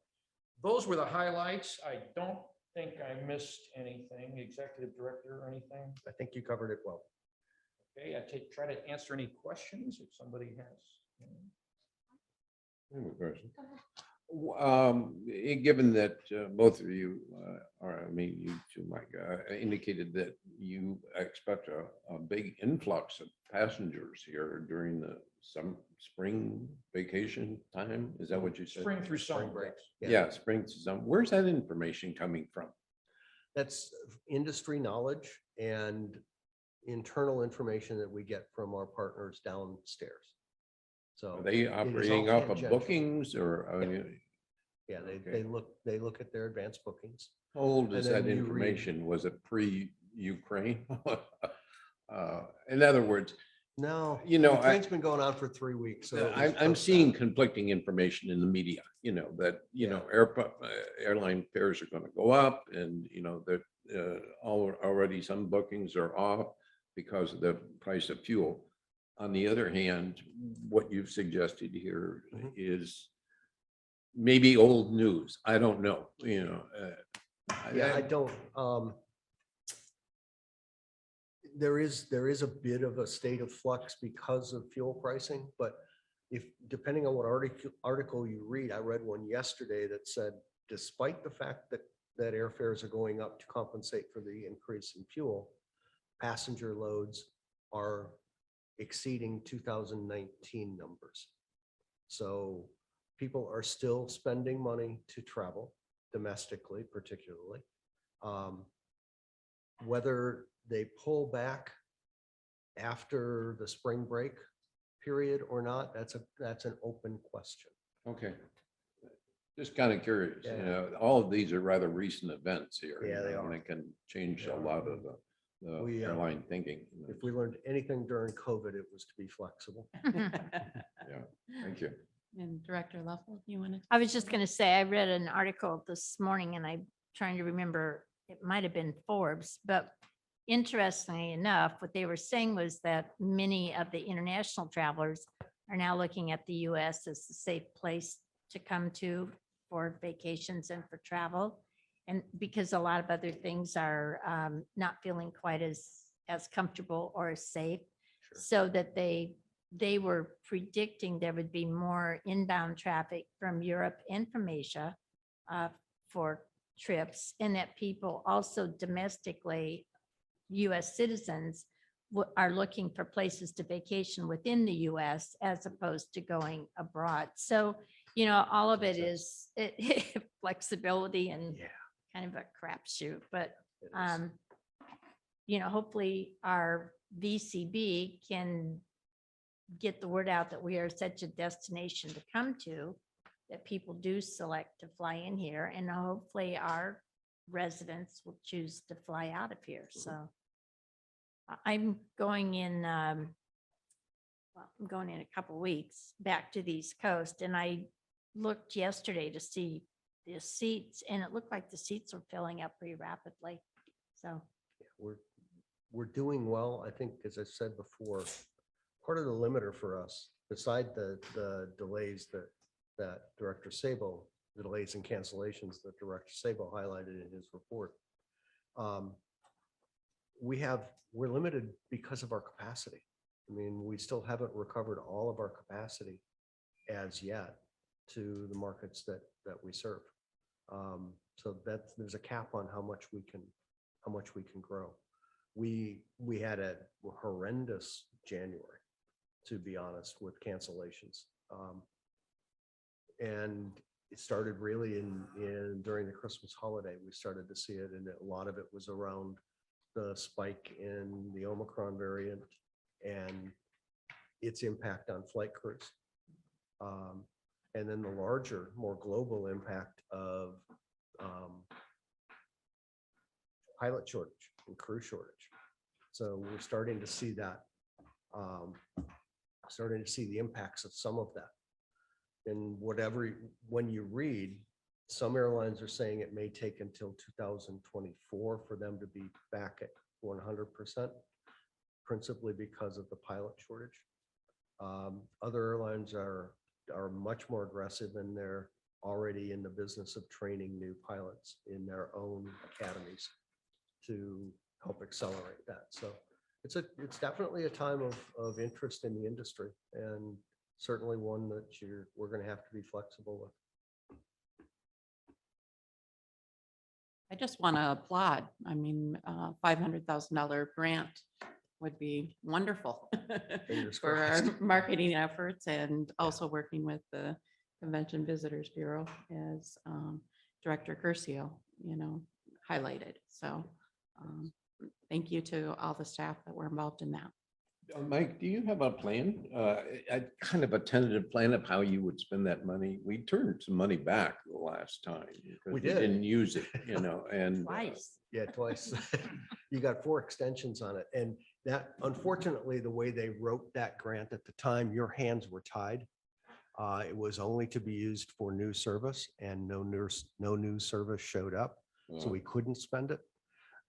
Those were the highlights. I don't think I missed anything, Executive Director, or anything. I think you covered it well. Okay, try to answer any questions if somebody has. I have a question. Given that both of you you two, Mike, indicated that you expect a big influx of passengers here during the spring vacation time. Is that what you said? Spring through summer breaks. Yeah, spring to summer. Where's that information coming from? That's industry knowledge and internal information that we get from our partners downstairs. So Are they it is all operating off of tangential. bookings or? Yeah, Okay. they look at their advanced bookings. How old is And then that you read- information? Was it pre-Ukraine? In other words, No, You know, the train's been going on for 3 weeks. So it was I'm post seeing that. conflicting information in the media, that, Yeah. airline fares are going to go up and, that already some bookings are off because of the price of fuel. On the other hand, what you've suggested here Mhm. is maybe old news. I don't know, Yeah, I don't, there is a bit of a state of flux because of fuel pricing, but depending on what article you read, I read one yesterday that said, despite the fact that airfares are going up to compensate for the increase in fuel, passenger loads are exceeding 2019 numbers. So people are still spending money to travel domestically, particularly. Whether they pull back after the spring break period or not, that's an open question. Okay. Just kind of curious, Yeah. all of these are rather recent events here. Yeah, they and are. it can change They a are. lot of the We, airline thinking. If we learned anything during COVID, it was to be flexible. Yeah, thank you. And Director Lovell, you want to? I was just going to say, I read an article this morning and I'm trying to remember, it might have been Forbes, but interestingly enough, what they were saying was that many of the international travelers are now looking at the US as a safe place to come to for vacations and for travel. And because a lot of other things are not feeling quite as comfortable or as safe. Sure. So that they were predicting there would be more inbound traffic from Europe and from Asia for trips and that people also domestically, US citizens are looking for places to vacation within the US as opposed to going abroad. So, you know, all of it is flexibility and Yeah. kind of a crapshoot, but it is. you know, hopefully our VCB can get the word out that we are such a destination to come to, that people do select to fly in here, and hopefully our residents will choose to fly out of here. So I'm going in, well, I'm going in a couple weeks back to the East Coast, and I looked yesterday to see the seats, and it looked like the seats were filling up pretty rapidly. So We're doing well. I think, as I said before, part of the limiter for us, beside the delays that Director Sabo, the delays and cancellations that Director Sabo highlighted in his report, we're limited because of our capacity. I mean, we still haven't recovered all of our capacity as yet to the markets that we serve. So there's a cap on how much we can grow. We had a horrendous January, to be honest, with cancellations. And it started really during the Christmas holiday. We started to see it, and a lot of it was around the spike in the Omicron variant and its impact on flight crews. And then the larger, more global impact of pilot shortage and crew shortage. So we're starting to see that, starting to see the impacts of some of that. And when you read, some airlines are saying it may take until 2024 for them to be back at 100%, principally because of the pilot shortage. Other airlines are much more aggressive, and they're already in the business of training new pilots in their own academies to help accelerate that. So it's definitely a time of interest in the industry, and certainly one that we're going to have to be flexible with. I just want to applaud. I mean, $500,000 grant would be wonderful Fingers for our crossed. marketing efforts, and also working with the Convention Visitors Bureau, as Director Curcio, highlighted. So thank you to all the staff that were involved in that. Mike, do you have a plan? A kind of a tentative plan of how you would spend that money? We turned some money back the last time because We we did. didn't use it, and twice. Yeah, twice. You got 4 extensions on it. And that, unfortunately, the way they wrote that grant at the time, your hands were tied. It was only to be used for new service, and no new service showed up. So we couldn't spend it.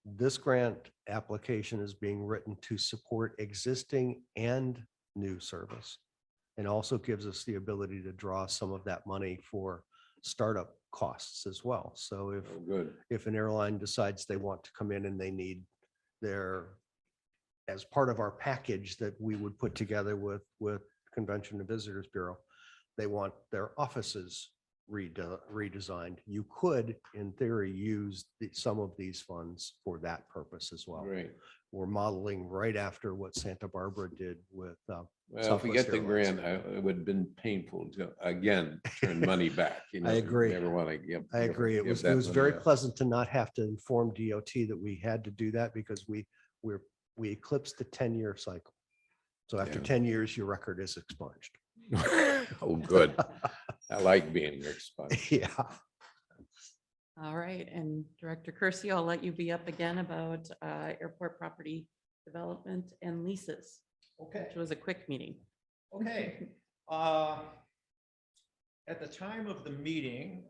This grant application is being written to support existing and new service, and also gives us the ability to draw some of that money for startup costs as well. So good. if an airline decides they want to come in and they need as part of our package that we would put together with Convention and Visitors Bureau, they want their offices redesigned. You could, in theory, use some of these funds for that purpose as well. Great. We're modeling right after what Santa Barbara did with. Well, if we Southwest get the Airlines. grant, it would have been painful to, again, turn money back. I agree. You never want to give. I agree. It was very pleasant to not have to inform DOT that we had to do that, because we eclipsed the 10-year cycle. So after Yeah. 10 years, your record is expunged. Oh, good. I like being your spot. Yeah. All right, and Director Curcio, I'll let you be up again about airport property development and leases, Okay. which was a quick meeting. Okay. At the time of the meeting,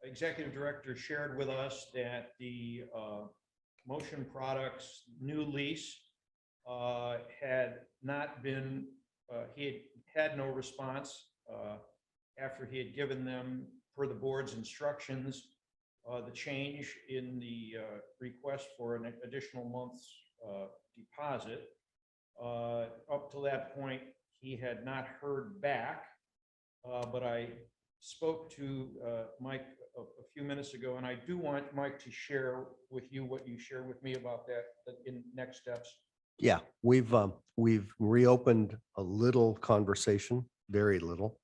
Executive Director shared with us that the Motion Products new lease had not been, he had no response after he had given them, per the board's instructions, the change in the request for an additional month's deposit. Up to that point, he had not heard back, but I spoke to Mike a few minutes ago, and I do want Mike to share with you what you shared with me about that in next steps. Yeah, we've reopened a little conversation, very little.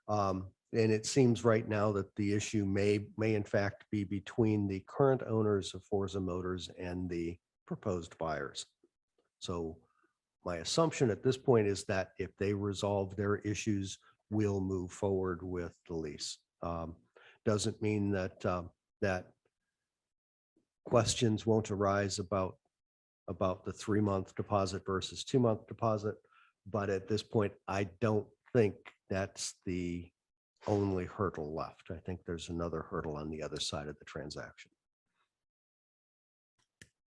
And it seems right now that the issue may in fact be between the current owners of Forza Motors and the proposed buyers. So my assumption at this point is that if they resolve their issues, we'll move forward with the lease. Doesn't mean that that questions won't arise about the 3-month deposit versus 2-month deposit. But at this point, I don't think that's the only hurdle left. I think there's another hurdle on the other side of the transaction.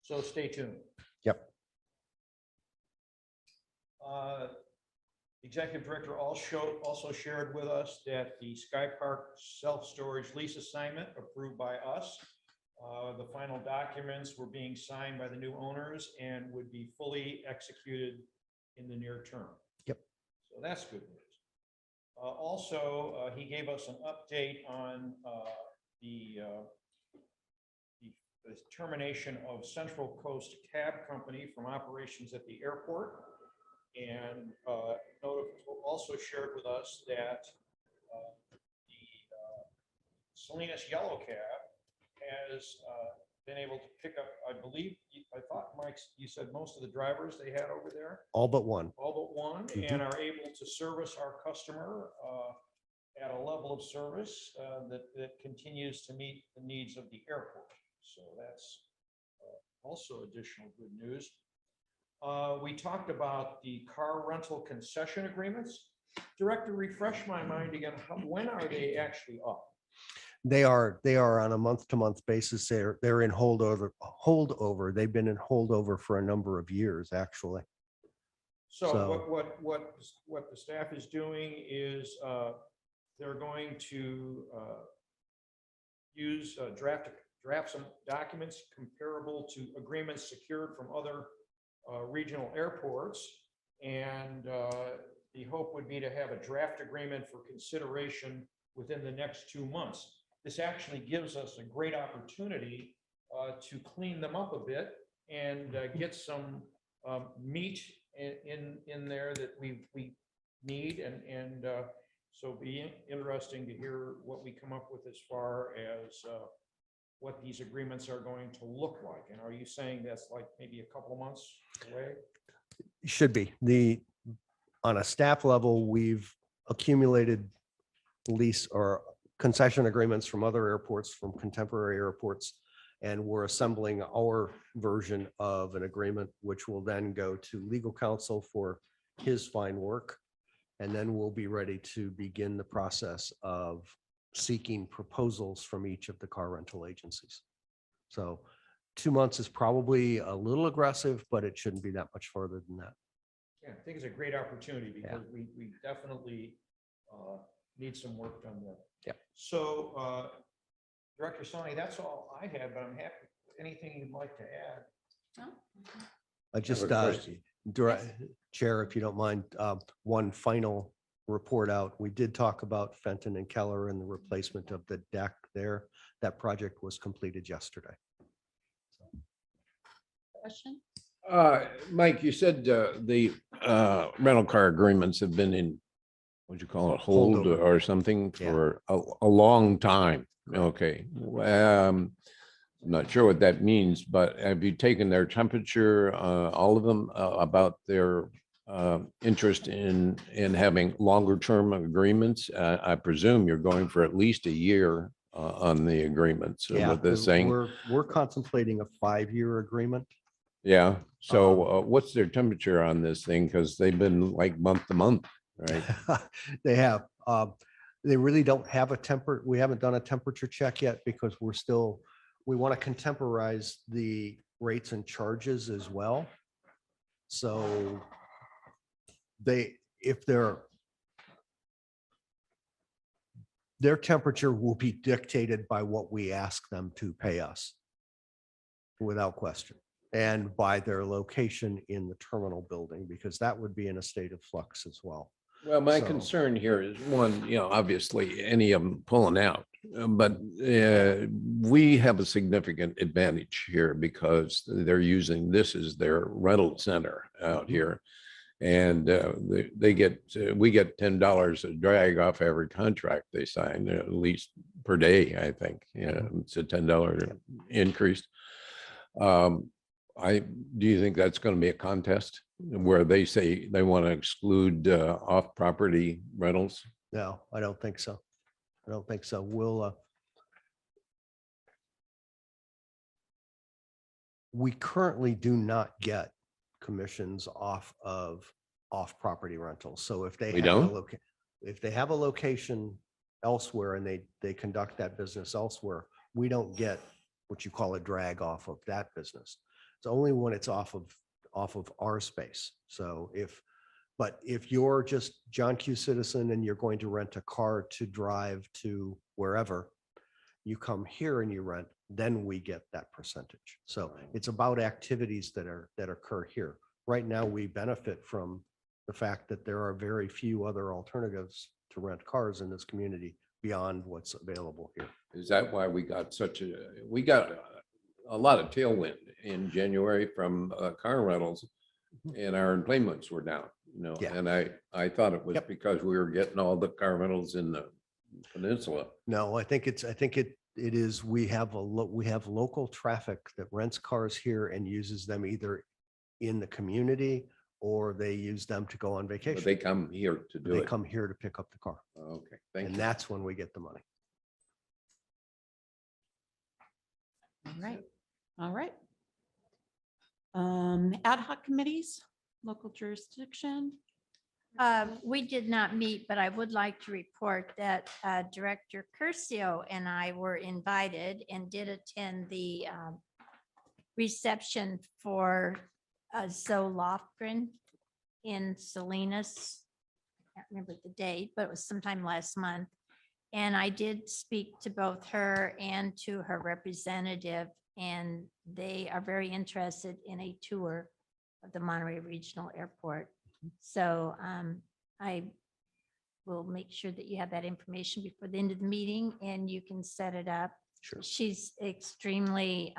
So stay tuned. Yep. Executive Director also shared with us that the Sky Park self-storage lease assignment approved by us. The final documents were being signed by the new owners and would be fully executed in the near term. Yep. So that's good news. Also, he gave us an update on the termination of Central Coast Cab Company from operations at the airport. And also shared with us that the Salinas Yellow Cab has been able to pick up, I believe, I thought, Mike, you said most of the drivers they had over there, All but one. and are able to service our customer at a level of service that continues to meet the needs of the airport. So that's also additional good news. We talked about the car rental concession agreements. Director, refresh my mind again. When are they actually up? They are on a month-to-month basis. They're in holdover. They've been in holdover for a number of years, actually. So what the staff is doing is they're going to use draft some documents comparable to agreements secured from other regional airports, and the hope would be to have a draft agreement for consideration within the next 2 months. This actually gives us a great opportunity to clean them up a bit and get some meat in there that we need, and so be interesting to hear what we come up with as far as what these agreements are going to look like. And are you saying that's like maybe a couple of months away? Should be. On a staff level, we've accumulated lease or concession agreements from other airports, from contemporary airports, and we're assembling our version of an agreement, which will then go to legal counsel for his fine work. And then we'll be ready to begin the process of seeking proposals from each of the car rental agencies. So 2 months is probably a little aggressive, but it shouldn't be that much further than that. Yeah, I think it's a great opportunity because we definitely need some work done there. Yeah. So Director Sonny, that's all I had, but I'm happy. Anything you'd like to add? I just, Chair, if you don't mind, one final report out. We did talk about Fenton and Keller and the replacement of the deck there. That project was completed yesterday. Question? Mike, you said the rental car agreements have been in, what'd you call it, hold Holdover. or something Yeah. for a long time. Okay. Not sure what that means, but have you taken their temperature, all of them, about their interest in having longer term agreements? I presume you're going for at least a year on the agreement. So what they're saying. We're contemplating a 5-year agreement. Yeah. So what's their temperature on this thing? Because they've been like month to month, right? They have. They really don't have we haven't done a temperature check yet because we want to contemporize the rates and charges as well. So their temperature will be dictated by what we ask them to pay us, without question, and by their location in the terminal building, because that would be in a state of flux as well. Well, my So- concern here is one, obviously any of them pulling out. But we have a significant advantage here because they're using this as their rental center out here. And we get $10 a drag off every contract they sign, at least per day, I think. Yeah, it's a $10 increase. Do you think that's going to be a contest where they say they want to exclude off-property rentals? No, I don't think so. I don't think so. We currently do not get commissions off of off-property rentals. So if they We have a don't? if they have a location elsewhere and they conduct that business elsewhere, we don't get what you call a drag off of that business. It's only when it's off of our space. So but if you're just John Q. Citizen and you're going to rent a car to drive to wherever, you come here and you rent, then we get that percentage. So it's about activities that occur here. Right now, we benefit from the fact that there are very few other alternatives to rent cars in this community beyond what's available here. Is that why we got we got a lot of tailwind in January from car rentals and our enplanements were down, Yeah. and I thought it was Yep. because we were getting all the car rentals in the peninsula. No, I think it is, we have local traffic that rents cars here and uses them either in the community or they use them to go on But vacation. they come here to do They it. come here to pick up the car, Okay, thank and you. that's when we get the money. All right, all right. Ad hoc committees, local jurisdiction. We did not meet, but I would like to report that Director Curcio and I were invited and did attend the reception for Zoe Lofgren in Salinas. I can't remember the date, but it was sometime last month. And I did speak to both her and to her representative, and they are very interested in a tour of the Monterey Regional Airport. So I will make sure that you have that information before the end of the meeting and you can set it up. Sure. She's extremely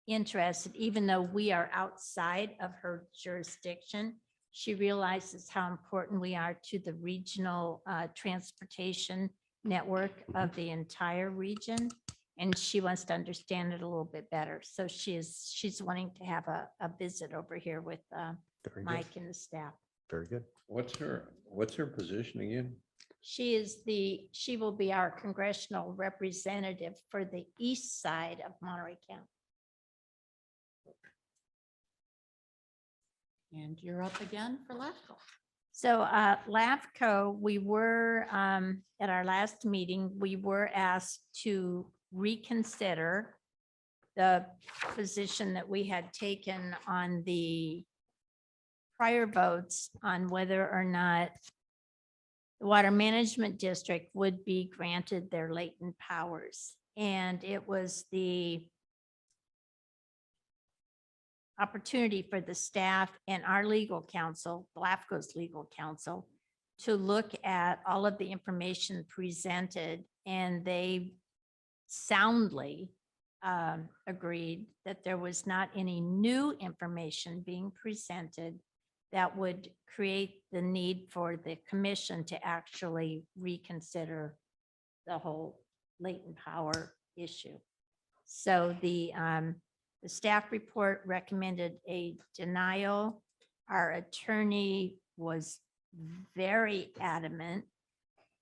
interested, even though we are outside of her jurisdiction. She realizes how important we are to the regional transportation network of the entire region. And she wants to understand it a little bit better. So she's wanting to have a visit over here with Very good. Mike and the staff. Very good. What's her position again? She will be our congressional representative for the east side of Monterey County. And you're up again for LAFCO. So LAFCO, we were, at our last meeting, we were asked to reconsider the position that we had taken on the prior votes on whether or not the Water Management District would be granted their latent powers. And it was the opportunity for the staff and our legal counsel, LAFCO's legal counsel, to look at all of the information presented, and they soundly agreed that there was not any new information being presented that would create the need for the commission to actually reconsider the whole latent power issue. So the staff report recommended a denial. Our attorney was very adamant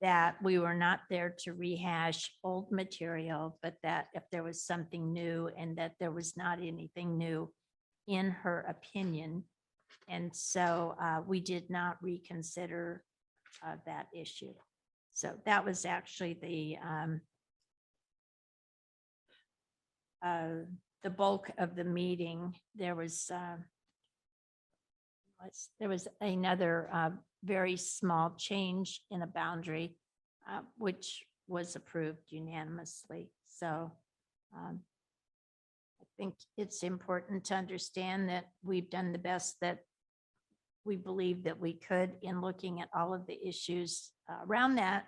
that we were not there to rehash old material, but that if there was something new, and that there was not anything new in her opinion. And so we did not reconsider that issue. So that was actually the bulk of the meeting. There was another very small change in a boundary, which was approved unanimously. So I think it's important to understand that we've done the best that we believe that we could in looking at all of the issues around that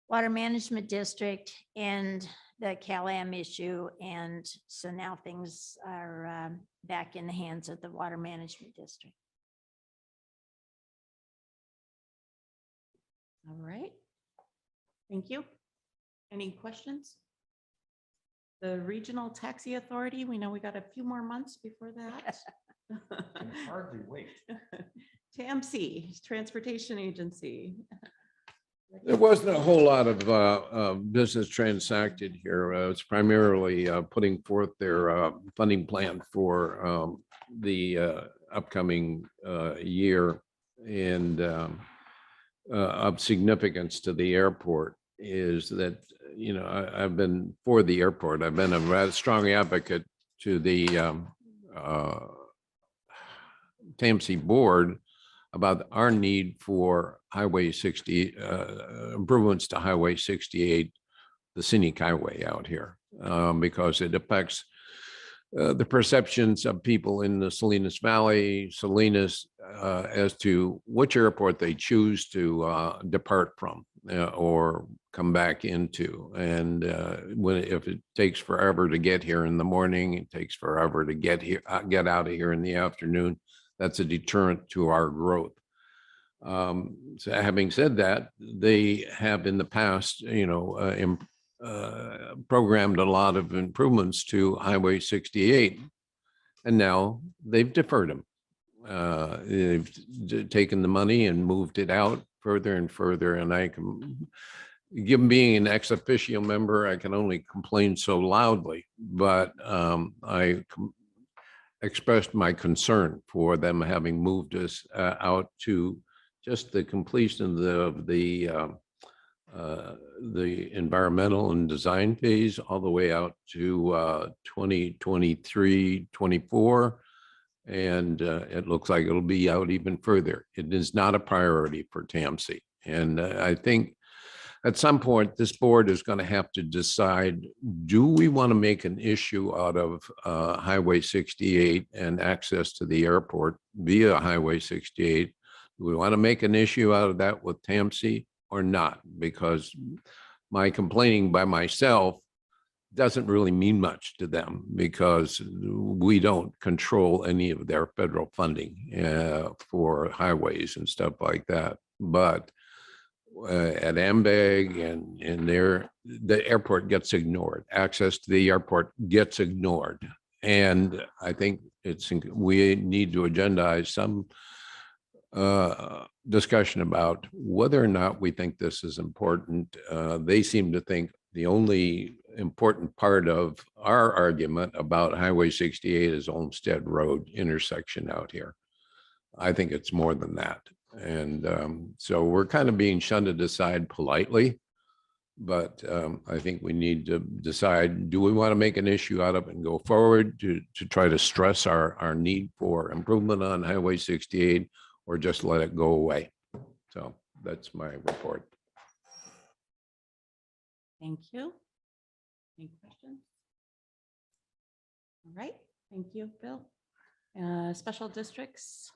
water management district and the CalAm issue. And so now things are back in the hands of the water management district. All right. Thank you. Any questions? The Regional Taxi Authority, we know we got a few more months before that. Can hardly wait. TAMC, Transportation Agency. There wasn't a whole lot of business transacted here. It's primarily putting forth their funding plan for the upcoming year. And of significance to the airport is that, you know, I've been for the airport. I've been a rather strong advocate to the TAMC board about our need for Highway 60, improvements to Highway 68, the scenic highway out here, because it affects the perceptions of people in the Salinas Valley, Salinas, as to which airport they choose to depart from or come back into. And if it takes forever to get here in the morning, it takes forever to get here, get out of here in the afternoon. That's a deterrent to our growth. So having said that, they have in the past, you know, programmed a lot of improvements to Highway 68, and now they've deferred them. They've taken the money and moved it out further and further. And I can, given being an ex officio member, I can only complain so loudly, but I expressed my concern for them having moved us out to just the completion of the environmental and design phase all the way out to 2023, 24. And it looks like it'll be out even further. It is not a priority for TAMC. And I think at some point, this board is going to have to decide, do we want to make an issue out of Highway 68 and access to the airport via Highway 68? Do we want to make an issue out of that with TAMC or not? Because my complaining by myself doesn't really mean much to them, because we don't control any of their federal funding for highways and stuff like that. But at AMBAG and the airport gets ignored. Access to the airport gets ignored. And I think we need to agendize some discussion about whether or not we think this is important. They seem to think the only important part of our argument about Highway 68 is Olmsted Road intersection out here. I think it's more than that. And so we're kind of being shunted aside politely, but I think we need to decide, do we want to make an issue out of it and go forward to try to stress our need for improvement on Highway 68, or just let it go away? So that's my report. Thank you. Any questions? All right, thank you, Bill. Special districts.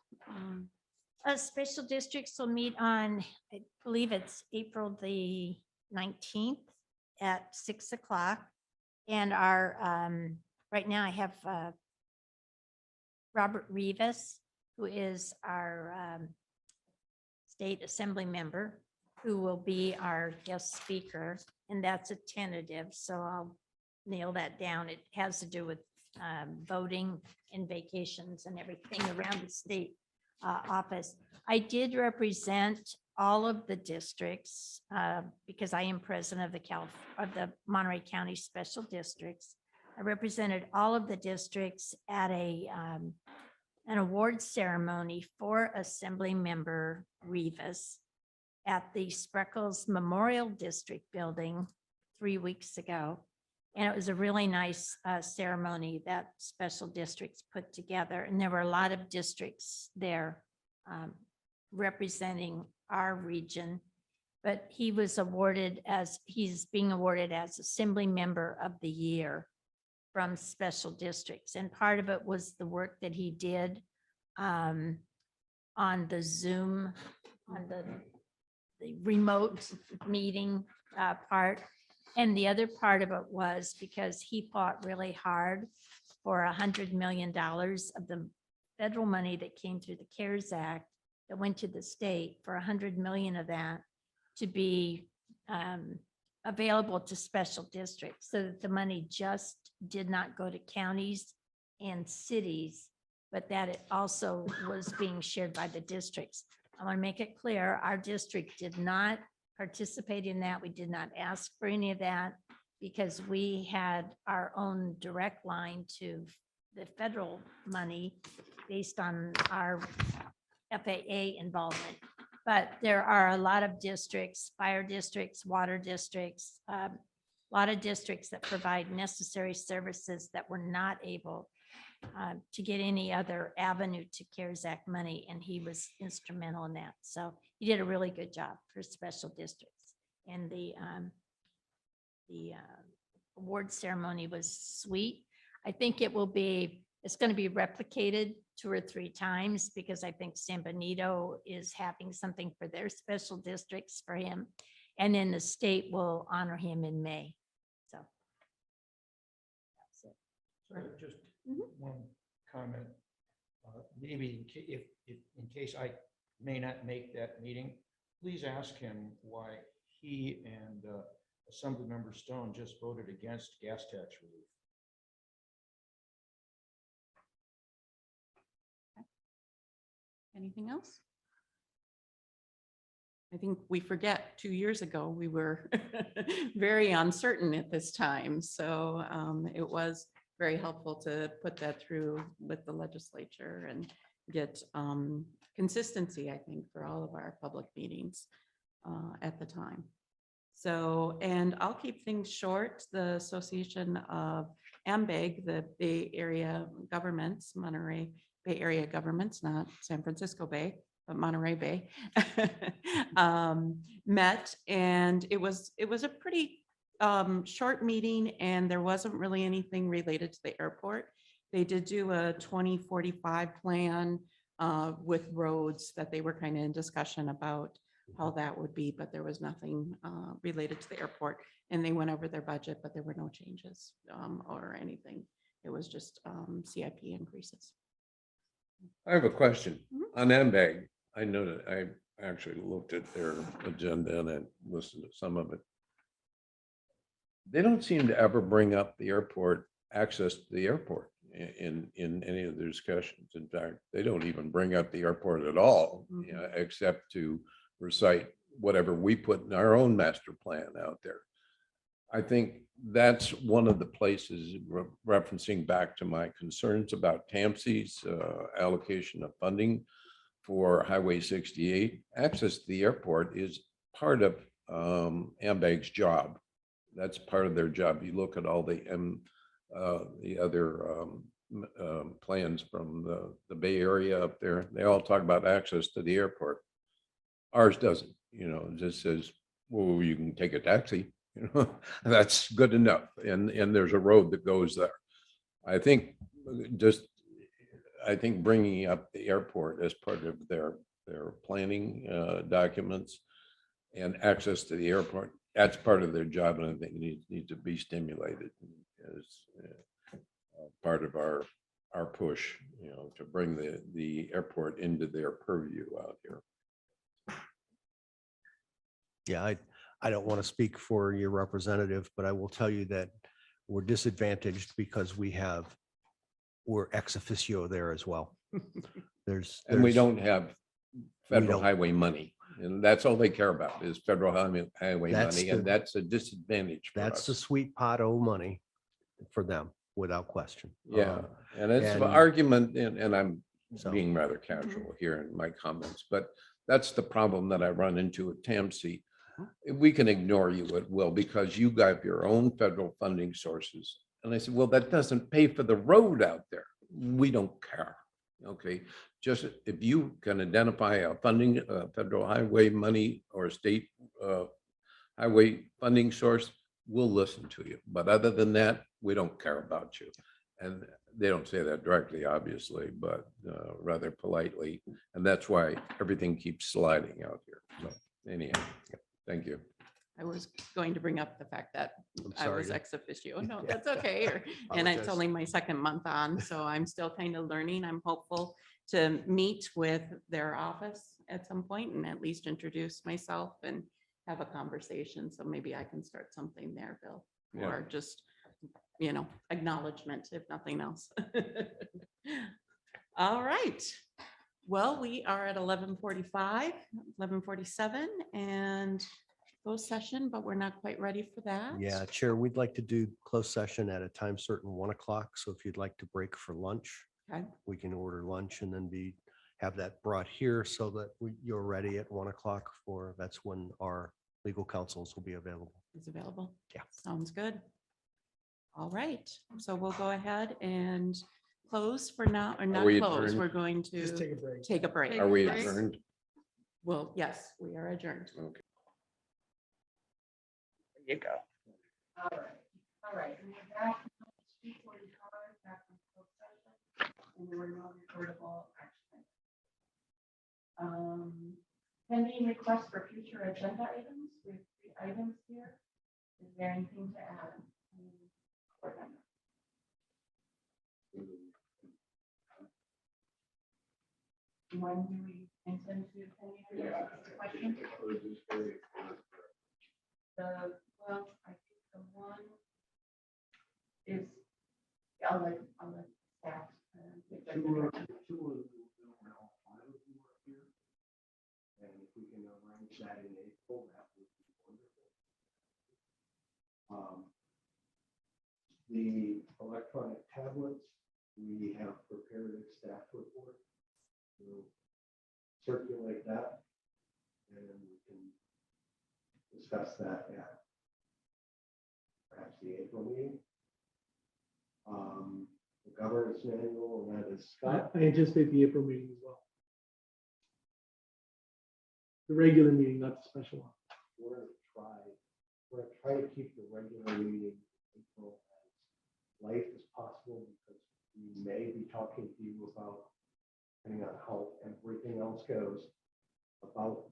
Special districts will meet on, I believe it's April the 19th at 6 o'clock. And right now I have Robert Rivas, who is our state assembly member, who will be our guest speaker. And that's a tentative, so I'll nail that down. It has to do with voting and vacations and everything around the state office. I did represent all of the districts because I am president of the Monterey County Special Districts. I represented all of the districts at an award ceremony for Assembly Member Rivas at the Spreckles Memorial District building 3 weeks ago. And it was a really nice ceremony that special districts put together. And there were a lot of districts there representing our region. But he's being awarded as Assembly Member of the Year from special districts. And part of it was the work that he did on the Zoom, on the remote meeting part. And the other part of it was because he fought really hard for $100 million of the federal money that came through the CARES Act that went to the state, for 100 million of that to be available to special districts, so that the money just did not go to counties and cities, but that it also was being shared by the districts. I want to make it clear, our district did not participate in that. We did not ask for any of that because we had our own direct line to the federal money based on our FAA involvement. But there are a lot of districts, fire districts, water districts, a lot of districts that provide necessary services that were not able to get any other avenue to CARES Act money, and he was instrumental in that. So he did a really good job for special districts. And the award ceremony was sweet. I think it's going to be replicated 2 or 3 times, because I think San Benito is having something for their special districts for him. And then the state will honor him in May. So that's it. So just Mhm. one comment. Maybe in case I may not make that meeting, please ask him why he and Assemblymember Stone just voted against gas tax relief. Anything else? I think we forget 2 years ago, we were very uncertain at this time. So it was very helpful to put that through with the legislature and get consistency, I think, for all of our public meetings at the time. So, and I'll keep things short. The Association of MPAD, the Bay Area Governments, Monterey Bay Area Governments, not San Francisco Bay, but Monterey Bay, met, and it was a pretty short meeting, and there wasn't really anything related to the airport. They did do a 2045 plan with roads that they were kind of in discussion about how that would be, but there was nothing related to the airport. And they went over their budget, but there were no changes or anything. It was just CIP increases. I have a question Mhm. on MPAD. I know that I actually looked at their agenda and I listened to some of it. They don't seem to ever bring up the airport, access to the airport in any of their discussions. In fact, they don't even bring up the airport at all, Mhm. you know, except to recite whatever we put in our own master plan out there. I think that's one of the places, referencing back to my concerns about TAMC's allocation of funding for Highway 68. Access to the airport is part of AMBAG's job. That's part of their job. You look at all the other plans from the Bay Area up there, they all talk about access to the airport. Ours doesn't, you know, it just says, well, you can take a taxi, you know, that's good enough. And there's a road that goes there. I think bringing up the airport as part of their planning documents and access to the airport, that's part of their job. And I think it needs to be stimulated as part of our push, you know, to bring the airport into their purview out here. Yeah, I don't want to speak for your representative, but I will tell you that we're disadvantaged because we're ex officio there as well. And we don't have federal don't. highway money. And that's all they care about is federal highway That's money. And that's a disadvantage for That's the us. sweet pot of money for them, without question. Yeah, and it's an and- argument, and I'm So- being rather casual here in my comments, but that's the problem that I run into at TAMC. We can ignore you at will because you got your own federal funding sources. And I said, well, that doesn't pay for the road out there. We don't care. Okay, just if you can identify a funding, federal highway money or state highway funding source, we'll listen to you. But other than that, we don't care about you. And They don't say that directly, obviously, but rather politely. And that's why everything keeps sliding out here. So anyhow, thank you. I was going to bring up the fact that I'm I sorry was to- ex officio. No, Yeah. that's okay. And it's Apologize. only my second month on, so I'm still kind of learning. I'm hopeful to meet with their office at some point and at least introduce myself and have a conversation. So maybe I can start something there, Bill, Yeah. or just, acknowledgement, if nothing else. All right. Well, we are at 11:45, 11:47, and closed session, but we're not quite ready for that. Yeah, Chair, we'd like to do closed session at a time certain, 1 o'clock. So if you'd like to break for lunch, Okay. we can order lunch and then have that brought here so that you're ready at 1 o'clock that's when our legal counsels will be available. Is available. Yeah. Sounds good. All right. So we'll go ahead and close for now, or not we close. adjourned? We're going Just to take a break. take a break. Are we Right. adjourned? Well, yes, we are adjourned. Okay. There you go. All right. And we're back to 2:45, back from closed session, and there were no recordable action. Pending requests for future agenda items, we have 3 items here. Is there anything to add? Board member? When do we intend to pending questions? Well, I think the one is, I'll let staff. take that direction. And if we can arrange that in April, that would be wonderful. The electronic tablets, we have prepared a staff report. We'll circulate that and we can discuss that at perhaps the April meeting. The governance manual, and that is Scott. I anticipate the April meeting as well. The regular meeting, not the special one. We're gonna try to keep the regular meeting in April as light as possible because we may be talking to you about, depending on how everything else goes, about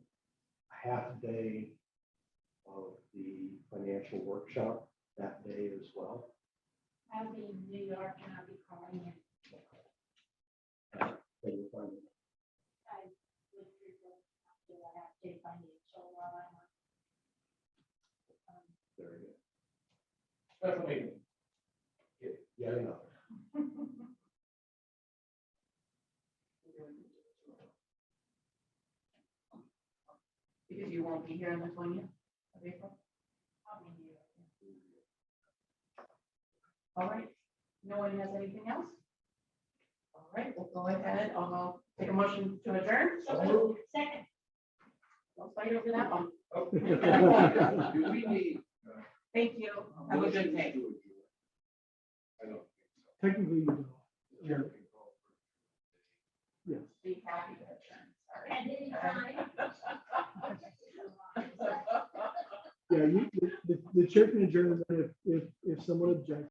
a half day of the financial workshop that day as well. I'll be in New York and I'll be calling in. So you'll find it. I would prefer not to have to financial while I'm on. Very good. Special meeting. Yeah, enough. Because you won't be here on the 20th of April? I'll be here. All right, no one has anything else? All right, we'll go ahead, I'll take a motion to adjourn. Second. Don't fight over that one. Do we need? Thank you, have a good day. I don't. Technically, you don't. Yes. Be happy to adjourn, sorry. Yeah, the chair can adjourn if someone objects.